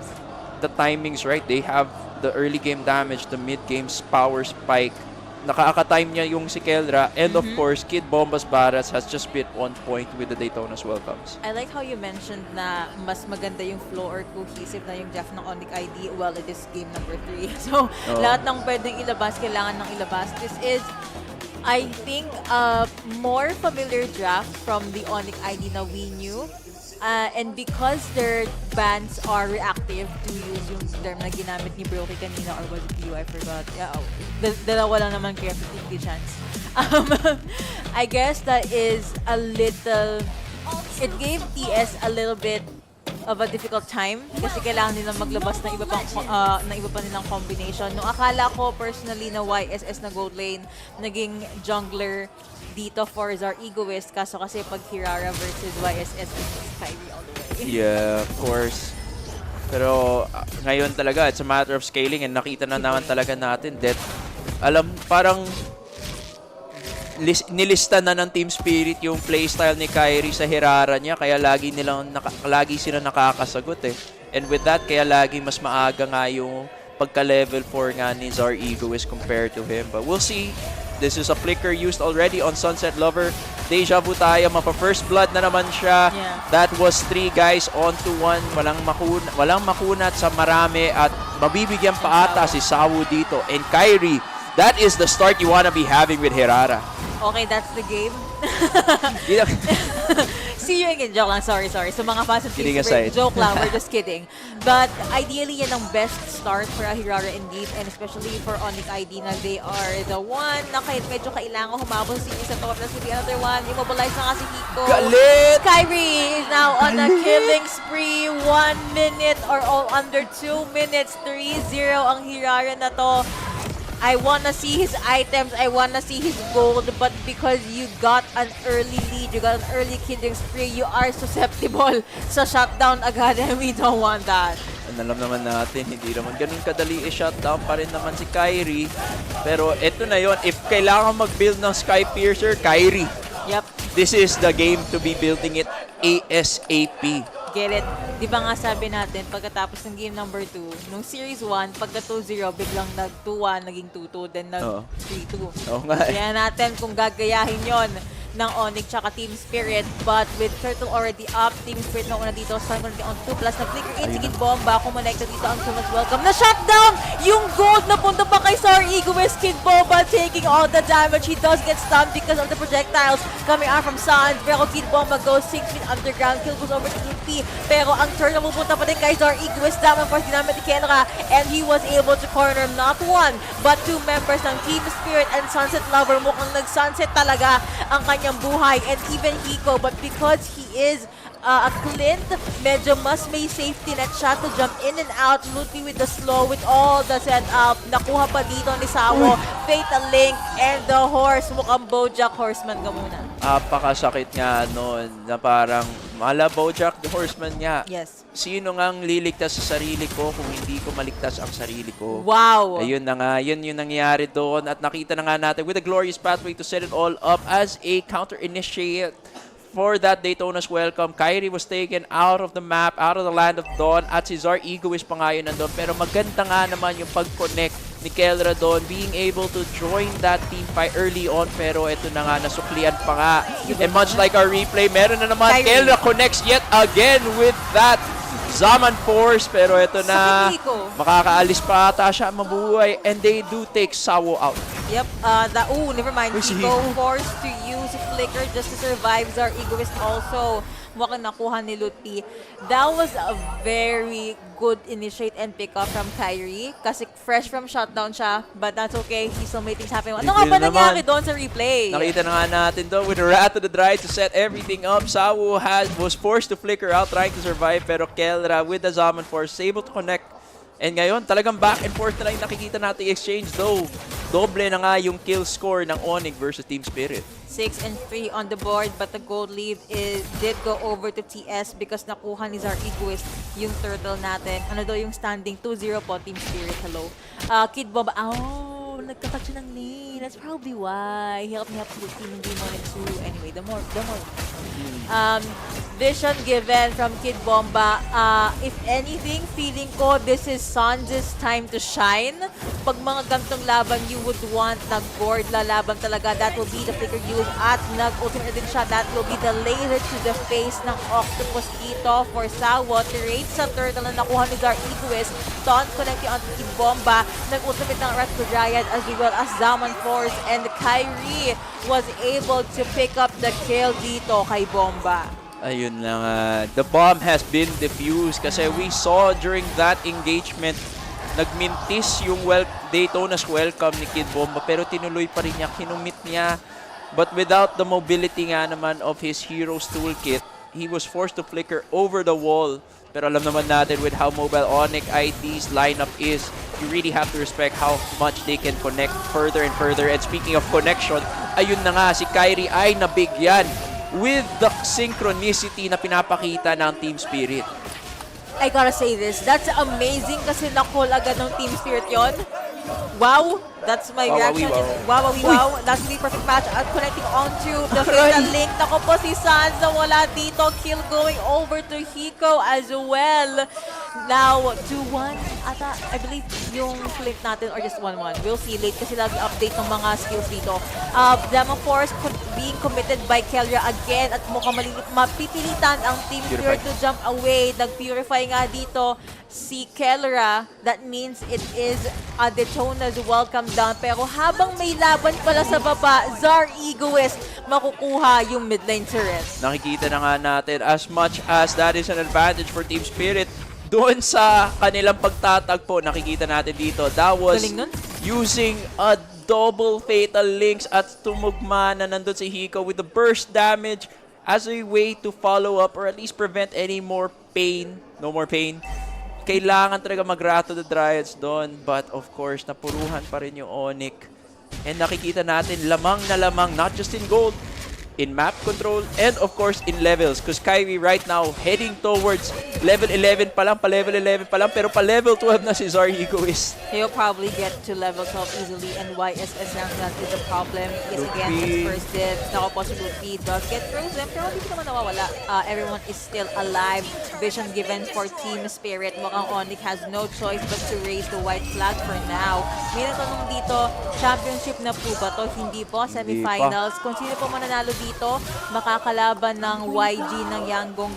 the timings right. They have the early game damage, the mid game power spike. Nakaka-time niya yung si Kelra. And of course, Kid Bomba's Barats has just been on point with the Daytona's Welcomes. I like how you mentioned na mas maganda yung flow or cohesive na yung draft ng ONIC ID. Well, it is game number 3. So, lahat ng pwedeng ilabas, kailangan ng ilabas. This is, I think, a more familiar draft from the ONIC ID na we knew. And because their bans are reactive to use yung term na ginamit ni Brokey kanina, or was it you? I forgot. Yeah, dalawa lang naman kaya 50 chance. I guess that is a little, it gave TS a little bit of a difficult time kasi kailangan nilang maglabas ng iba pa nilang combination. Nung akala ko personally na YSS na gold lane, naging jungler dito for Zar Egoist, kaso kasi pag Hirara versus YSS versus Kyrie all the way. Yeah, of course. Pero ngayon talaga, it's a matter of scaling and nakita na naman talaga natin that parang nilista na ng Team Spirit yung playstyle ni Kyrie sa Hirara niya kaya lagi sila nakakasagot eh. And with that, kaya lagi mas maaga nga yung pagka-level 4 nga ni Zar Egoist compared to him. But we'll see. This is a flicker used already on Sunset Lover. Deja vu tayo, mapa-first blood na naman siya. Yeah. That was 3 guys onto 1. Walang makunat sa marami at mabibigyan pa ata si Sawu dito. And Kyrie, that is the start you wanna be having with Hirara. Okay, that's the game. See you again. Joke lang. Sorry. So mga fans of Kidding Team Spirit, aside. joke lang. We're just kidding. But ideally, yan ang best start for Ahirara indeed. And especially for ONIC ID na they are the one na kahit medyo kailangan humabol si isa to. Plus the other one, immobilize na kasi Hiko. Galit! Kyrie is now on a killing spree. 1 minute or all under 2 minutes. 3-0 ang Hirara na to. I wanna see his items, I wanna see his gold, but because you got an early lead, you got an early killing spree, you are susceptible sa shutdown agad, and we don't want that. And alam naman natin, hindi naman ganun kadali i-shutdown pa rin naman si Kyrie. Pero eto na yon, if kailangan mag-build ng Sky Piercer, Kyrie. Yep. This is the game to be building it ASAP. Get it? Di ba nga sabi natin, pagkatapos ng game number 2, nung Series 1, pagka 2-0, biglang nag-2-1, naging 2-2, then nag-3-2. Oo nga eh. Kaya natin kung gagayahin yon ng ONIC tsaka Team Spirit, but with Turtle already up, Team Spirit na una dito, Sun already on 2+, na-flicker in, sige bomba, kumonekta dito ang so much welcome, na-shutdown! Yung gold na punta pa kay Sar Egoist, Kid Bomba taking all the damage, he does get stunned because of the projectiles coming out from Sun, pero Kid Bomba goes 6 feet underground, kill goes over to Lupi, pero ang turn na pupunta pa din kay Sar Egoist, damang first ginamit ni Kenra, and he was able to corner not 1, but 2 members ng Team Spirit and Sunset Lover, mukhang nag-sunset talaga ang kanyang buhay, and even Hiko, but because he is a Clint, medyo mas may safety net siya to jump in and out. Luti with the slow, with all the setup. Nakuha pa dito ni Sawo. Fatal Link and the horse. Mukhang Bojack Horseman ka muna. Apakasakit nga noon na parang mala Bojack the Horseman nga. Yes. Sino ngang liligtas sa sarili ko kung hindi ko maligtas ang sarili ko? Wow! Ayun na nga, yun yung nangyari doon. At nakita na nga natin with a glorious pathway to set it all up as a counter-initiate for that Daytona's welcome. Kyrie was taken out of the map, out of the land of Dawn, at si Zar Egoist pa nga yun nandun. Pero maganda nga naman yung pag-connect ni Kelra doon, being able to join that team fight early on, pero ito na nga, nasuklian pa nga. And much like our replay, meron na naman, Kelra connects yet again with that Zaman Force, pero ito na, makakaalis pa ata siya mabuhay, and they do take Sawo out. Yep, never mind. Hiko forced to use Flicker just to survive. Zar Egoist also mukhang nakuha ni Luti. That was a very good initiate and pick up from Kyrie kasi fresh from shutdown siya, but that's okay. He still made things happen. Ano nga ba nangyari doon sa replay? Nakita na nga natin doon with a rat to the drive to set everything up. Sawo was forced to flicker out trying to survive, pero Kelra with the Zaman Force able to connect. And ngayon, talagang back and forth na lang nakikita natin exchange, though. Doble na nga yung kill score ng ONIC versus Team Spirit. 6 and 3 on the board, but the gold lead did go over to TS because nakuha ni Zar Egoist yung turtle natin. Ano daw yung standing? 2-0 po, Team Spirit. Hello. Kid Bomba, nagkakatch ng lane. That's probably why. He helped me up to the team and game 1 and 2. Anyway, the more. Vision given from Kid Bomba. If anything, feeling ko this is Sanj's time to shine. Pag mga gantong laban, you would want nag-board lalaban talaga. That will be the flicker use at nag-ultimate din siya. That will be the laser to the face ng Octopus dito for Sawo. Tirate sa turtle na nakuha ni Zar Egoist. Taunt connecting onto Kid Bomba. Nag-ultimate ng Rat Giant as well as Zaman Force. And Kyrie was able to pick up the kill dito kay Bomba. Ayun lang, the bomb has been defused kasi we saw during that engagement, nagmintis yung Daytona's welcome ni Kid Bomba, pero tinuloy pa rin niya, kinumit niya. But without the mobility nga naman of his hero's toolkit, he was forced to flicker over the wall. Pero alam naman natin with how mobile ONIC ID's lineup is, you really have to respect how much they can connect further and further. And speaking of connection, ayun na nga, si Kyrie ay nabigyan with the synchronicity na pinapakita ng Team Spirit. I gotta say this, that's amazing kasi na-call agad ng Team Spirit yon. Wow! That's my reaction. Wow. That's really perfect match. At connecting onto the fatal link. Nako po si Sans na wala dito. Kill going over to Hiko as well. Now, 2-1 ata. I believe yung flip natin or just 1-1. We'll see late kasi lagi update ng mga skills dito. Demon Force being committed by Kelria again at mukhang mapipilitan ang Team Spirit to jump away. Nag-purify nga dito si Kelra. That means it is Daytona's welcome down. Pero habang may laban pala sa baba, Zar Egoist makukuha yung mid lane turret. Nakikita na nga natin, as much as that is an advantage for Team Spirit, doon sa kanilang pagtatagpo, nakikita natin dito, that was using a double fatal links at tumugma na nandun si Hiko with the burst damage as a way to follow up or at least prevent any more pain. No more pain. Kailangan talaga mag-rattle the Dryads doon, but of course, napuruhan pa rin yung ONIC. And nakikita natin, lamang na lamang, not just in gold, in map control, and of course in levels. Because Kyrie right now heading towards level 11 pa lang, pa-level 11 pa lang, pero pa-level 12 na si Zar Egoist. He'll probably get to level 12 easily, and YSS that is a problem. Yes, again, his first dibs. Now, possible feed does get frozen, pero hindi naman nawawala. Everyone is still alive. Vision given for Team Spirit. Mukhang ONIC has no choice but to raise the white flag for now. May natanong dito, championship na po ba to? Hindi po, semifinals. Kung sino po mananalo dito, makakalaban ng YG ng Yangon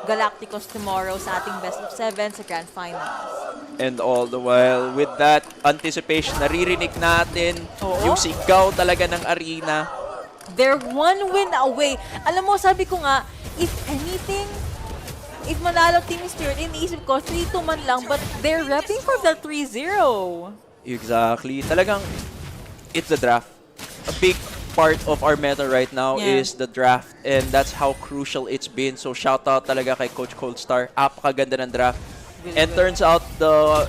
Galacticos tomorrow sa ating best of 7 sa Grand Finals. And all the while, with that anticipation, naririnig natin yung sigaw talaga ng arena. They're one win away. Alam mo, sabi ko nga, if anything, if manalo Team Spirit, iniisip ko, 3-2 man lang, but they're repping for the 3-0. Exactly. Talagang, it's the draft. A big part of our meta right now is the draft, and that's how crucial it's been. So shout out talaga kay Coach Coldstar. Apakaganda ng draft. And turns out the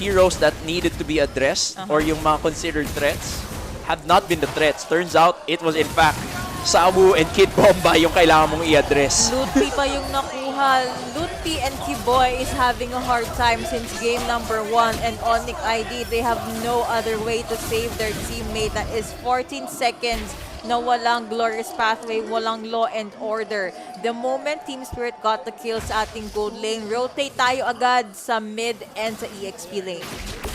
heroes that needed to be addressed or yung mga considered threats have not been the threats. Turns out it was in fact Sawu and Kid Bomba yung kailangan mong i-address. Lutpi pa yung nakuha. Lutpi and Kiboy is having a hard time since game number 1, and ONIC ID, they have no other way to save their teammate. That is 14 seconds na walang glorious pathway, walang law and order. The moment Team Spirit got the kill sa ating gold lane, rotate tayo agad sa mid and sa EXP lane.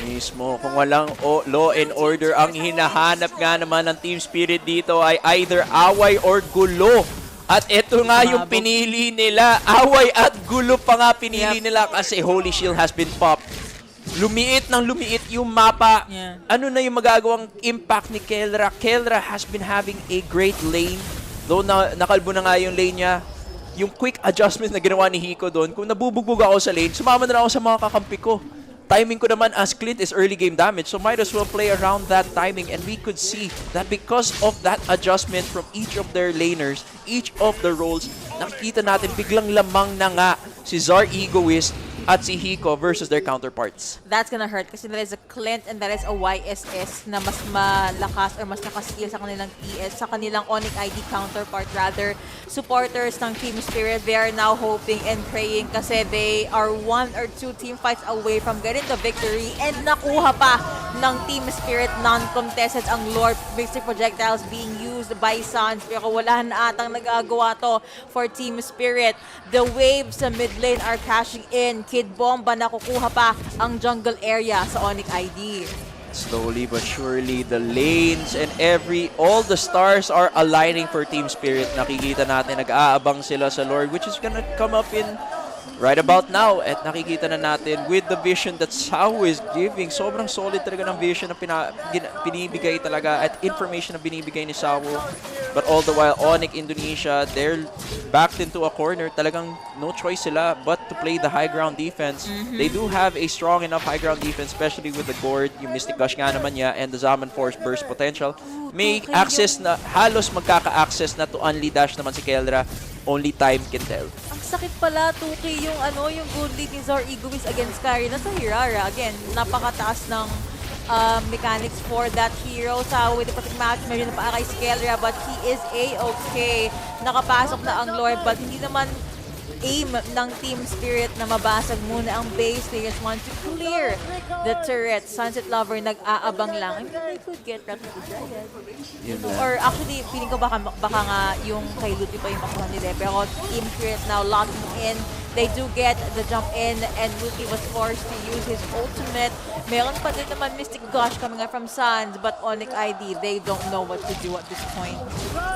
Mismo, kung walang law and order, ang hinahanap nga naman ng Team Spirit dito ay either away or gulo. At ito nga yung pinili nila. Away at gulo pa nga pinili nila kasi Holy Shield has been popped. Lumiit ng lumiit yung mapa. Ano na yung magagawang impact ni Kelra? Kelra has been having a great lane. Though nakalbo na nga yung lane niya. Yung quick adjustment na ginawa ni Hiko doon, kung nabubugbog ako sa lane, sumama na lang ako sa mga kakampi ko. Timing ko naman as Clint is early game damage, so might as well play around that timing, and we could see that because of that adjustment from each of their laners, each of the roles, nakikita natin biglang lamang na nga si Zar Egoist at si Hiko versus their counterparts. That's gonna hurt kasi that is a Clint and that is a YSS na mas malakas or mas nakaskill sa kanilang ES, sa kanilang ONIC ID counterpart rather. Supporters ng Team Spirit, they are now hoping and praying kasi they are 1 or 2 team fights away from getting the victory, and nakuha pa ng Team Spirit non-contested ang Lord Basic Projectiles being used by Suns, pero wala na atang nagagawa to for Team Spirit. The waves sa mid lane are cashing in. Kid Bomba nakukuha pa ang jungle area sa ONIC ID. Slowly but surely, the lanes and all the stars are aligning for Team Spirit. Nakikita natin, nag-aabang sila sa Lord, which is gonna come up in right about now. At nakikita na natin with the vision that Sawu is giving. Sobrang solid talaga ng vision na pinibigay talaga at information na binibigay ni Sawu. But all the while, ONIC Indonesia, they're backed into a corner. Talagang no choice sila but to play the high ground defense. They do have a strong enough high ground defense, especially with the Gord, yung Mystic Gush nga naman niya, and the Zaman Force burst potential. May access na, halos magkaka-access na to Unli Dash naman si Kelra. Only time can tell. Ang sakit pala, 2K, yung gold lead ni Zar Egoist against Kyrie. Nasa Hirara. Again, napakataas ng mechanics for that hero. Sa with the perfect match, medyo napaakay si Kelra, but he is A-okay. Nakapasok na ang Lord, but hindi naman aim ng Team Spirit na mabasag muna ang base. They just want to clear the turret. Sunset Lover nag-aabang lang. I mean, I could get Rapid Dragon. Or actually, feeling ko baka nga yung kay Luti pa yung makuha nila. Pero Team Spirit now locking in They do get the jump in, and Luki was forced to use his ultimate. Meron pa din naman Mystic Gush coming up from Suns, but ONIC ID, they don't know what to do at this point.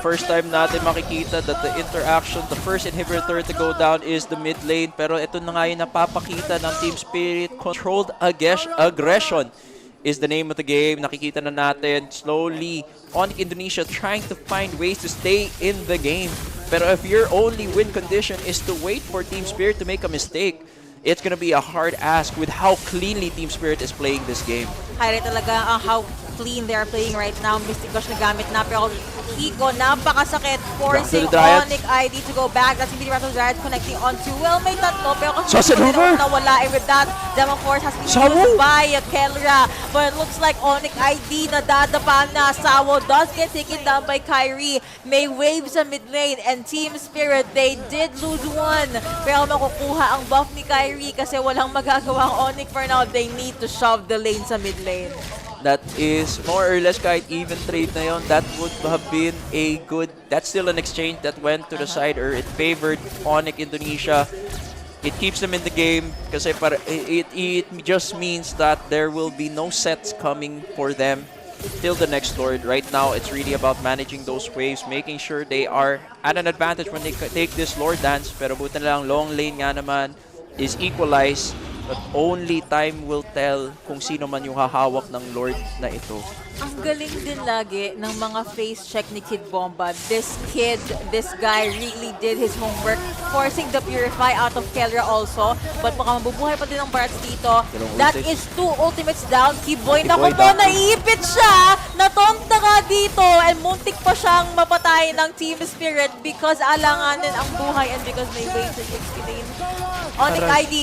First time natin makikita that the interaction, the first inhibitor to go down is the mid lane. Pero ito na nga yung napapakita ng Team Spirit. Controlled aggression is the name of the game. Nakikita na natin slowly ONIC Indonesia trying to find ways to stay in the game. Pero if your only win condition is to wait for Team Spirit to make a mistake, it's gonna be a hard ask with how cleanly Team Spirit is playing this game. Highlight talaga ang how clean they are playing right now. Mystic Gush na gamit na, pero Hiko, napakasakit, forcing ONIC ID to go back. That's hindi Rattle Dryad connecting onto, well, may tatlo, pero kasi nawala. And with that, them of course has been used by Kelra. But it looks like ONIC ID nadadapa na. Sawo does get taken down by Kyrie. May waves sa mid lane, and Team Spirit, they did lose one. Pero makukuha ang buff ni Kyrie kasi walang magagawa ang ONIC for now. They need to shove the lane sa mid lane. That is more or less kahit even trade na yun. That would have been a good, that's still an exchange that went to the side, or it favored ONIC Indonesia. It keeps them in the game kasi it just means that there will be no sets coming for them till the next Lord. Right now, it's really about managing those waves, making sure they are at an advantage when they take this Lord dance. Pero buti na lang, long lane nga naman is equalized. But only time will tell kung sino man yung hahawak ng Lord na ito. Ang galing din lagi ng mga face check ni Kid Bomba. This guy really did his homework, forcing the Purify out of Kelra also. But baka mabubuhay pa din ang Barats dito. That is 2 ultimates down. Kiboy, naku po, naiipit siya! Natonta ka dito! And muntik pa siyang mapatay ng Team Spirit because alanganin ang buhay and because may waves sa 60 lane. ONIC ID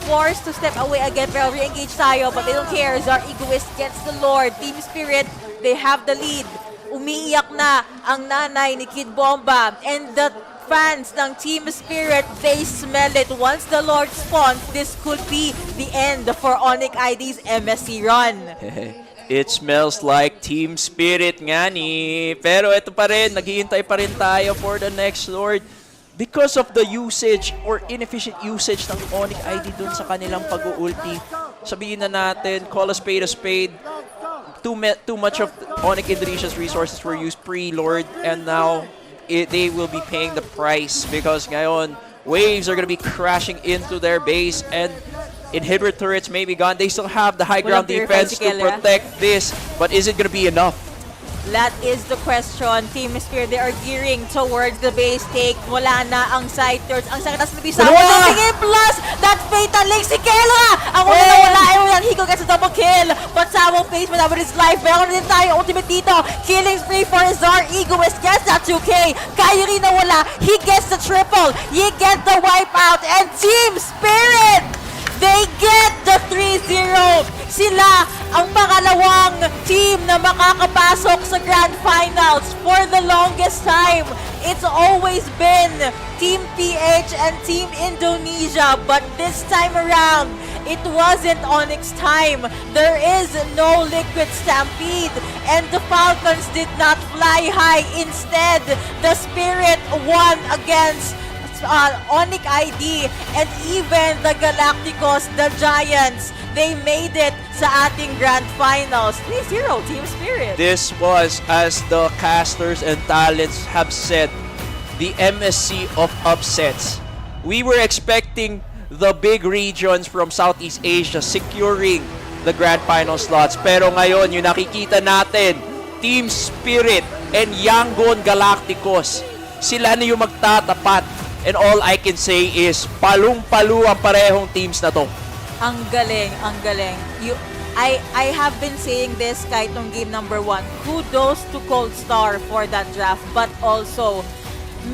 forced to step away again, pero re-engage tayo, but they don't care. Zar Egoist gets the Lord. Team Spirit, they have the lead. Umiiyak na ang nanay ni Kid Bomba, and the fans ng Team Spirit, they smell it. Once the Lord spawns, this could be the end for ONIC ID's MSC run. It smells like Team Spirit nga ni. Pero ito pa rin, naghihintay pa rin tayo for the next Lord. Because of the usage or inefficient usage ng ONIC ID dun sa kanilang pag-ulti. Sabihin na natin, call a spade, too much of ONIC Indonesia's resources were used pre-Lord, and now they will be paying the price because ngayon, waves are gonna be crashing into their base and inhibitor turrets may be gone. They still have the high ground defense to protect this, but is it gonna be enough? That is the question. Team Spirit, they are gearing towards the base take. Wala na ang side turrets. Ang sakit na sa tingin plus that fatal link si Kela! Ang una na wala ay wala. Hiko gets a double kill. But Samo face without his life. Meron din tayo ultimate dito. Killing spree for Zar Egoist gets that 2K. Kyrie na wala. He gets the triple. He gets the wipeout. And Team Spirit, they get the 3-0. Sila ang pangalawang team na makakapasok sa Grand Finals for the longest time. It's always been Team PH and Team Indonesia, but this time around, it wasn't ONIC's time. There is no Liquid Stampede, and the Falcons did not fly high. Instead, the Spirit won against ONIC ID, and even the Galacticos, the Giants, they made it sa ating Grand Finals. 3-0, Team Spirit. This was, as the casters and talents have said, the MSC of upsets. We were expecting the big regions from Southeast Asia securing the Grand Final slots. Pero ngayon, yung nakikita natin, Team Spirit and Yangon Galacticos, sila na yung magtatapat. And all I can say is, palung-palo ang parehong teams na to. Ang galing, ang galing. I have been saying this kahit nung game number 1. Kudos to Cold Star for that draft, but also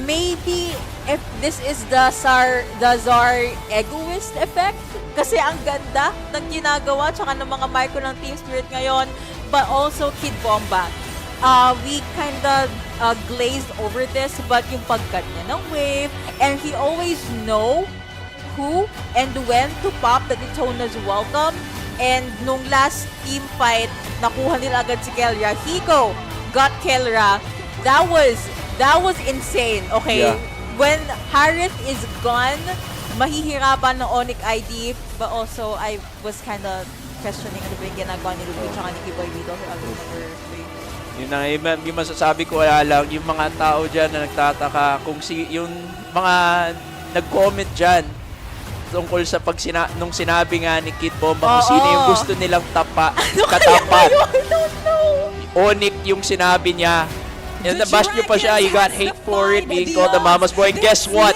maybe if this is the Zar Egoist effect, kasi ang ganda ng ginagawa tsaka ng mga micro ng Team Spirit ngayon, but also Kid Bomba. We kinda glazed over this, but yung pagkat niya ng wave, and he always know who and when to pop the Daytona's welcome. And nung last team fight, nakuha nila agad si Kelra. Hiko got Kelra. That was insane. Okay, yeah. When Harith is gone, mahihirapan ng ONIC ID, but also I was kind of questioning ano ba yung ginagawa ni Ruby tsaka ni Kiboy dito sa number 3. Yun na, yung masasabi ko lang, yung mga tao dyan na nagtataka kung yung mga nag-comment dyan tungkol sa nung sinabi nga ni Kid Bomba kung sino yung gusto nilang katapat. I don't know. ONIC yung sinabi niya. And nabash nyo pa siya. You got hate for it being called the Mama's Boy. And guess what?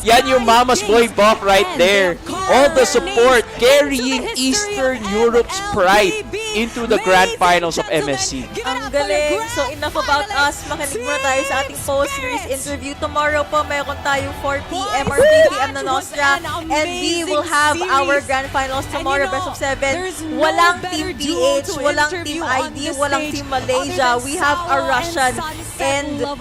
Yan yung Mama's Boy buff right there. All the support carrying Eastern Europe's pride into the grand finals of MSC. Ang galing. So enough about us. Makinig muna tayo sa ating post-series interview. Tomorrow po, mayroon tayong 4 p.m. or 3 p.m. na Nostra. And we will have our grand finals tomorrow, best of 7. Walang Team PH, walang Team ID, walang Team Malaysia. We have a Russian and a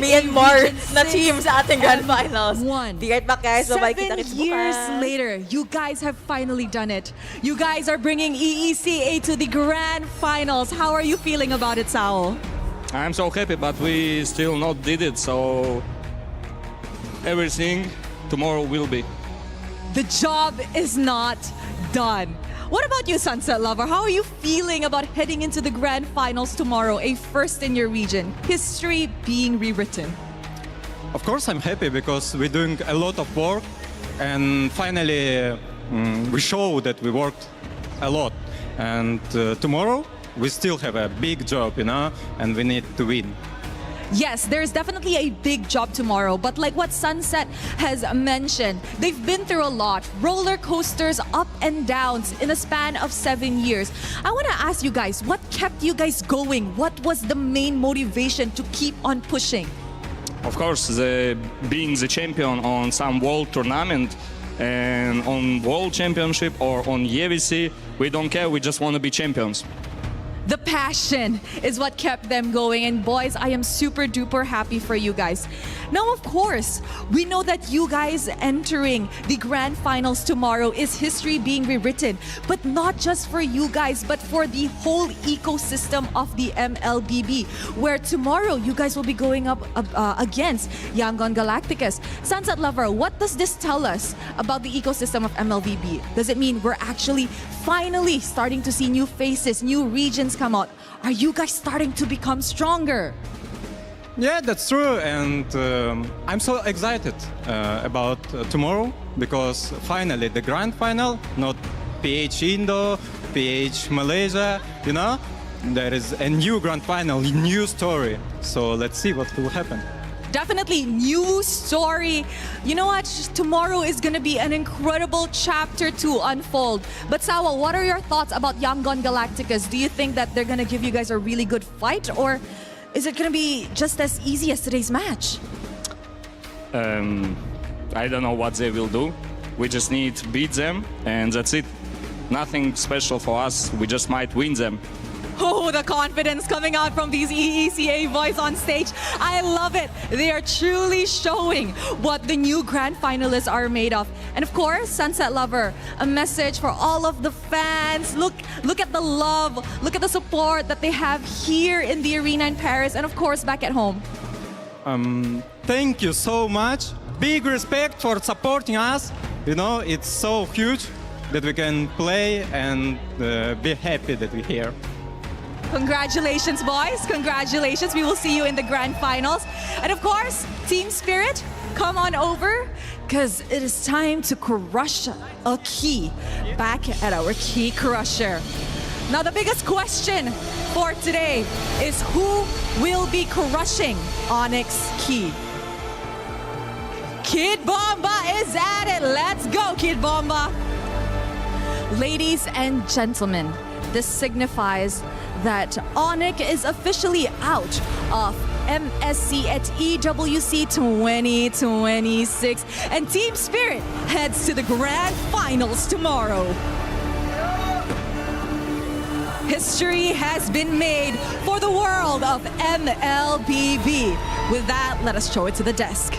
Myanmar na team sa ating grand finals. Be right back, guys. Bye-bye. 7 years later, you guys have finally done it. You guys are bringing EECA to the grand finals. How are you feeling about it, Sao? I'm so happy, but we still not did it, so everything tomorrow will be. The job is not done. What about you, Sunset Lover? How are you feeling about heading into the grand finals tomorrow, a first in your region, history being rewritten? Of course, I'm happy because we're doing a lot of work, and finally we show that we worked a lot. And tomorrow we still have a big job, and we need to win. Yes, there's definitely a big job tomorrow, but like what Sunset has mentioned, they've been through a lot. Roller coasters, up and downs in a span of 7 years. I want to ask you guys, what kept you guys going? What was the main motivation to keep on pushing? Of course, being the champion on some world tournament and on world championship or on EWC, we don't care, we just want to be champions. The passion is what kept them going. And boys, I am super duper happy for you guys. Now, of course, we know that you guys entering the grand finals tomorrow is history being rewritten. But not just for you guys, but for the whole ecosystem of the MLBB, where tomorrow you guys will be going up against Yangon Galacticus. Sunset Lover, what does this tell us about the ecosystem of MLBB? Does it mean we're actually finally starting to see new faces, new regions come out? Are you guys starting to become stronger? Yeah, that's true, and I'm so excited about tomorrow because finally the grand final, not PH Indo, PH Malaysia, there is a new grand final, new story. So let's see what will happen. Definitely new story. You know what? Tomorrow is going to be an incredible chapter to unfold. But Sawa, what are your thoughts about Yangon Galacticus? Do you think that they're going to give you guys a really good fight, or is it going to be just as easy as today's match? I don't know what they will do. We just need to beat them, and that's it. Nothing special for us. We just might win them. Oh, the confidence coming out from these EECA boys on stage. I love it. They are truly showing what the new grand finalists are made of. And of course, Sunset Lover, a message for all of the fans. Look at the love, look at the support that they have here in the arena in Paris and of course back at home. Thank you so much. Big respect for supporting us. It's so huge that we can play and be happy that we're here. Congratulations, boys. Congratulations. We will see you in the grand finals. And of course, Team Spirit, come on over because it is time to crush a key back at our Key Crusher. Now, the biggest question for today is who will be crushing Onyx Key? Kid Bomba is at it. Let's go, Kid Bomba. Ladies and gentlemen, this signifies that ONIC is officially out of MSC at EWC 2026, and Team Spirit heads to the grand finals tomorrow. History has been made for the world of MLBB. With that, let us show it to the desk.